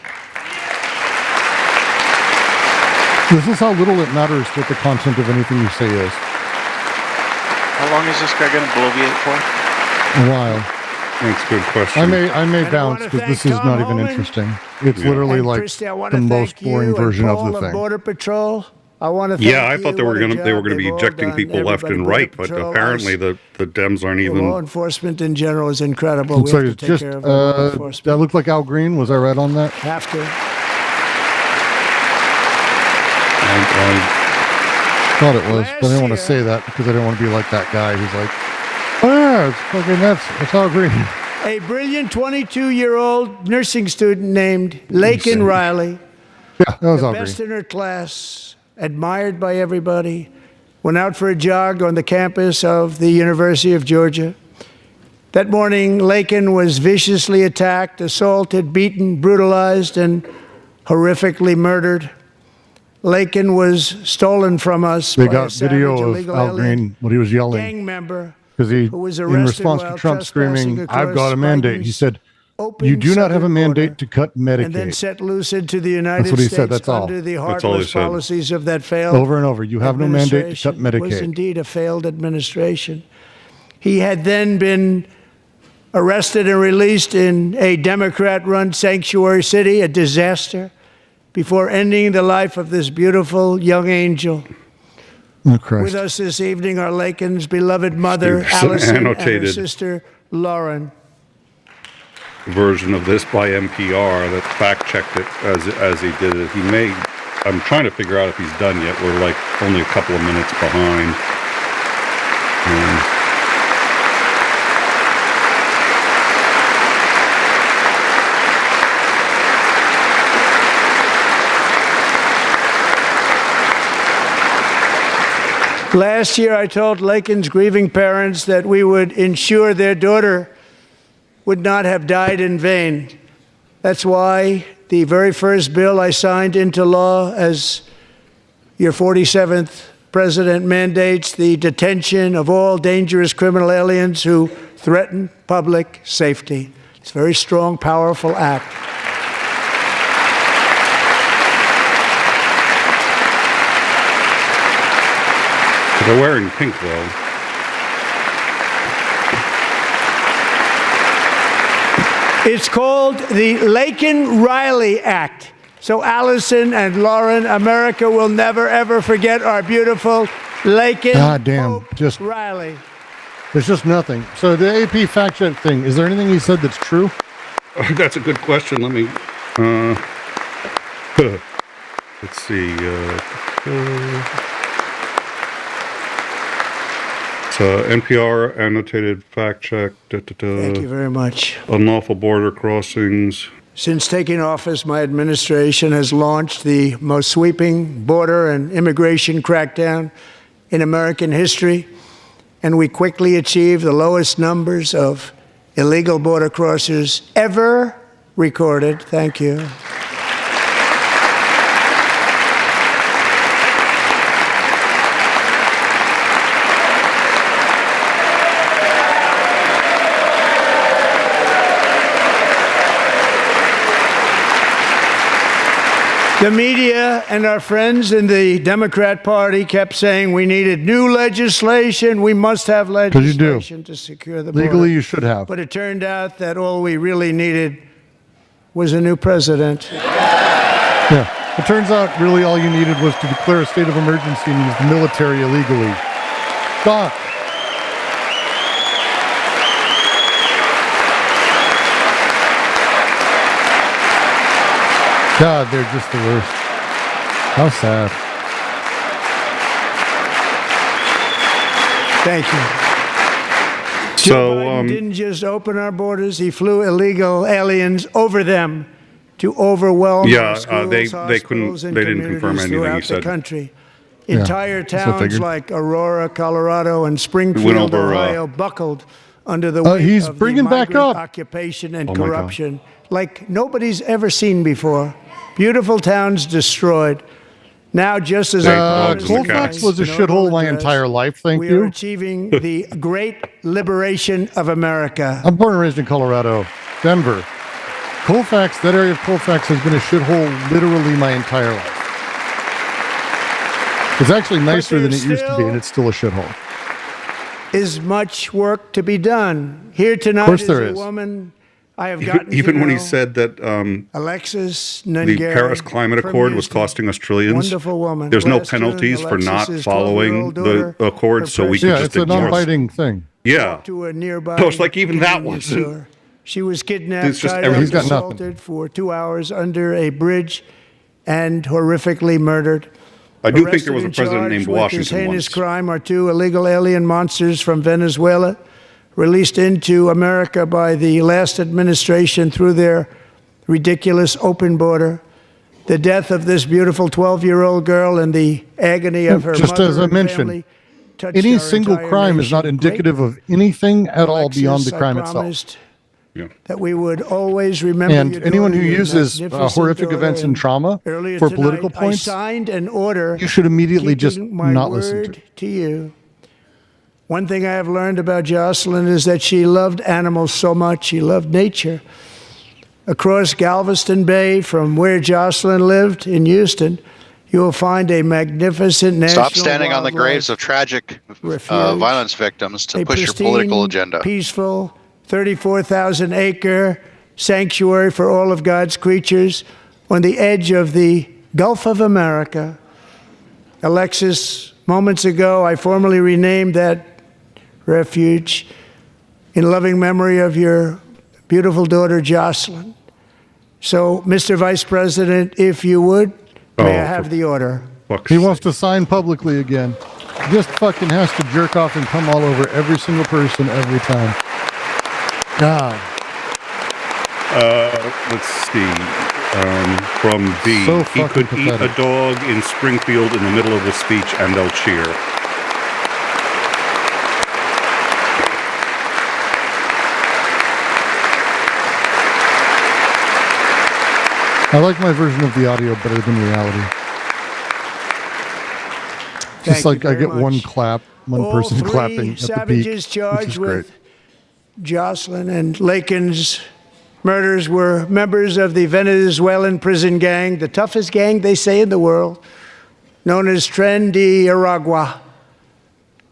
This is how little it matters what the content of anything you say is. How long is this guy going to bloviate for? A while. That's a good question. I may And I bounce wanna because this thank is Tom not even Homan. interesting. It's literally And like Christy, I the want to most thank you boring and version of Paul the thing. Border Patrol. I want to thank Yeah, I thought they you. were What a going to job be they've all ejecting done. people left Everybody, and Border right, but Patrol, apparently us, the Dems aren't law even. enforcement in general is incredible. Looks We like have it's to take just care of our law that enforcement. looked like Al Green. Was I right on that? Have to. I Thought it was, but I didn't want to Last say year- that because I didn't want to be like that guy who's like, oh yeah, it's fucking it's Al Green. A brilliant 22-year-old nursing student named Laken Riley, Yeah, that was the Al Green. best in her class, admired by everybody, went out for a jog on the campus of the University of Georgia. That morning, Laken was viciously attacked, assaulted, beaten, brutalized, and horrifically murdered. Laken was stolen from us They by a got savage video of illegal Al alien Green when he was yelling gang member because he, who was in arrested response to while Trump trespassing screaming, "I've across got a mandate," he Biden's said, open "You do not have a southern mandate border, to cut and then Medicaid." set loose into the United what he States said, that's all. under the That's all he heartless said. policies of that failed Over and over, you have no mandate to cut administration. It was Medicaid. indeed a failed administration. He had then been arrested and released in a Democrat-run sanctuary city, a disaster, before ending the life of this beautiful young angel. Oh, Christ. With us this evening are Laken's beloved mother, There's some Allison, and her annotated sister, Lauren. version of this by NPR that fact checked it as he did it. I'm trying to figure out if he's done yet. We're like only a couple of minutes behind. Last year, I told Laken's grieving parents that we would ensure their daughter would not have died in vain. That's why the very first bill I signed into law as your 47th president mandates the detention of all dangerous criminal aliens who threaten public safety. It's a very strong, powerful act. They're wearing pink though. It's called the Laken-Riley Act. So Allison and Lauren, America will never, ever forget our beautiful Laken God damn, Hope just- Riley. There's just nothing. So the AP fact check thing, is there anything he said that's true? That's a good question. Let me. Let's see. NPR annotated fact check. Thank you very much. Unlawful border crossings. Since taking office, my administration has launched the most sweeping border and immigration crackdown in American history, and we quickly achieved the lowest numbers of illegal border crossers ever recorded. Thank you. The media and our friends in the Democrat Party kept saying we needed new legislation. We must have legislation to secure the border. Legally, you should have. But it turned out that all we really needed was a new president. Yeah. It turns out really all you needed was to declare a state of emergency and use the military illegally. Doc. God, they're just the worst. How sad. Thank you. So, Joe Biden didn't just open our borders; he flew illegal aliens over them to overwhelm our schools, they hospitals, and they didn't confirm communities anything he throughout the said. country. Yeah, Entire that's what I towns figured. like Aurora, Colorado, and Springfield, Went over, Ohio, buckled under the weight he's of bringing the back migrant up. occupation and Oh, my God. corruption like nobody's ever seen before. Beautiful towns destroyed. Now, just as Colfax was a shithole my entire life, thank we are you. achieving the great liberation of America. I'm born and raised in Colorado, Denver. Colfax, that area of Colfax has been a shithole literally my entire life. It's actually nicer than it used to be, and it's still a shithole. Is much work to be done. Here tonight course is there a is. woman I have gotten Even to when he know, said that Alexis the Nungary Paris Climate from Accord was Houston. costing us trillions, Wonderful woman. there's no Last June, penalties for not Alexis's following 12-year-old the daughter, accord, so we her can Yeah, just it's a ignore it. non-biting thing. Yeah. to a nearby So it's like even that convenience wasn't- store. She was kidnapped, It's just tied up, everything's got nothing. assaulted for 2 hours under a bridge, and horrifically murdered. I do think Arrested there was a and president charged named with this Washington heinous once. crime are 2 illegal alien monsters from Venezuela, released into America by the last administration through their ridiculous open border. The death of this beautiful 12-year-old girl and the agony of her Just mother as I and mentioned, family touched Any our single entire crime is not nation. indicative Great of anything at all Alexis, beyond the crime I itself. promised Yeah. that we would always remember And your anyone daughter, who your uses magnificent horrific daughter, events and trauma earlier for tonight, political points, I signed an order you should immediately just keeping my not listen word to. to you. One thing I have learned about Jocelyn is that she loved animals so much. She loved nature. Across Galveston Bay, from where Jocelyn lived in Houston, you will find a magnificent national Stop standing on the wildlife graves of tragic refuge, violence victims to a push your pristine, political agenda. Peaceful, 34,000-acre sanctuary for all of God's creatures on the edge of the Gulf of America. Alexis, moments ago, I formally renamed that refuge in loving memory of your beautiful daughter, Jocelyn. So, Mr. Vice President, if you would, may I have the order? He wants to sign publicly again. Just fucking has to jerk off and come all over every single person every time. God. Let's see. From B. So He fucking could eat pathetic. a dog in Springfield in the middle of a speech and they'll cheer. I like my version of the audio better than reality. Just Thank you like I very get one much. clap, one All person 3 clapping at the peak, savages which is charged great. with Jocelyn and Lakin's murders were members of the Venezuelan prison gang, the toughest gang they say in the world, known as Tren de Aragua.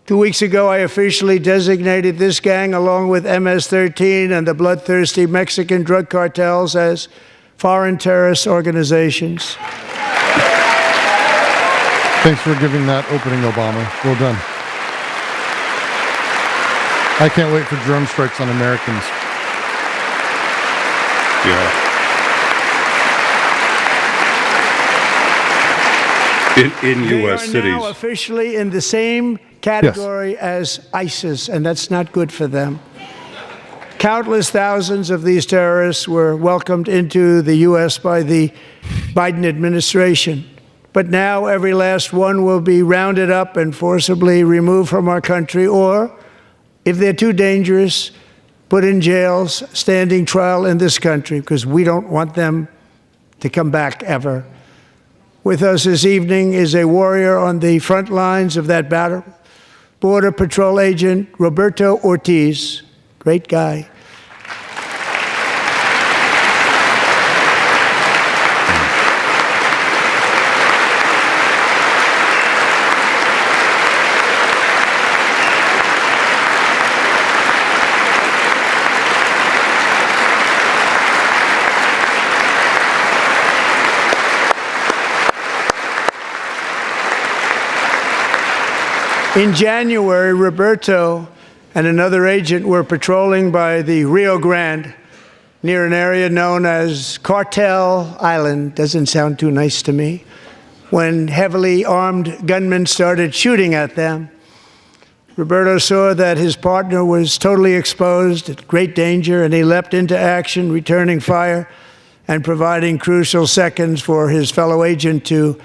2 weeks ago, I officially designated this gang, along with MS-13 and the bloodthirsty Mexican drug cartels, as foreign terrorist organizations. Thanks for giving that opening, Obama. Well done. I can't wait for drone strikes on Americans. Yeah. In They U.S. are cities. now officially in the same category as ISIS, and that's not good for them. Countless thousands of these terrorists were welcomed into the U.S. by the Biden administration. But now every last one will be rounded up and forcibly removed from our country, or, if they're too dangerous, put in jails, standing trial in this country, because we don't want them to come back ever. With us this evening is a warrior on the front lines of that battle, Border Patrol Agent Roberto Ortiz. Great guy. In January, Roberto and another agent were patrolling by the Rio Grande near an area known as Cartel Island. Doesn't sound too nice to me. When heavily armed gunmen started shooting at them, Roberto saw that his partner was totally exposed, at great danger, and he leapt into action, returning fire and providing crucial seconds for his fellow agent to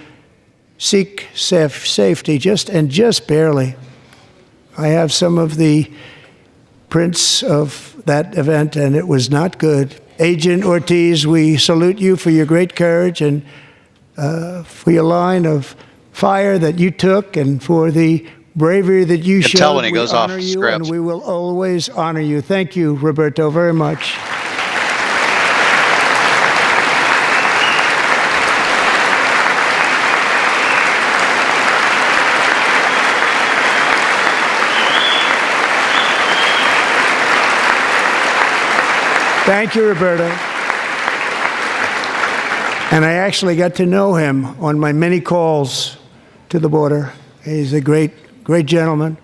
seek safety, just barely. I have some of the prints of that event, and it was not good. Agent Ortiz, we salute you for your great courage and for your line of fire that you took, and for the bravery that you showed. Tell when he goes we off honor you, script. and we will always honor you. Thank you, Roberto, very much. Thank you, Roberto. And I actually got to know him on my many calls to the border. He's a great, great gentleman.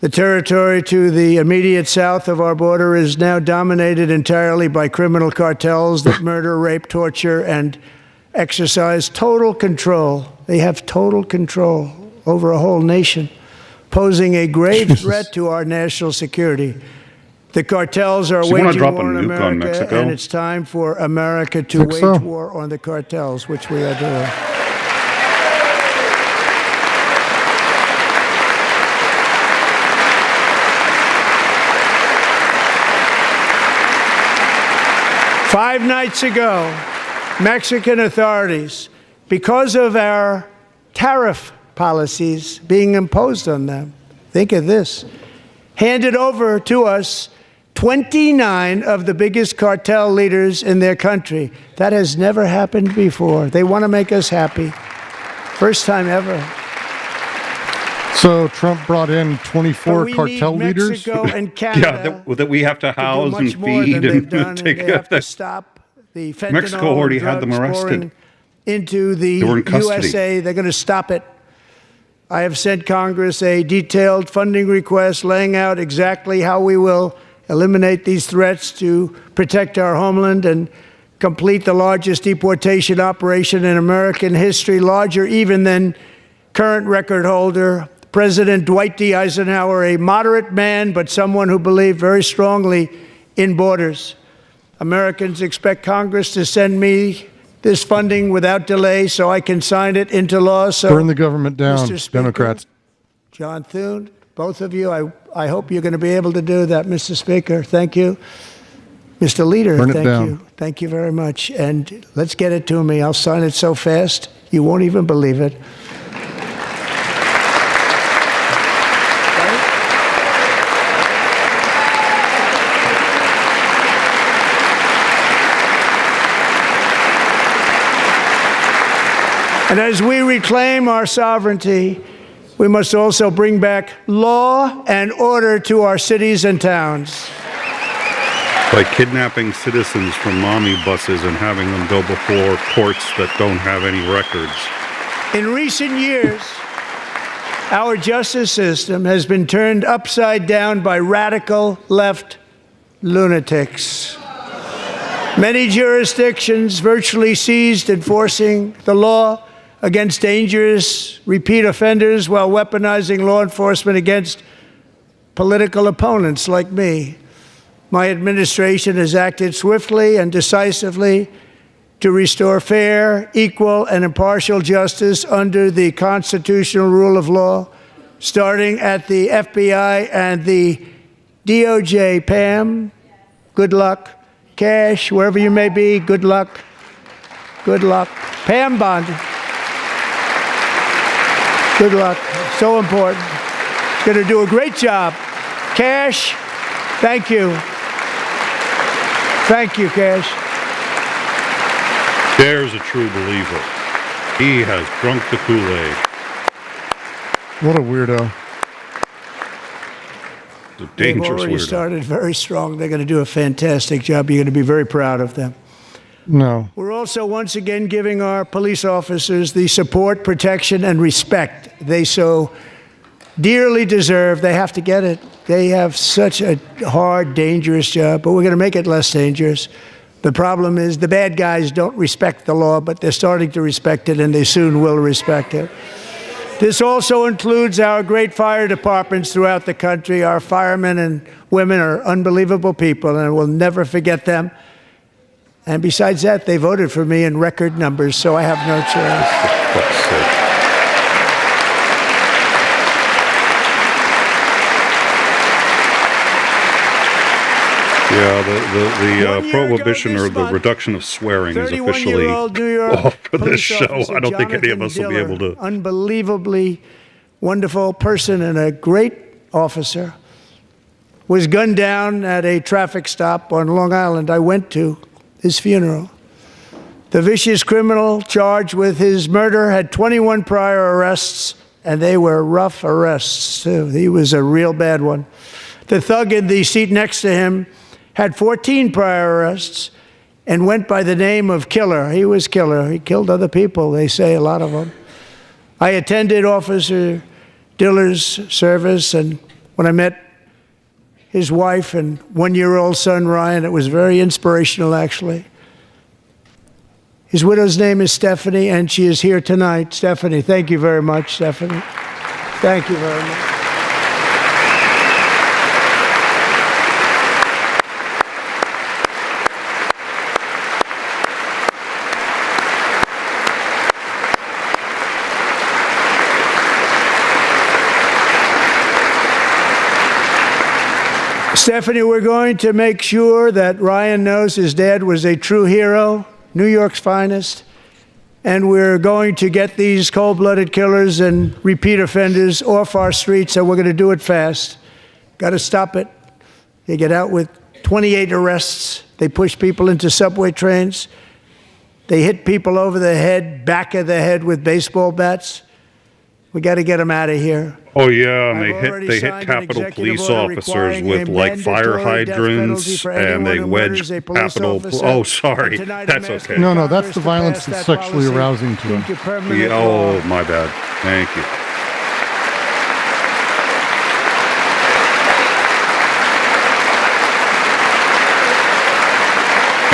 The territory to the immediate south of our border is now dominated entirely by criminal cartels that murder, rape, torture, and exercise total control. They have total control over a whole nation, posing a grave threat to our national security. The cartels are waging war on America, and it's time for America to wage war on the cartels, which we are doing. Five nights ago, Mexican authorities, because of our tariff policies being imposed on them, think of this, handed over to us 29 of the biggest cartel leaders in their country. That has never happened before. They want to make us happy. First time ever. So Trump brought in 24 cartel leaders? Mexico and Canada that we have to house and feed and take care of. Stop the fentanyl Mexico already had them arrested. Into the They were in custody. USA. They're going to stop it. I have sent Congress a detailed funding request laying out exactly how we will eliminate these threats to protect our homeland and complete the largest deportation operation in American history, larger even than current record holder President Dwight D. Eisenhower, a moderate man, but someone who believed very strongly in borders. Americans expect Congress to send me this funding without delay so I can sign it into law. So, burn the government down, Mr. Speaker, Democrats. John Thune, both of you, I hope you're going to be able to do that, Mr. Speaker. Thank you. Mr. Leader, burn it thank down. you. Thank you very much. And let's get it to me. I'll sign it so fast, you won't even believe it. And as we reclaim our sovereignty, we must also bring back law and order to our cities and towns. By kidnapping citizens from mommy buses and having them go before courts that don't have any records. In recent years, our justice system has been turned upside down by radical left lunatics. Many jurisdictions virtually ceased enforcing the law against dangerous repeat offenders while weaponizing law enforcement against political opponents like me. My administration has acted swiftly and decisively to restore fair, equal, and impartial justice under the constitutional rule of law, starting at the FBI and the DOJ. Pam, good luck. Cash, wherever you may be, good luck. Good luck. Pam Bondi, good luck. So important. Going to do a great job. Cash, thank you. Thank you, Cash. There's a true believer. He has drunk the Kool-Aid. What a weirdo. A dangerous They've already weirdo. started very strong. They're going to do a fantastic job. You're going to be very proud of them. No. We're also once again giving our police officers the support, protection, and respect they so dearly deserve. They have to get it. They have such a hard, dangerous job, but we're going to make it less dangerous. The problem is the bad guys don't respect the law, but they're starting to respect it, and they soon will respect it. This also includes our great fire departments throughout the country. Our firemen and women are unbelievable people, and we'll never forget them. And besides that, they voted for me in record numbers, so I have no choice. For fuck's sake. Yeah, the prohibition or the reduction of swearing is officially New York off for this police show. officer I don't think any of us will be Jonathan able to. Diller, unbelievably wonderful person and a great officer, was gunned down at a traffic stop on Long Island. I went to his funeral. The vicious criminal charged with his murder had 21 prior arrests, and they were rough arrests, too. He was a real bad one. The thug in the seat next to him had 14 prior arrests and went by the name of Killer. He was Killer. He killed other people, they say, a lot of them. I attended Officer Diller's service, and when I met his wife and one-year-old son, Ryan, it was very inspirational, actually. His widow's name is Stephanie, and she is here tonight. Stephanie, thank you very much, Stephanie. Thank you very much. Stephanie, we're going to make sure that Ryan knows his dad was a true hero, New York's finest, and we're going to get these cold-blooded killers and repeat offenders off our streets, and we're going to do it fast. Got to stop it. They get out with 28 arrests. They push people into subway trains. They hit people over the head, back of the head with baseball bats. We got to get them out of here. Oh yeah, and I've they hit Capitol police officers with like fire hydrants, and they wedge Capitol. Oh, sorry, that's okay. No, that's the violence that's sexually arousing to them. Yeah, oh, my bad. Thank you.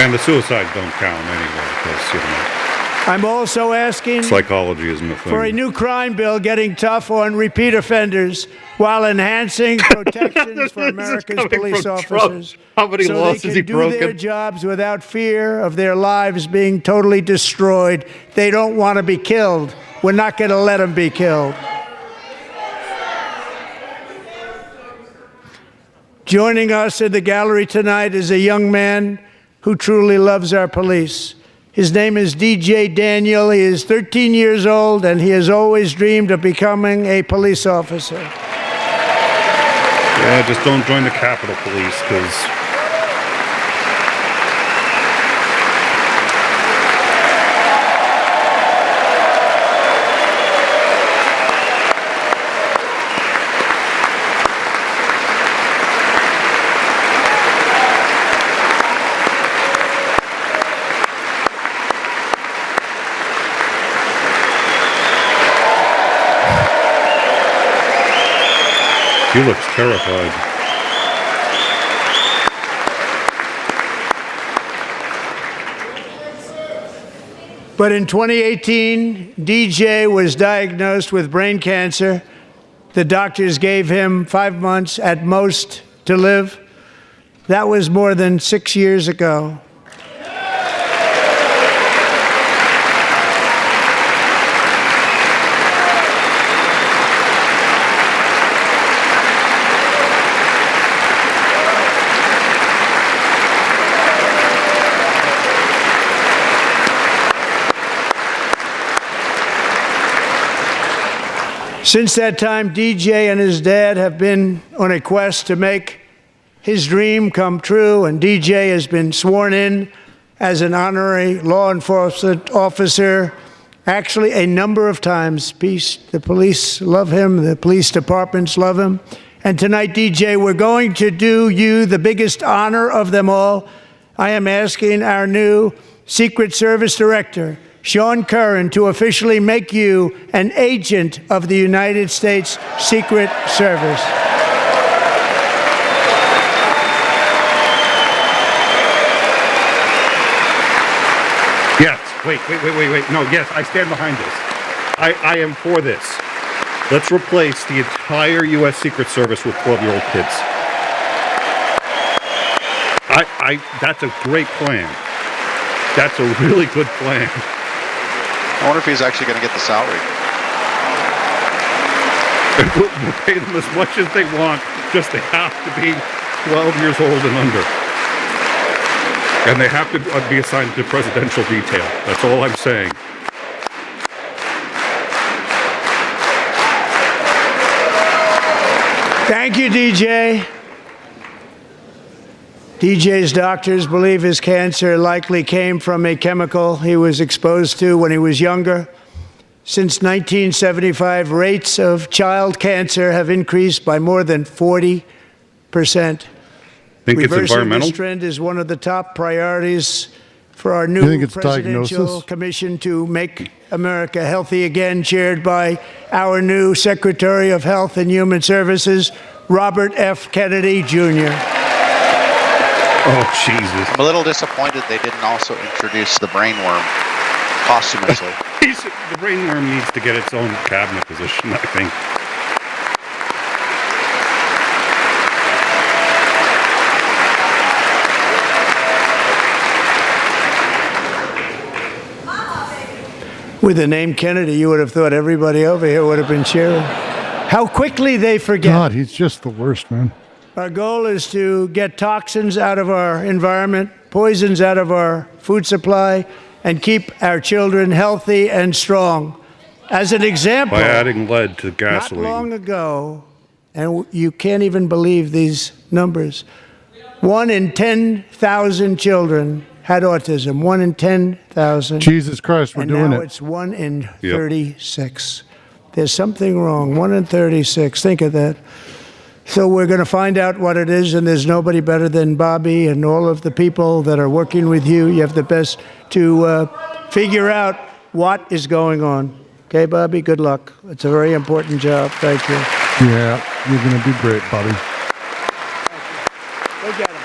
And the suicides don't count anyway, because, you know, I'm also asking psychology isn't a thing. for a new crime bill getting tough on repeat offenders while enhancing protections for America's police officers. How many so laws they has he can do their broken? jobs without fear of their lives being totally destroyed. They don't want to be killed. We're not going to let them be killed. Joining us in the gallery tonight is a young man who truly loves our police. His name is DJ Daniel. He is 13 years old, and he has always dreamed of becoming a police officer. Yeah, just don't join the Capitol Police, because he looks terrified. But in 2018, DJ was diagnosed with brain cancer. The doctors gave him 5 months at most to live. That was more than 6 years ago. Since that time, DJ and his dad have been on a quest to make his dream come true, and DJ has been sworn in as an honorary law enforcement officer, actually a number of times. The police love him, the police departments love him. And tonight, DJ, we're going to do you the biggest honor of them all. I am asking our new Secret Service Director, Sean Curran, to officially make you an agent of the United States Secret Service. Yes. Wait. No, yes, I stand behind this. I am for this. Let's replace the entire U.S. Secret Service with 12-year-old kids. That's a great plan. That's a really good plan. I wonder if he's actually going to get the salary. We'll pay them as much as they want, just they have to be 12 years old and under. And they have to be assigned to presidential detail. That's all I'm saying. Thank you, DJ. DJ's doctors believe his cancer likely came from a chemical he was exposed to when he was younger. Since 1975, rates of child cancer have increased by more than 40%. Think it's Reversing environmental? this trend is one of the top priorities for our new presidential commission to make America healthy again, chaired by our new Secretary of Health and Human Services, Robert F. Kennedy, Jr. Oh, Jesus. I'm a little disappointed they didn't also introduce the brainworm posthumously. The brainworm needs to get its own cabinet position, I think. With the name Kennedy, you would have thought everybody over here would have been cheering. How quickly they forget. God, he's just the worst, man. Our goal is to get toxins out of our environment, poisons out of our food supply, and keep our children healthy and strong. As an example, By adding lead to gasoline. not long ago, and you can't even believe these numbers, 1 in 10,000 children had autism. 1 in 10,000. Jesus Christ, we're doing And now it. it's 1 in 36. There's something wrong. 1 in 36. Think of that. So we're going to find out what it is, and there's nobody better than Bobby and all of the people that are working with you. You have the best to figure out what is going on. Okay, Bobby? Good luck. It's a very important job. Thank you. Yeah, you're going to do great, Bobby. Go get him.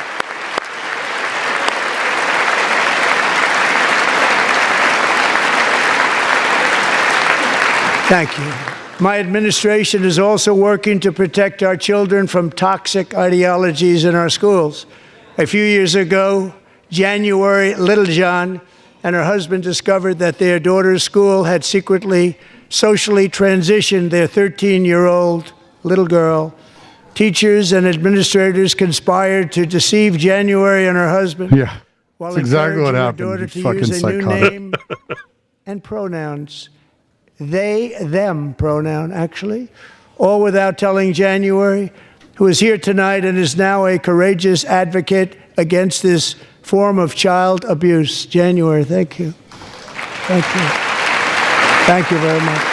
Thank you. My administration is also working to protect our children from toxic ideologies in our schools. A few years ago, January Littlejohn and her husband discovered that their daughter's school had secretly socially transitioned their 13-year-old little girl. Teachers and administrators conspired to deceive January and her husband. Yeah, while that's exactly what encouraging happened. her You daughter to fucking use a new psychotic. name and pronouns. They, them pronoun, actually, all without telling January, who is here tonight and is now a courageous advocate against this form of child abuse. January, thank you. Thank you. Thank you very much.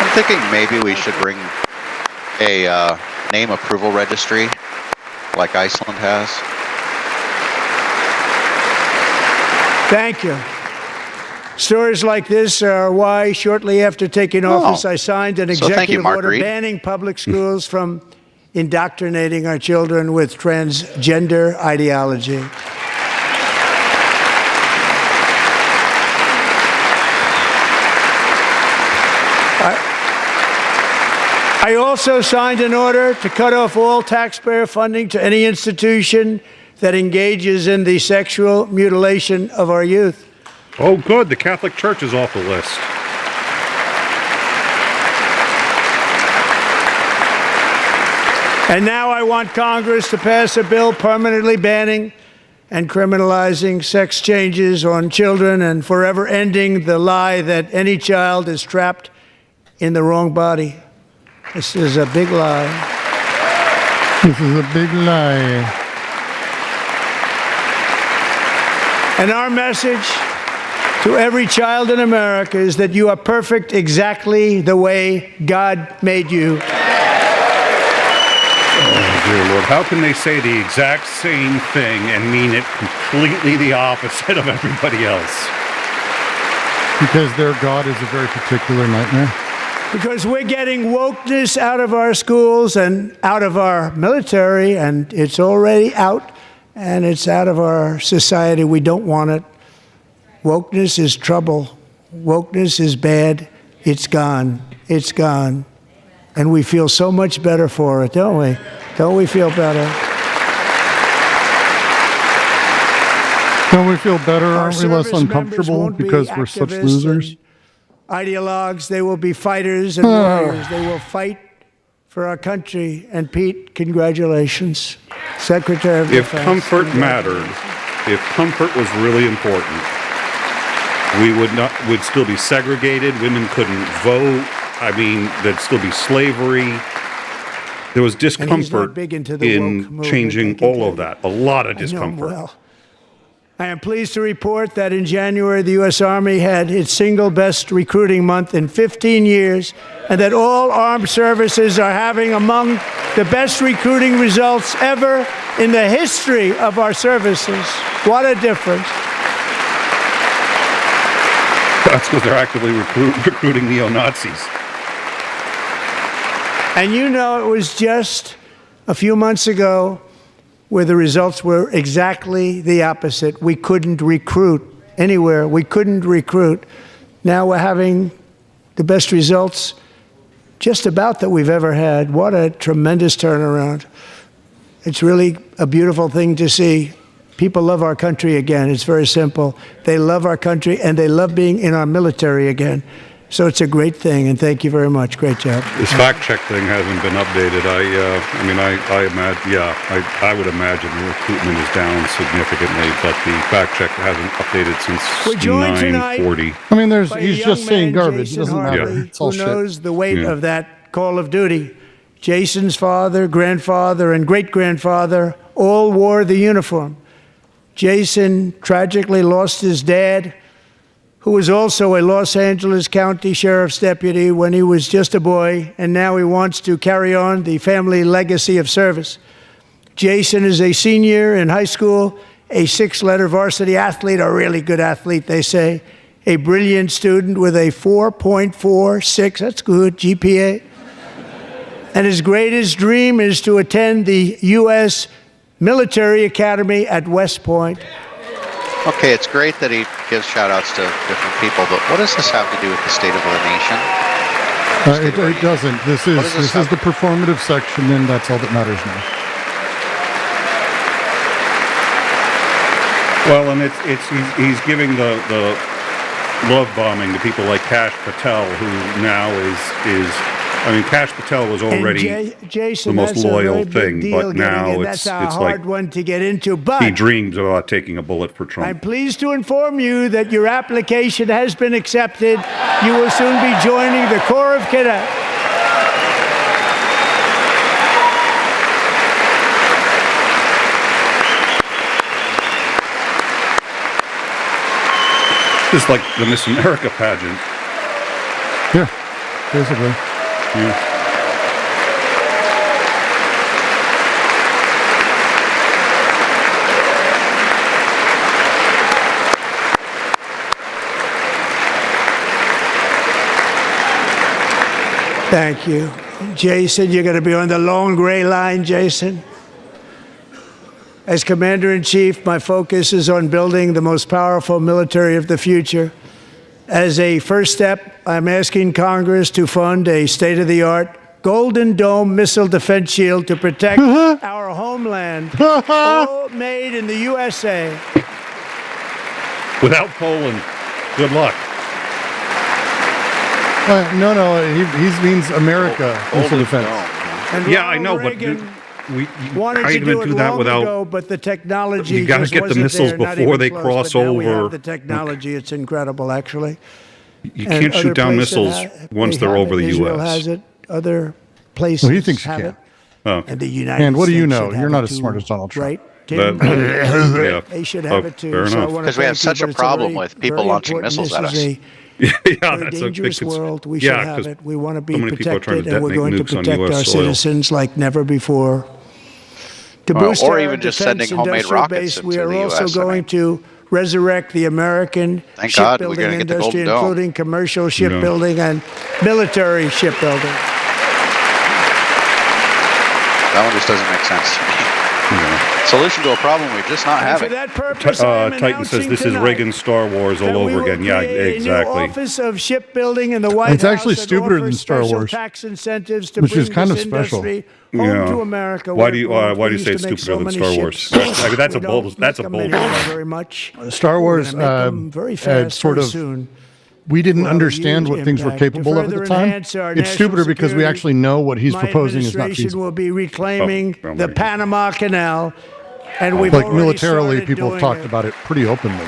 I'm thinking maybe we should bring a name approval registry like Iceland has. Thank you. Stories like this are why, shortly after taking office, I signed an executive order banning public schools from indoctrinating our children with transgender ideology. I also signed an order to cut off all taxpayer funding to any institution that engages in the sexual mutilation of our youth. Oh, good. The Catholic Church is off the list. And now I want Congress to pass a bill permanently banning and criminalizing sex changes on children and forever ending the lie that any child is trapped in the wrong body. This is a big lie. This is a big lie. And our message to every child in America is that you are perfect exactly the way God made you. Oh, dear Lord. How can they say the exact same thing and mean it completely the opposite of everybody else? Because their God is a very particular nightmare. Because we're getting wokeness out of our schools and out of our military, and it's already out, and it's out of our society. We don't want it. Wokeness is trouble. Wokeness is bad. It's gone. It's gone. And we feel so much better for it, don't we? Don't we feel better? Don't we feel better? Aren't we less uncomfortable because we're such losers? Ideologues, they will be fighters and warriors. They will fight for our country. And Pete, congratulations. Secretary of Defense. If comfort mattered, if comfort was really important, we'd still be segregated. Women couldn't vote. I mean, there'd still be slavery. There was discomfort in changing all of that. A lot of discomfort. I am pleased to report that in January, the U.S. Army had its single best recruiting month in 15 years, and that all armed services are having among the best recruiting results ever in the history of our services. What a difference. That's because they're actively recruiting neo-Nazis. And you know, it was just a few months ago where the results were exactly the opposite. We couldn't recruit anywhere. We couldn't recruit. Now we're having the best results just about that we've ever had. What a tremendous turnaround. It's really a beautiful thing to see. People love our country again. It's very simple. They love our country, and they love being in our military again. So it's a great thing, and thank you very much. Great job. This fact check thing hasn't been updated. I would imagine the recruitment is down significantly, but the fact check hasn't updated since 9:40. I mean, he's just saying garbage. It doesn't matter. It's all who shit. knows the weight of that call of duty. Jason's father, grandfather, and great-grandfather all wore the uniform. Jason tragically lost his dad, who was also a Los Angeles County Sheriff's deputy when he was just a boy, and now he wants to carry on the family legacy of service. Jason is a senior in high school, a 6-letter varsity athlete, a really good athlete, they say, a brilliant student with a 4.46, that's good, GPA. And his greatest dream is to attend the U.S. Military Academy at West Point. Okay, it's great that he gives shout-outs to different people, but what does this have to do with the state of our nation? It doesn't. This is the performative section, and that's all that matters now. Well, and he's giving the love bombing to people like Kash Patel, who now is. I mean, Kash Patel was already Jason, the most loyal thing, but now it's like hard one to get into. But he dreams about taking a bullet for Trump. I'm pleased to inform you that your application has been accepted. You will soon be joining the Corps of Cadets. It's like the Miss America pageant. Yeah, basically. Yeah. Thank you. Jason, you're going to be on the long gray line, Jason. As Commander-in-Chief, my focus is on building the most powerful military of the future. As a first step, I'm asking Congress to fund a state-of-the-art Golden Dome missile defense shield to protect our homeland, all made in the USA. Without Poland, good luck. No, he means America missile defense. And Yeah, I know, Reagan, but wanted how are you to going do to it do that long without? ago, but the technology You got to just get the wasn't missiles there, not before even they close, cross but now we over. have the technology. It's incredible, actually. You And can't other shoot down places missiles once they they're have over it. the Israel U.S. has it. Other places Well, he thinks you have can. it. Oh. And the United And what do you States know? should You're have not it as too, smart as Donald Trump. right, Tim? Yeah. They should have Oh, it too. fair So I enough. wanna Because we have thank you, such a but it's problem very, with people very launching important. missiles at This us. is a Yeah, very that's dangerous a big world. We should yeah, have 'cause it. We want to be so many people are trying to protected, and we're detonate going to nukes on protect US our soil. citizens like never before. To Well, boost or our even just sending defense homemade industrial rockets base, we into are the also US, I going mean. to resurrect the American Thank God we're shipbuilding gonna get the industry, Golden Dome. including commercial shipbuilding and military shipbuilding. That one just doesn't make sense to me. Solution to a problem we're just not And for having. that purpose, I am Titan says announcing this is tonight Reagan's Star Wars all that we over will again. Yeah, create exactly. A new Office of Shipbuilding in the White It's House actually that stupider offers than Star special Wars, tax incentives to which bring is kind this of special. industry home Yeah. to America. Why where do you it belongs. why do We you say used to it's make stupider so than many Star Wars? ships. I mean, that's We a bold don't that's a make bold them anymore claim. very much. Star We're Wars, gonna make them very fast, sort very of, soon. we didn't will have a understand huge what things were impact. To capable of at the further time. enhance our It's national stupider because we security, actually know what he's My proposing is not administration feasible. will be reclaiming Oh, the my Panama Canal, and we've Like already militarily, started people have doing talked it. about it pretty openly.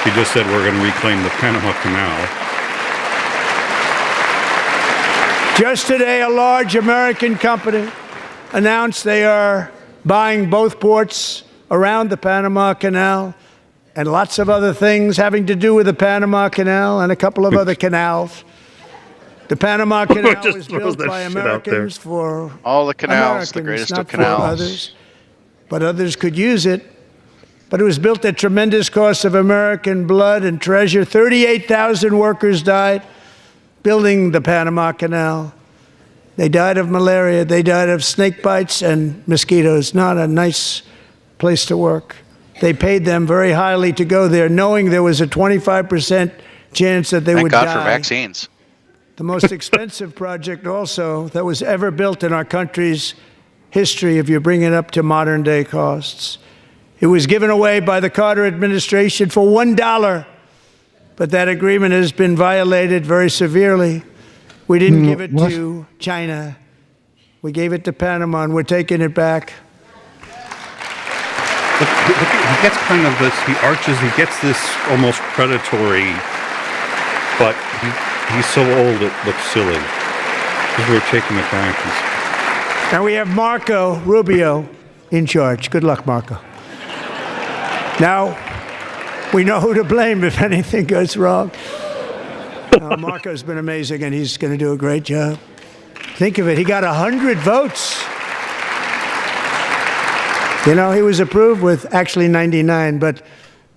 He just said we're going to reclaim the Panama Canal. Just today, a large American company announced they are buying both ports around the Panama Canal and lots of other things having to do with the Panama Canal and a couple of other canals. The Panama Canal Just was throws built that by shit out there. Americans for All the canals, the Americans, greatest not of canals. for others, but others could use it. But it was built at tremendous cost of American blood and treasure. 38,000 workers died building the Panama Canal. They died of malaria. They died of snake bites and mosquitoes. Not a nice place to work. They paid them very highly to go there, knowing there was a 25% chance that they Thank would God die. for vaccines. The most expensive project also that was ever built in our country's history, if you bring it up to modern day costs. It was given away by the Carter administration for $1, but that agreement has been violated very severely. We didn't give it what? to China. We gave it to Panama, and we're taking it back. But he gets kind of this, he arches, he gets this almost predatory, but he's so old it looks silly. Because we're taking it back. And we have Marco Rubio in charge. Good luck, Marco. Now, we know who to blame if anything goes wrong. Marco's been amazing, and he's going to do a great job. Think of it. He got 100 votes. You know, he was approved with actually 99, but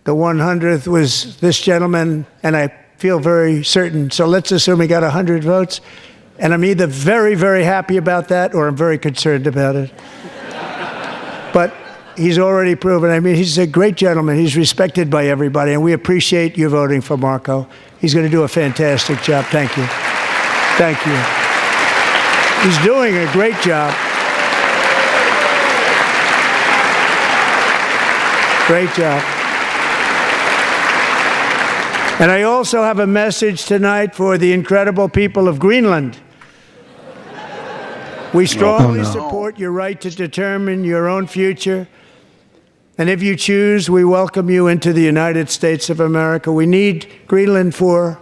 the 100th was this gentleman, and I feel very certain. So let's assume he got 100 votes. And I'm either very, very happy about that, or I'm very concerned about it. But he's already proven. I mean, he's a great gentleman. He's respected by everybody, and we appreciate you voting for Marco. He's going to do a fantastic job. Thank you. Thank you. He's doing a great job. Great job. And I also have a message tonight for the incredible people of Greenland. We strongly support your right to determine your own future. And if you choose, we welcome you into the United States of America. We need Greenland for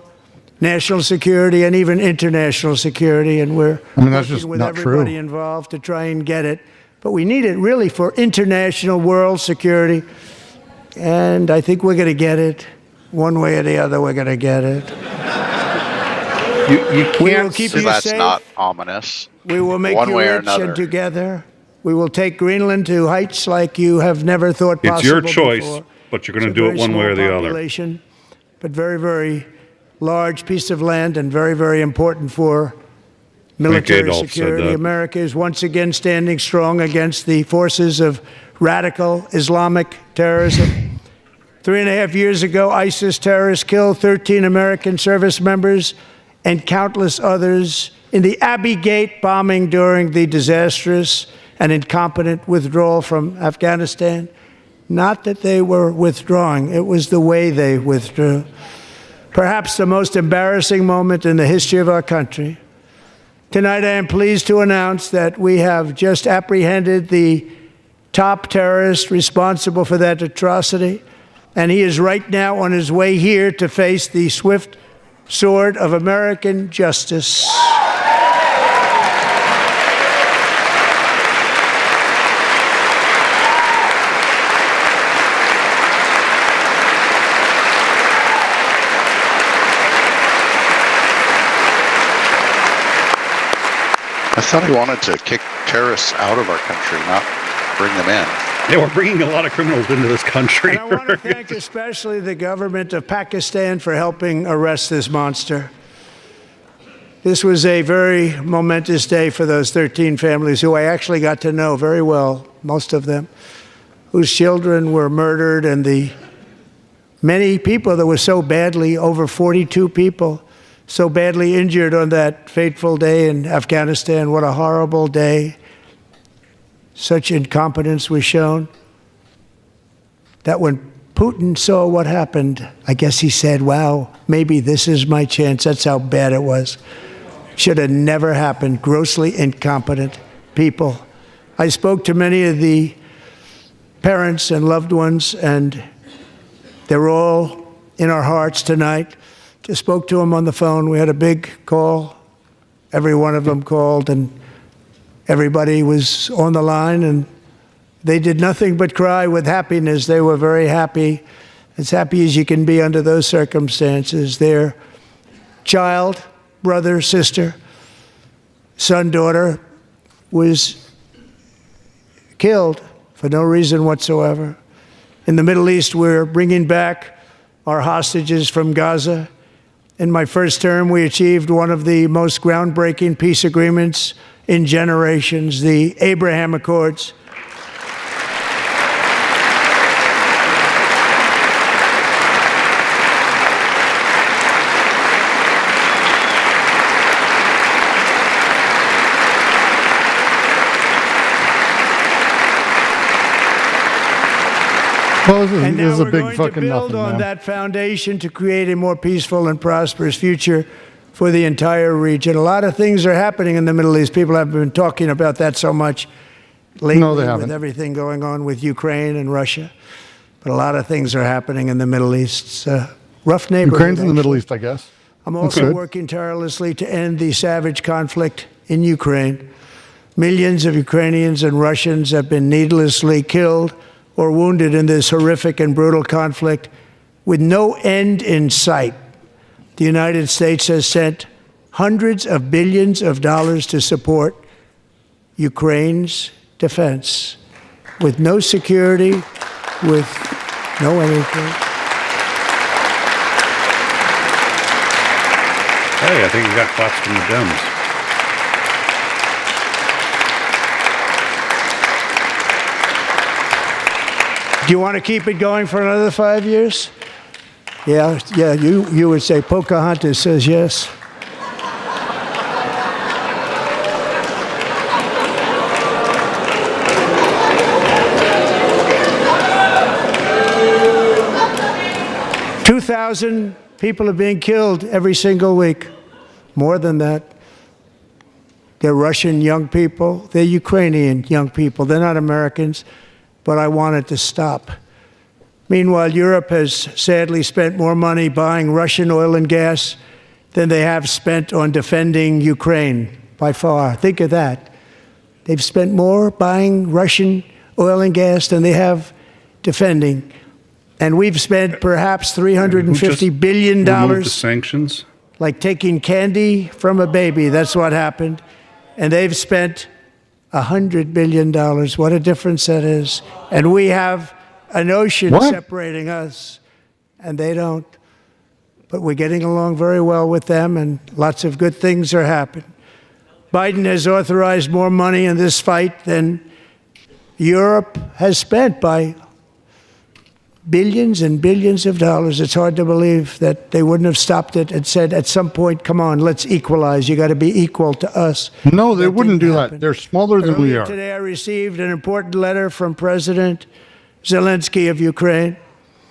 national security and even international security, and we're that's just working with not everybody true. involved to try and get it. But we need it really for international world security, and I think we're going to get it. One way or the other, we're going to get it. You We will can't keep So you that's safe. not ominous. We will make One you way or rich, another. and together we will take Greenland to heights like you have never thought possible It's your choice, before. but you're going It's to a do it very one way or small the other. population, but very, very large piece of land and very, very important for military Adolf said security. that. America is once again standing strong against the forces of radical Islamic terrorism. 3.5 years ago, ISIS terrorists killed 13 American service members and countless others in the Abbey Gate bombing during the disastrous and incompetent withdrawal from Afghanistan. Not that they were withdrawing, it was the way they withdrew. Perhaps the most embarrassing moment in the history of our country. Tonight, I am pleased to announce that we have just apprehended the top terrorist responsible for that atrocity, and he is right now on his way here to face the swift sword of American justice. I thought he wanted to kick terrorists out of our country, not bring them in. Yeah, we're bringing a lot of criminals into this country. And I want to thank especially the government of Pakistan for helping arrest this monster. This was a very momentous day for those 13 families who I actually got to know very well, most of them, whose children were murdered, and the many people that were so badly, over 42 people, so badly injured on that fateful day in Afghanistan. What a horrible day. Such incompetence was shown that when Putin saw what happened, I guess he said, wow, maybe this is my chance. That's how bad it was. Should have never happened. Grossly incompetent people. I spoke to many of the parents and loved ones, and they're all in our hearts tonight. Just spoke to them on the phone. We had a big call. Every one of them called, and everybody was on the line, and they did nothing but cry with happiness. They were very happy, as happy as you can be under those circumstances. Their child, brother, sister, son, daughter was killed for no reason whatsoever. In the Middle East, we're bringing back our hostages from Gaza. In my first term, we achieved one of the most groundbreaking peace agreements in generations, the Abraham Accords. Well, And this now is a we're big going to fucking build nothing, on man. that foundation to create a more peaceful and prosperous future for the entire region. A lot of things are happening in the Middle East. People have been talking about that so much lately No, they with haven't. everything going on with Ukraine and Russia. But a lot of things are happening in the Middle East. It's a rough neighborhood. Ukraine's in the Middle actually. East, I guess. I'm also Good. working tirelessly to end the savage conflict in Ukraine. Millions of Ukrainians and Russians have been needlessly killed or wounded in this horrific and brutal conflict with no end in sight. The United States has sent hundreds of billions of dollars to support Ukraine's defense with no security, with no anything. Hey, I think you got claps from the Dems. Do you want to keep it going for another 5 years? Yeah, you would say Pocahontas says yes. $2,000 people are being killed every single week. More than that. They're Russian young people. They're Ukrainian young people. They're not Americans. But I want it to stop. Meanwhile, Europe has sadly spent more money buying Russian oil and gas than they have spent on defending Ukraine, by far. Think of that. They've spent more buying Russian oil and gas than they have defending. And we've spent perhaps $350 billion. Remove the sanctions. Like taking candy from a baby. That's what happened. And they've spent $100 billion. What a difference that is. And we have an ocean separating us, and they don't. But we're getting along very well with them, and lots of good things are happening. Biden has authorized more money in this fight than Europe has spent by billions and billions of dollars. It's hard to believe that they wouldn't have stopped it and said at some point, come on, let's equalize. You got to be equal to us. No, they wouldn't do that. They're smaller than we Earlier are. today, I received an important letter from President Zelensky of Ukraine.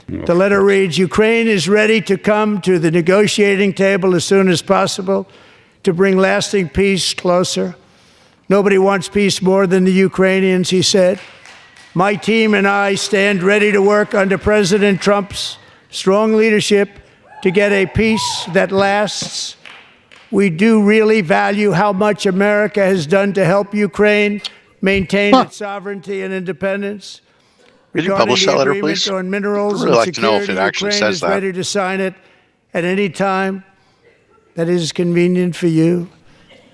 The letter reads, Ukraine is ready to come to the negotiating table as soon as possible to bring lasting peace closer. Nobody wants peace more than the Ukrainians, he said. My team and I stand ready to work under President Trump's strong leadership to get a peace that lasts. We do really value how much America has done to help Ukraine maintain its sovereignty and independence. Could you publish that letter, please? On minerals I'd really and like to know if security, it actually Ukraine says is that. ready to sign it at any time that is convenient for you.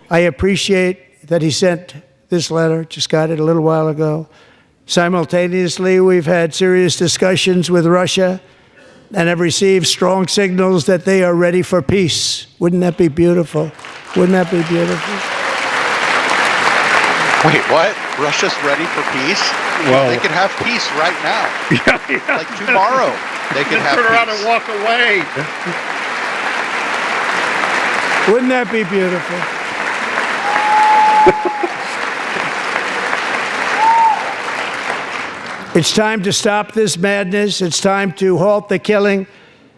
I appreciate that he sent this letter, just got it a little while ago. Simultaneously, we've had serious discussions with Russia and have received strong signals that they are ready for peace. Wouldn't that be beautiful? Wouldn't that be beautiful? Wait, what? Russia's ready for peace? Well, they could have peace right now. Yeah. Like tomorrow, they could have turn around peace. and walk away. Wouldn't that be beautiful? It's time to stop this madness. It's time to halt the killing.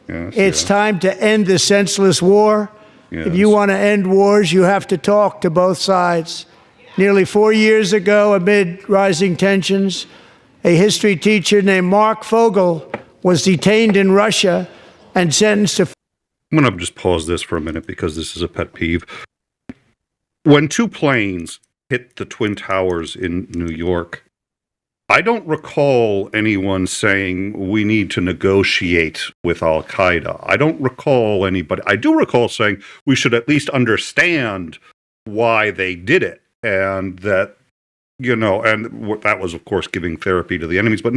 It's time to end this senseless war. If you want to end wars, you have to talk to both sides. Nearly 4 years ago, amid rising tensions, a history teacher named Mark Fogel was detained in Russia and sentenced to... I'm going to just pause this for a minute because this is a pet peeve. When two planes hit the Twin Towers in New York, I don't recall anyone saying we need to negotiate with Al-Qaeda. I don't recall anybody. I do recall saying we should at least understand why they did it. And that, you know, and that was, of course, giving therapy to the enemies. But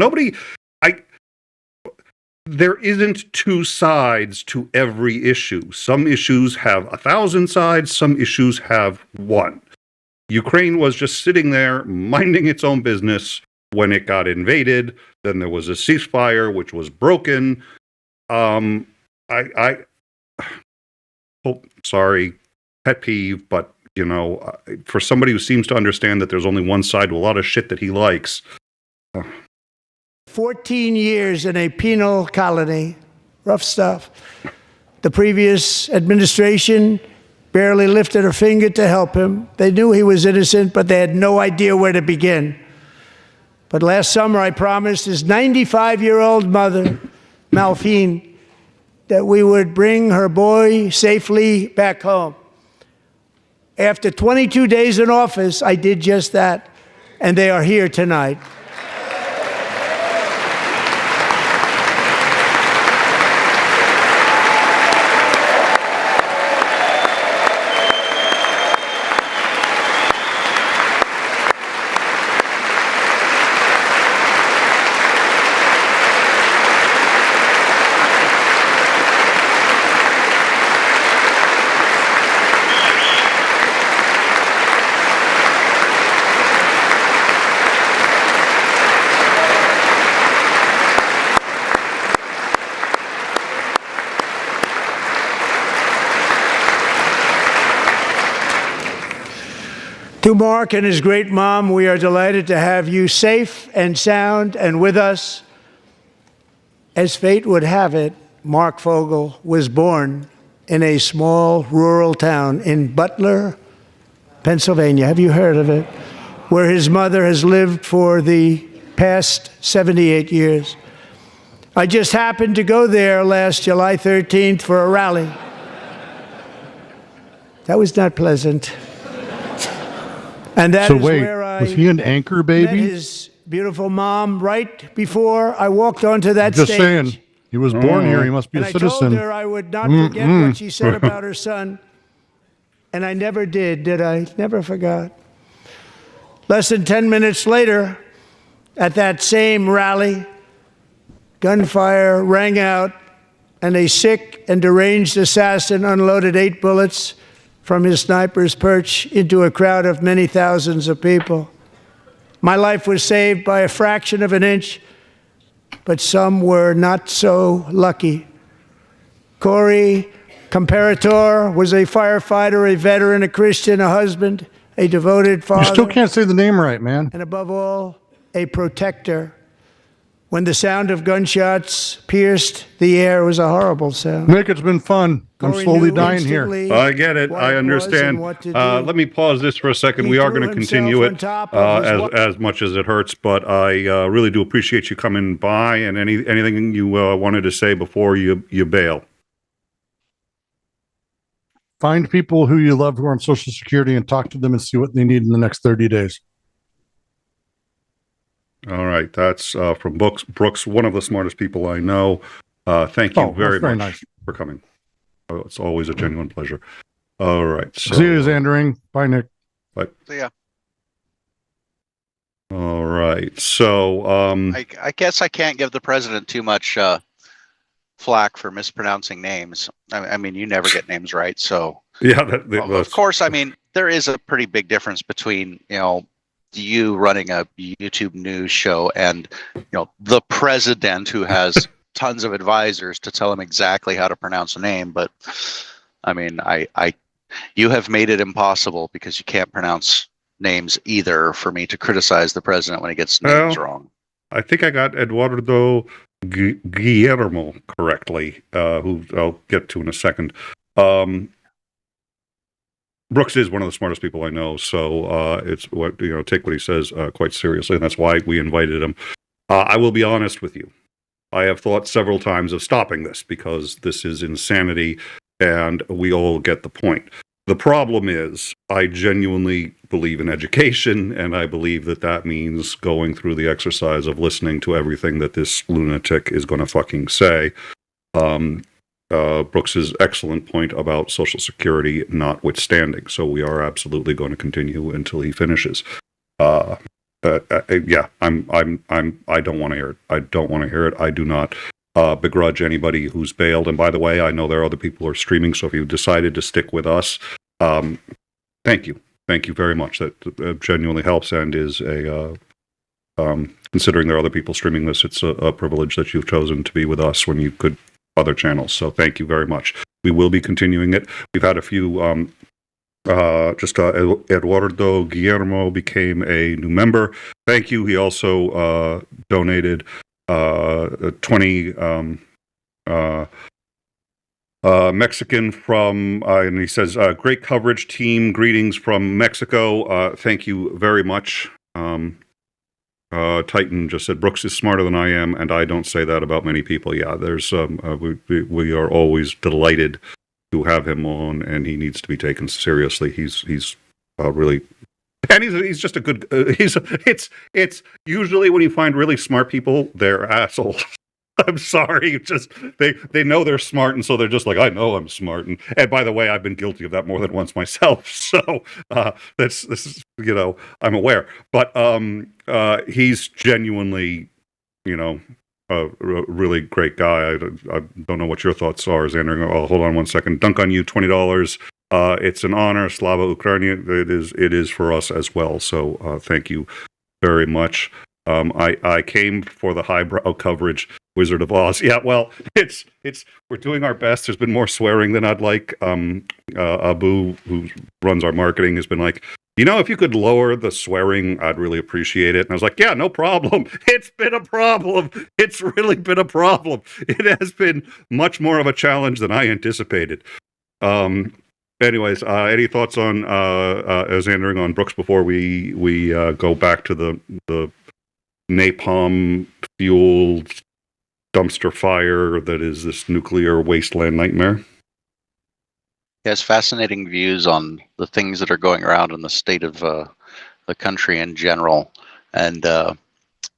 there isn't two sides to every issue. Some issues have 1,000 sides. Some issues have one. Ukraine was just sitting there minding its own business when it got invaded. Then there was a ceasefire, which was broken. Sorry, pet peeve, but, you know, for somebody who seems to understand that there's only one side to a lot of shit that he likes. 14 years in a penal colony. Rough stuff. The previous administration barely lifted a finger to help him. They knew he was innocent, but they had no idea where to begin. But last summer, I promised his 95-year-old mother, Malphine, that we would bring her boy safely back home. After 22 days in office, I did just that, and they are here tonight. To Mark and his great mom, we are delighted to have you safe and sound and with us. As fate would have it, Mark Fogel was born in a small rural town in Butler, Pennsylvania. Have you heard of it? Where his mother has lived for the past 78 years. I just happened to go there last July 13th for a rally. That was not pleasant. And that is where I was he an anchor baby? met his beautiful mom right before I walked onto that stage. Just saying, he was born here. He must be And a I citizen. told her I would not forget what she said about her son. And I never did I? Never forgot. Less than 10 minutes later, at that same rally, gunfire rang out, and a sick and deranged assassin unloaded 8 bullets from his sniper's perch into a crowd of many thousands of people. My life was saved by a fraction of an inch, but some were not so lucky. Corey Comparator was a firefighter, a veteran, a Christian, a husband, a devoted father. You still can't say the name right, man. And above all, a protector. when the sound of gunshots pierced the air. It was a horrible sound. Nick, it's been fun. I'm Corey slowly knew dying here. instantly I get it. what I it was understand. and what to do. Let me pause this for a second. He We are threw going to himself continue on it top of his as much as it hurts, but I really do appreciate you coming by, and anything you wanted to say before you bail. Find people who you love who are on Social Security and talk to them and see what they need in the next 30 days. All right. That's from Brooks, one of the smartest people I know. Thank you very much for coming. It's always a genuine pleasure. All right. So, see you, Xandering. Bye, Nick. Bye. So, yeah. All right. So I guess I can't give the president too much flack for mispronouncing names. I mean, you never get names right, so yeah. Of course, I mean, there is a pretty big difference between you running a YouTube news show and the president who has tons of advisors to tell him exactly how to pronounce a name. But I mean, you have made it impossible because you can't pronounce names either for me to criticize the president when he gets names wrong. I think I got Eduardo 𝐍𝐤𝐜𝐿 correctly, who I'll get to in a second. Brooks is one of the smartest people I know, so it's take what he says quite seriously, and that's why we invited him. I will be honest with you. I have thought several times of stopping this because this is insanity, and we all get the point. The problem is, I genuinely believe in education, and I believe that means going through the exercise of listening to everything that this lunatic is going to fucking say. Brooks's excellent point about Social Security notwithstanding, so we are absolutely going to continue until he finishes. Yeah, I don't want to hear it. I don't want to hear it. I do not begrudge anybody who's bailed. And by the way, I know there are other people who are streaming, so if you decided to stick with us, thank you. Thank you very much. That genuinely helps and is considering there are other people streaming this, it's a privilege that you've chosen to be with us when you could other channels. So thank you very much. We will be continuing it. We've had a few, Eduardo 𝐍𝐤𝐜𝐿 became a new member. Thank you. He also donated 20 Mexican from, and he says, great coverage team, greetings from Mexico. Thank you very much. Titan just said, Brooks is smarter than I am, and I don't say that about many people. Yeah, there's, we are always delighted to have him on, and he needs to be taken seriously. He's really, and he's just a good, it's usually when you find really smart people, they're assholes. I'm sorry, just they know they're smart, and so they're just like, I know I'm smart, and by the way, I've been guilty of that more than once myself. So this is I'm aware, but he's genuinely a really great guy. I don't know what your thoughts are, Xander. Oh, hold on one second. Dunk on you, $20. It's an honor. Slava Ukraini. It is for us as well. So thank you very much. I came for the highbrow coverage. Wizard of Oz. Yeah, well, it's we're doing our best. There's been more swearing than I'd like. Abu, who runs our marketing, has been like, if you could lower the swearing, I'd really appreciate it. And I was like, yeah, no problem. It's been a problem. It's really been a problem. It has been much more of a challenge than I anticipated. Anyways, any thoughts on Xandering on Brooks before we go back to the napalm fueled dumpster fire that is this nuclear wasteland nightmare? He has fascinating views on the things that are going around in the state of the country in general. And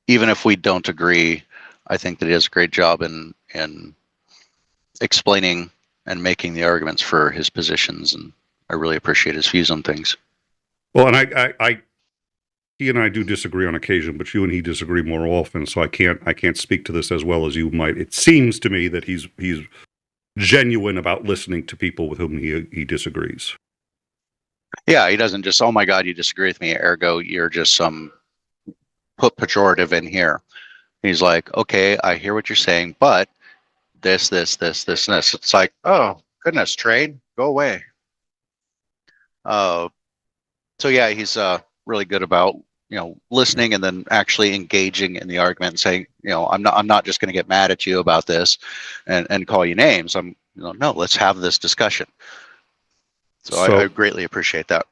even if we don't agree, I think that he does a great job in explaining and making the arguments for his positions. And I really appreciate his views on things. Well, and he and I do disagree on occasion, but you and he disagree more often, so I can't speak to this as well as you might. It seems to me that he's genuine about listening to people with whom he disagrees. Yeah, he doesn't just, oh my God, you disagree with me, ergo you're just some put pejorative in here. He's like, okay, I hear what you're saying, but this, and this. It's like, oh goodness, trade, go away. So yeah, he's really good about listening and then actually engaging in the argument and saying, I'm not just going to get mad at you about this and call you names. No, let's have this discussion. So I greatly appreciate that.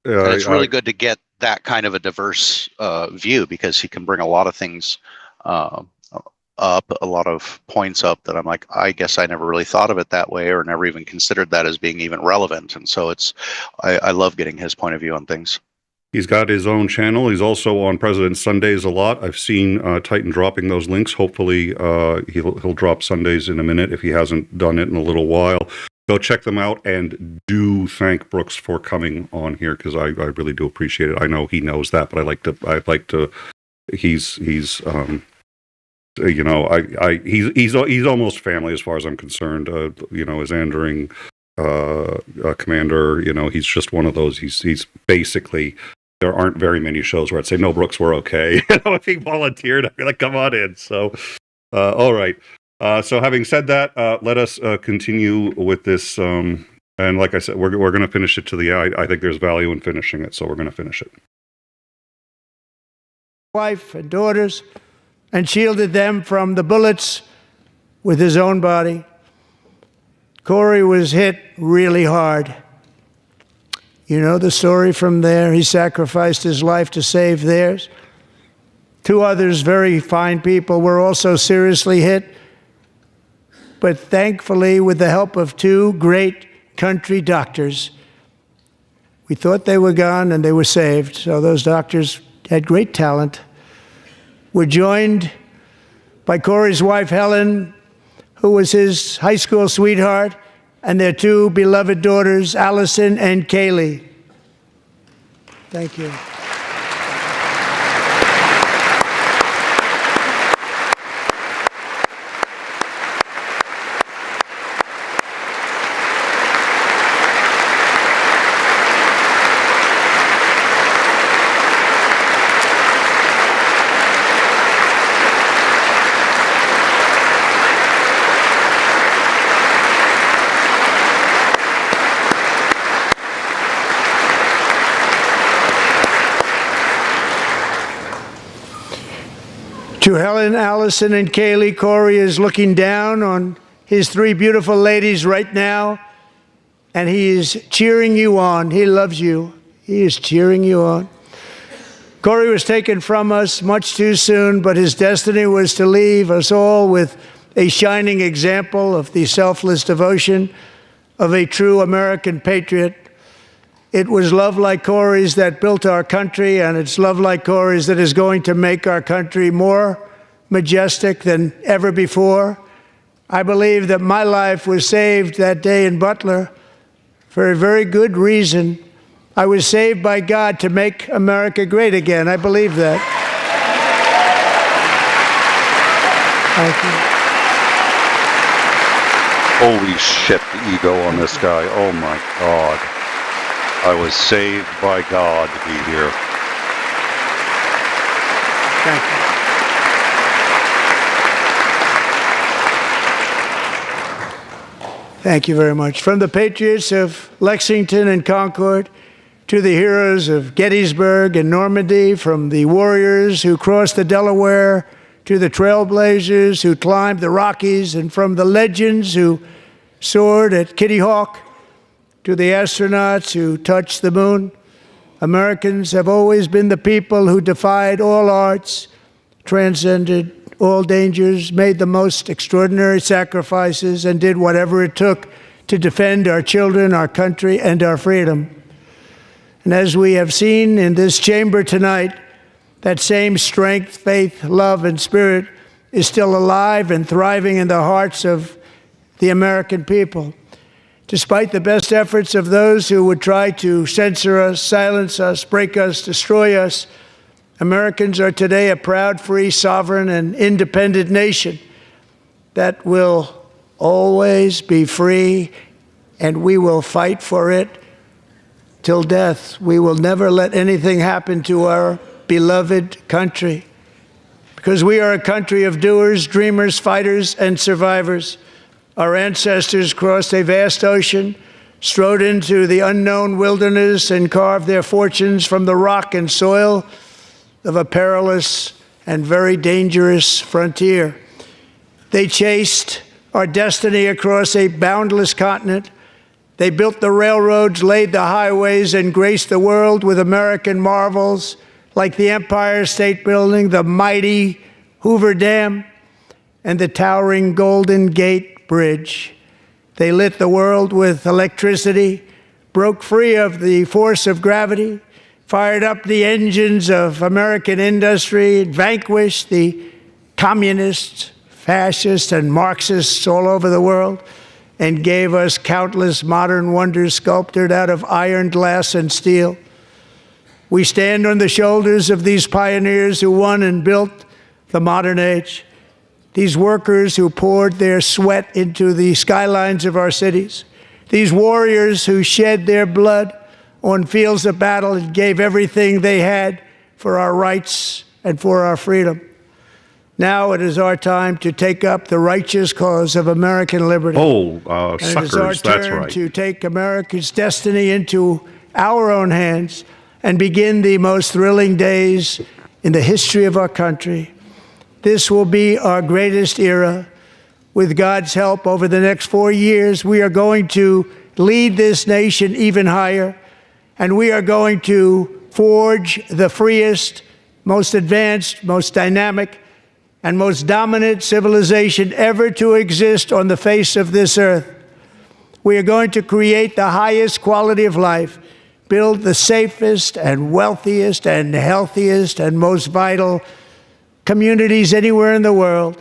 And it's really good to get that kind of a diverse view, because he can bring a lot of things up, a lot of points up that I'm like, I guess I never really thought of it that way, or never even considered that as being even relevant. And so I love getting his point of view on things. He's got his own channel. He's also on President Sundays a lot. I've seen Titan dropping those links. Hopefully he'll drop Sundays in a minute if he hasn't done it in a little while. Go check them out, and do thank Brooks for coming on here, because I really do appreciate it. I know he knows that, but he's he's almost family as far as I'm concerned. As Andering commander, he's just one of those. He's basically, there aren't very many shows where I'd say, no, Brooks, we're okay. If he volunteered, I'd be like, come on in. So, all right. So having said that, let us continue with this. And like I said, we're going to finish it to the end. I think there's value in finishing it, so we're going to finish it. Wife and daughters, and shielded them from the bullets with his own body. Corey was hit really hard. You know the story from there. He sacrificed his life to save theirs. 2 others, very fine people, were also seriously hit. But thankfully, with the help of 2 great country doctors, we thought they were gone and they were saved. So those doctors had great talent. We're joined by Corey's wife, Helen, who was his high school sweetheart, and their 2 beloved daughters, Allison and 𝐒𝐚𝐬. Thank you. To Helen, Allison, and 𝐒𝐚𝐬, Corey is looking down on his 3 beautiful ladies right now, and he is cheering you on. He loves you. He is cheering you on. Corey was taken from us much too soon, but his destiny was to leave us all with a shining example of the selfless devotion of a true American patriot. It was love like Corey's that built our country, and it's love like Corey's that is going to make our country more majestic than ever before. I believe that my life was saved that day in Butler for a very good reason. I was saved by God to make America great again. I believe that. Thank you. Holy shit, the ego on this guy. Oh my God. I was saved by God to be here. Thank you. Thank you very much. From the patriots of Lexington and Concord to the heroes of Gettysburg and Normandy, from the warriors who crossed the Delaware to the trailblazers who climbed the Rockies, and from the legends who soared at Kitty Hawk to the astronauts who touched the moon, Americans have always been the people who defied all odds, transcended all dangers, made the most extraordinary sacrifices, and did whatever it took to defend our children, our country, and our freedom. And as we have seen in this chamber tonight, that same strength, faith, love, and spirit is still alive and thriving in the hearts of the American people. Despite the best efforts of those who would try to censor us, silence us, break us, destroy us, Americans are today a proud, free, sovereign, and independent nation that will always be free, and we will fight for it till death. We will never let anything happen to our beloved country, because we are a country of doers, dreamers, fighters, and survivors. Our ancestors crossed a vast ocean, strode into the unknown wilderness, and carved their fortunes from the rock and soil of a perilous and very dangerous frontier. They chased our destiny across a boundless continent. They built the railroads, laid the highways, and graced the world with American marvels like the Empire State Building, the mighty Hoover Dam, and the towering Golden Gate Bridge. They lit the world with electricity, broke free of the force of gravity, fired up the engines of American industry, vanquished the communists, fascists, and Marxists all over the world, and gave us countless modern wonders sculptured out of iron, glass, and steel. We stand on the shoulders of these pioneers who won and built the modern age, these workers who poured their sweat into the skylines of our cities, these warriors who shed their blood on fields of battle and gave everything they had for our rights and for our freedom. Now it is our time to take up the righteous cause of American liberty. Suckers, it is our that's turn right. to take America's destiny into our own hands and begin the most thrilling days in the history of our country. This will be our greatest era. With God's help, over the next 4 years, we are going to lead this nation even higher, and we are going to forge the freest, most advanced, most dynamic, and most dominant civilization ever to exist on the face of this earth. We are going to create the highest quality of life, build the safest and wealthiest and healthiest and most vital communities anywhere in the world.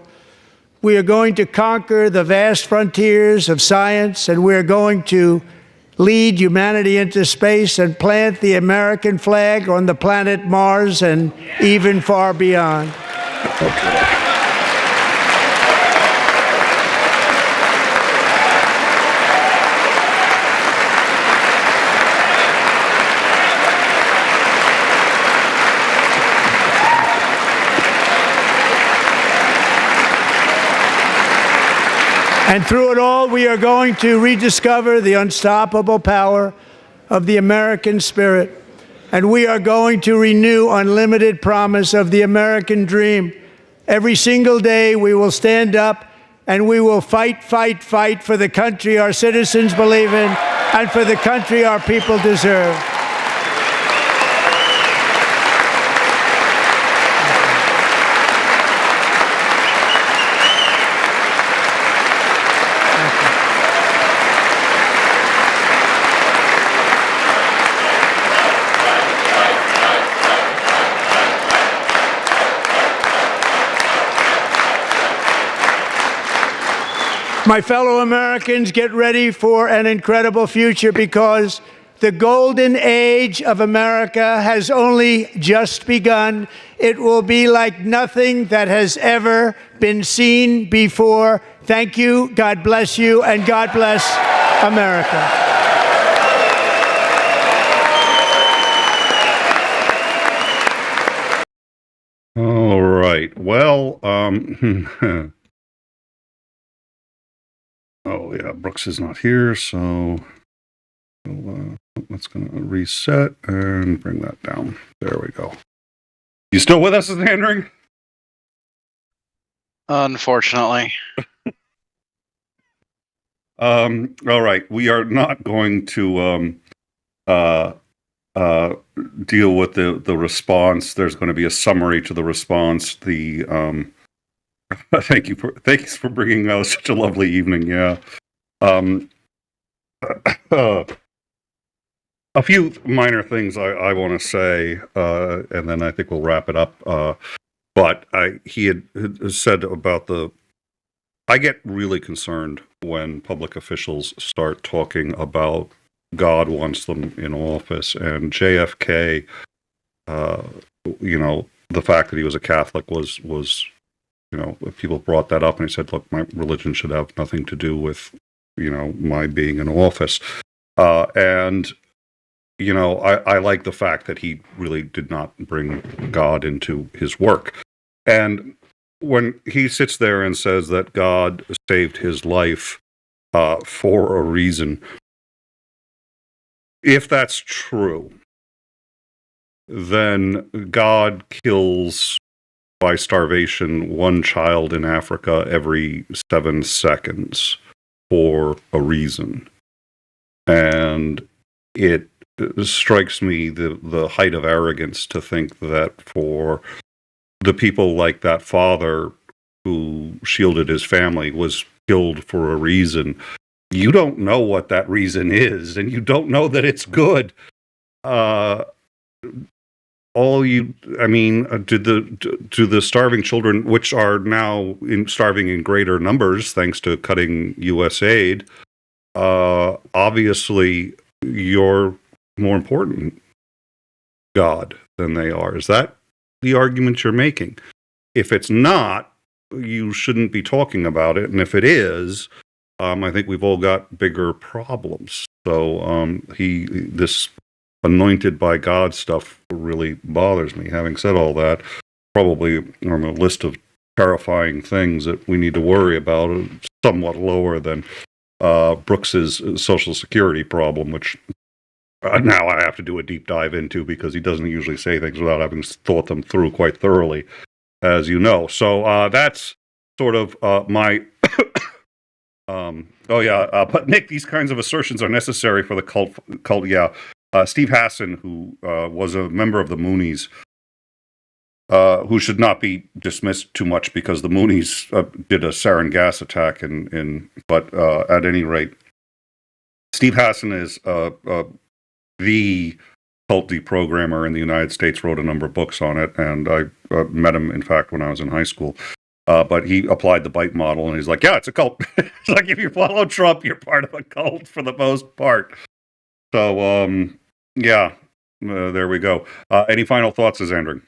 We are going to conquer the vast frontiers of science, and we are going to lead humanity into space and plant the American flag on the planet Mars and even far beyond. And through it all, we are going to rediscover the unstoppable power of the American spirit. And we are going to renew unlimited promise of the American dream. Every single day, we will stand up and we will fight, fight, fight for the country our citizens believe in and for the country our people deserve. My fellow Americans, get ready for an incredible future, because the golden age of America has only just begun. It will be like nothing that has ever been seen before. Thank you, God bless you, and God bless America. All right. Well, oh yeah, Brooks is not here, so that's going to reset and bring that down. There we go. You still with us, Andrew? Unfortunately. All right. We are not going to deal with the response. There's going to be a summary to the response. Thanks for bringing such a lovely evening. Yeah. A few minor things I want to say, and then I think we'll wrap it up. But he had said about I get really concerned when public officials start talking about God wants them in office, and JFK, the fact that he was a Catholic was people brought that up, and he said, look, my religion should have nothing to do with, my being in office. I like the fact that he really did not bring God into his work. And when he sits there and says that God saved his life for a reason, if that's true, then God kills by starvation one child in Africa every 7 seconds for a reason. And it strikes me the height of arrogance to think that for the people like that father who shielded his family was killed for a reason. You don't know what that reason is, and you don't know that it's good. To the starving children, which are now starving in greater numbers thanks to cutting U.S. aid, obviously you're more important, God, than they are. Is that the argument you're making? If it's not, you shouldn't be talking about it. And if it is, I think we've all got bigger problems. So this anointed by God stuff really bothers me. Having said all that, probably on a list of terrifying things that we need to worry about, somewhat lower than Brooks's Social Security problem, which now I have to do a deep dive into because he doesn't usually say things without having thought them through quite thoroughly, as you know. So that's sort of my... but Nick, these kinds of assertions are necessary for the cult. Yeah. Steve Hassan, who was a member of the Moonies, who should not be dismissed too much because the Moonies did a sarin gas attack, but at any rate, Steve Hassan is the cult deprogrammer in the United States, wrote a number of books on it, and I met him, in fact, when I was in high school. But he applied the BITE model, and he's like, yeah, it's a cult. It's like, if you follow Trump, you're part of a cult for the most part. So, there we go. Any final thoughts, Xandring?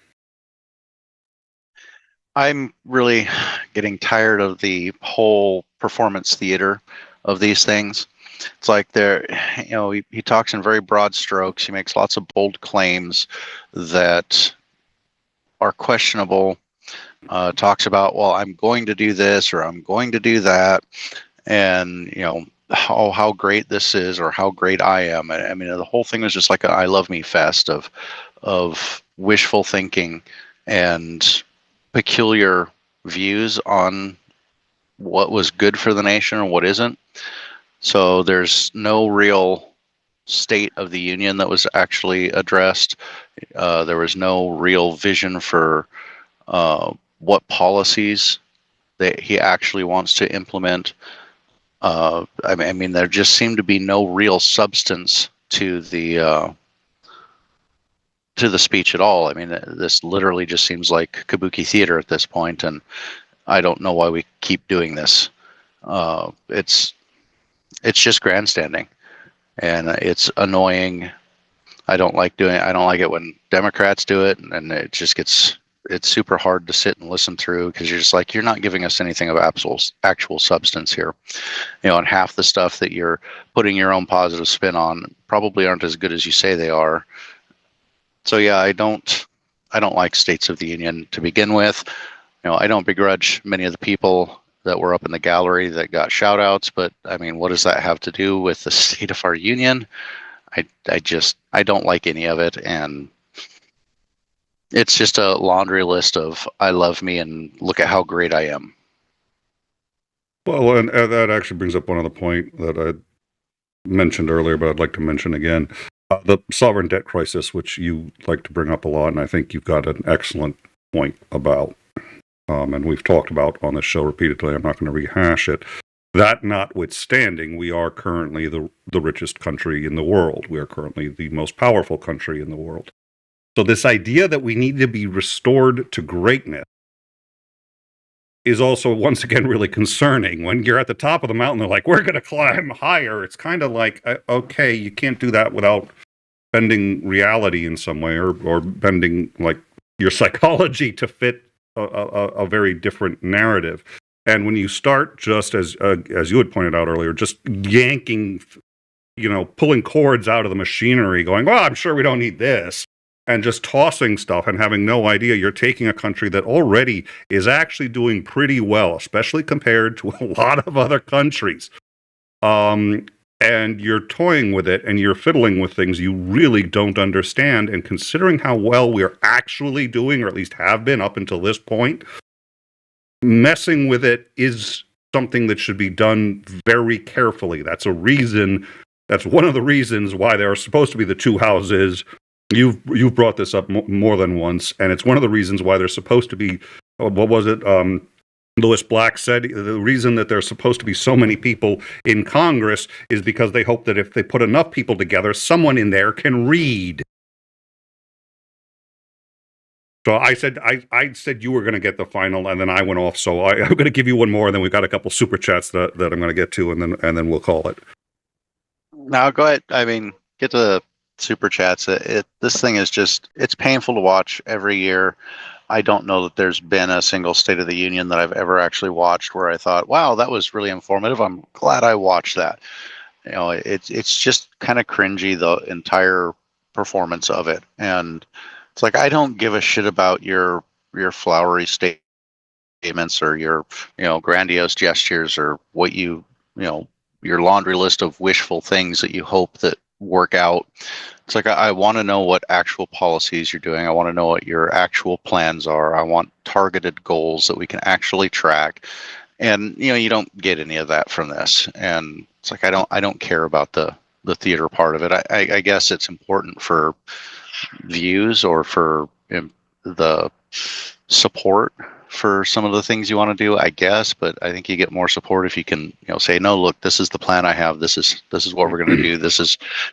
I'm really getting tired of the whole performance theater of these things. It's like he talks in very broad strokes. He makes lots of bold claims that are questionable. Talks about, well, I'm going to do this or I'm going to do that, and how great this is or how great I am. I mean, the whole thing was just like an I love me fest of wishful thinking and peculiar views on what was good for the nation and what isn't. So there's no real State of the Union that was actually addressed. There was no real vision for what policies that he actually wants to implement. I mean, there just seemed to be no real substance to the speech at all. I mean, this literally just seems like kabuki theater at this point, and I don't know why we keep doing this. It's just grandstanding, and it's annoying. I don't like it when Democrats do it, and it's super hard to sit and listen through because you're just like, you're not giving us anything of actual substance here. And half the stuff that you're putting your own positive spin on probably aren't as good as you say they are. So yeah, I don't like States of the Union to begin with. I don't begrudge many of the people that were up in the gallery that got shout outs, but I mean, what does that have to do with the state of our union? I don't like any of it, and it's just a laundry list of I love me and look at how great I am. Well, and that actually brings up one other point that I mentioned earlier, but I'd like to mention again. The sovereign debt crisis, which you like to bring up a lot, and I think you've got an excellent point about, and we've talked about on this show repeatedly. I'm not going to rehash it. That notwithstanding, we are currently the richest country in the world. We are currently the most powerful country in the world. So this idea that we need to be restored to greatness is also, once again, really concerning. When you're at the top of the mountain, they're like, we're going to climb higher. It's kind of like, okay, you can't do that without bending reality in some way or bending like your psychology to fit a very different narrative. And when you start, just as you had pointed out earlier, just yanking, pulling cords out of the machinery, going, well, I'm sure we don't need this, and just tossing stuff and having no idea, you're taking a country that already is actually doing pretty well, especially compared to a lot of other countries. And and you're toying with it and you're fiddling with things you really don't understand. And considering how well we're actually doing, or at least have been up until this point, messing with it is something that should be done very carefully. That's one of the reasons why there are supposed to be the two houses. You've brought this up more than once, and it's one of the reasons why there's supposed to be, what was it? Louis Black said the reason that there's supposed to be so many people in Congress is because they hope that if they put enough people together, someone in there can read. So I said you were going to get the final, and then I went off. So I'm going to give you one more, and then we've got a couple super chats that I'm going to get to, and then we'll call it. Now go ahead. I mean, get to the super chats. This thing is just, it's painful to watch every year. I don't know that there's been a single State of the Union that I've ever actually watched where I thought, wow, that was really informative. I'm glad I watched that. You know, it's just kind of cringy, the entire performance of it. And it's like, I don't give a shit about your flowery statements or your, grandiose gestures or what your laundry list of wishful things that you hope that work out. It's like, I want to know what actual policies you're doing. I want to know what your actual plans are. I want targeted goals that we can actually track. And, you don't get any of that from this. And it's like, I don't care about the theater part of it. I guess it's important for views or for the support for some of the things you want to do, I guess, but I think you get more support if you can, say, no, look, this is the plan I have. This is what we're going to do.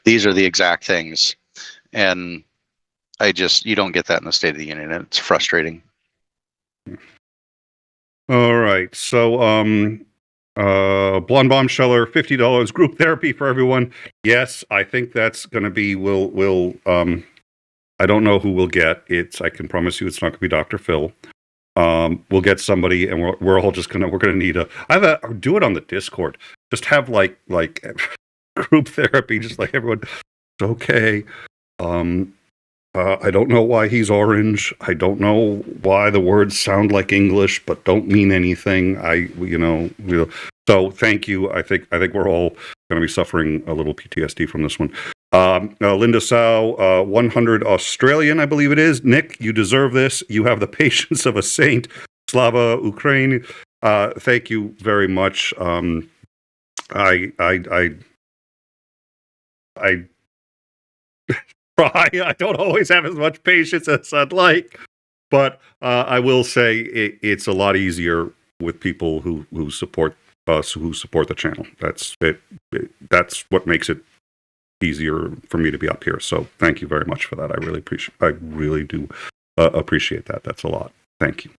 These are the exact things. And you don't get that in the State of the Union, and it's frustrating. All right. So, Blonde Bombsheller, $50 group therapy for everyone. Yes, I think that's going to be, I don't know who we'll get. I can promise you it's not going to be Dr. Phil. We'll get somebody, and we're all just we're gonna need do it on the Discord. Just have like group therapy, just like everyone. It's okay. I don't know why he's orange. I don't know why the words sound like English but don't mean anything. So thank you. I think we're all going to be suffering a little PTSD from this one. Linda Sow, 100 Australian, I believe it is. Nick, you deserve this. You have the patience of a saint. Slava Ukraine. Thank you very much. I try. I don't always have as much patience as I'd like, but I will say it's a lot easier with people who support us, who support the channel. That's it. That's what makes it easier for me to be up here. So thank you very much for that. I really do appreciate that. That's a lot. Thank you.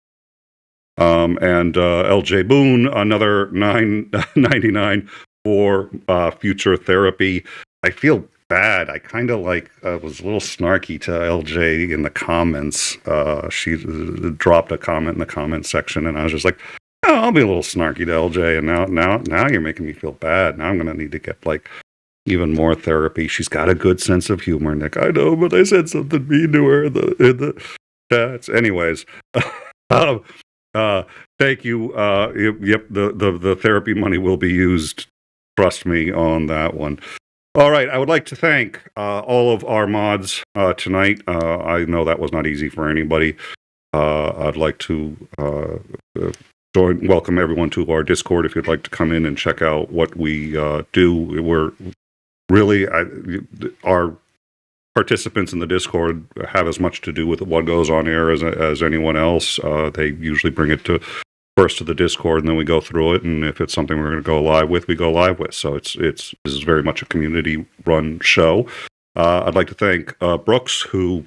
And LJ Boone, another $9.99 for future therapy. I feel bad. I kind of was a little snarky to LJ in the comments. She dropped a comment in the comment section, and I was just like, oh, I'll be a little snarky to LJ. And now you're making me feel bad. Now I'm going to need to get even more therapy. She's got a good sense of humor, Nick. I know, but I said something mean to her in the chats. Anyways, thank you. Yep, the therapy money will be used. Trust me on that one. All right, I would like to thank all of our mods tonight. I know that was not easy for anybody. I'd like to welcome everyone to our Discord if you'd like to come in and check out what we do. We're really, our participants in the Discord have as much to do with what goes on air as anyone else. They usually bring it first to the Discord, and then we go through it. And if it's something we're going to go live with, we go live with. So this is very much a community-run show. I'd like to thank Brooks, who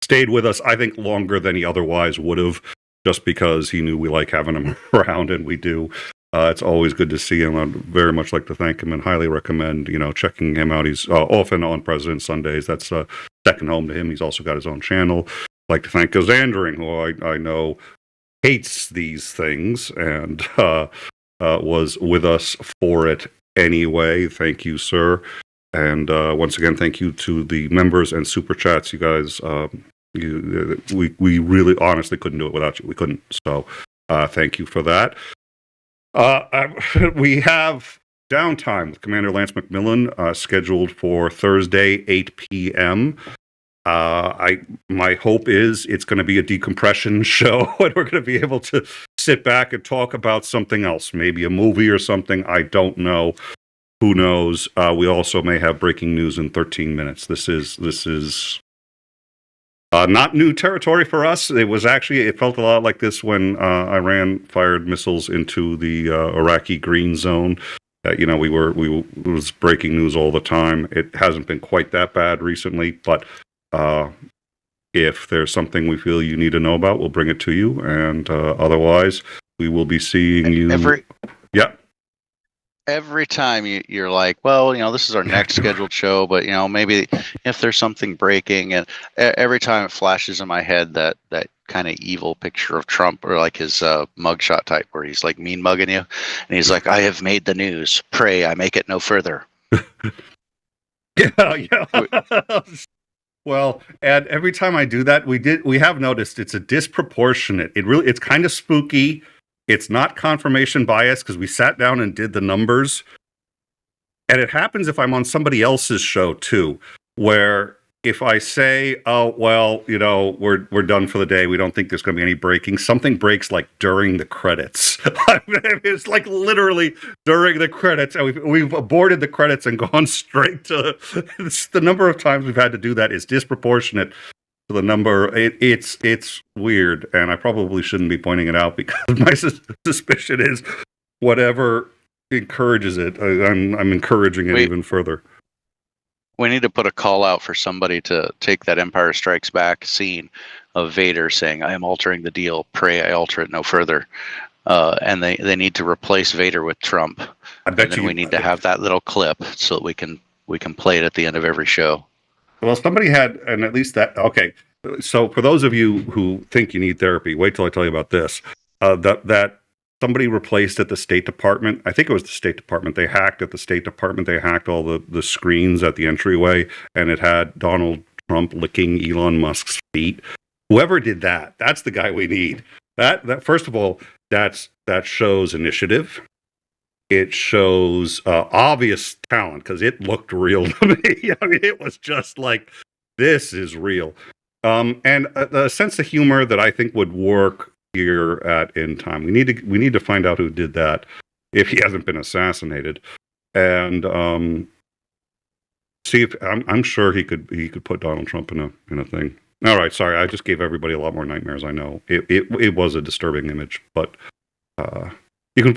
stayed with us, I think, longer than he otherwise would have, just because he knew we like having him around, and we do. It's always good to see him. I'd very much like to thank him and highly recommend, checking him out. He's often on President's Sundays. That's second home to him. He's also got his own channel. I'd like to thank 𝐒𝐨𝐿𝐴𝐿𝐴𝐿, who I know hates these things and was with us for it anyway. Thank you, sir. And once again, thank you to the members and super chats. You guys, we really honestly couldn't do it without you. We couldn't. So thank you for that. We have Downtime with Commander Lance McMillan, scheduled for Thursday, 8 p.m. My hope is it's going to be a decompression show, and we're going to be able to sit back and talk about something else, maybe a movie or something. I don't know. Who knows? We also may have breaking news in 13 minutes. This is not new territory for us. It felt a lot like this when Iran fired missiles into the Iraqi green zone. It was breaking news all the time. It hasn't been quite that bad recently, but if there's something we feel you need to know about, we'll bring it to you. And otherwise, we will be seeing you. Every time you're like, well, this is our next scheduled show, but maybe if there's something breaking, and every time it flashes in my head that kind of evil picture of Trump, or like his mugshot type where he's like mean mugging you, and he's like, I have made the news, pray I make it no further. Yeah. Well, and every time I do that, we have noticed it's a disproportionate. It's kind of spooky. It's not confirmation bias because we sat down and did the numbers. And it happens if I'm on somebody else's show too, where if I say, oh, well, we're done for the day, we don't think there's going to be any breaking, something breaks like during the credits. It's like literally during the credits. And we've aborted the credits and gone straight to the number of times we've had to do that is disproportionate to the number. It's weird, and I probably shouldn't be pointing it out because my suspicion is whatever encourages it. I'm encouraging it even further. We need to put a call out for somebody to take that Empire Strikes Back scene of Vader saying, I am altering the deal, pray I alter it no further. And they need to replace Vader with Trump. I bet we need to have that little clip so that we can play it at the end of every show. Well, somebody had, and at least that, okay. So for those of you who think you need therapy, wait till I tell you about this. That somebody replaced at the State Department. I think it was the State Department. They hacked at the State Department. They hacked all the screens at the entryway, and it had Donald Trump licking Elon Musk's feet. Whoever did that, that's the guy we need. That first of all, that shows initiative. It shows obvious talent because it looked real to me. I mean, it was just like, this is real. And a sense of humor that I think would work here at In Time. We need to find out who did that if he hasn't been assassinated, and see if I'm sure he could put Donald Trump in a thing. All right, sorry, I just gave everybody a lot more nightmares. I know it was a disturbing image, but. You can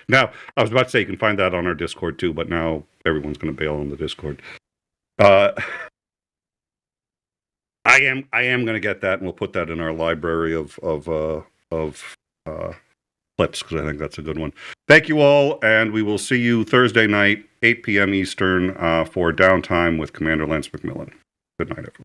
now. I was about to say you can find that on our Discord too, but now everyone's going to bail on the Discord. I am going to get that, and we'll put that in our library of clips because I think that's a good one. Thank you all, and we will see you Thursday night, 8 p.m. Eastern, for Downtime with Commander Lance McMillan. Good night, everyone.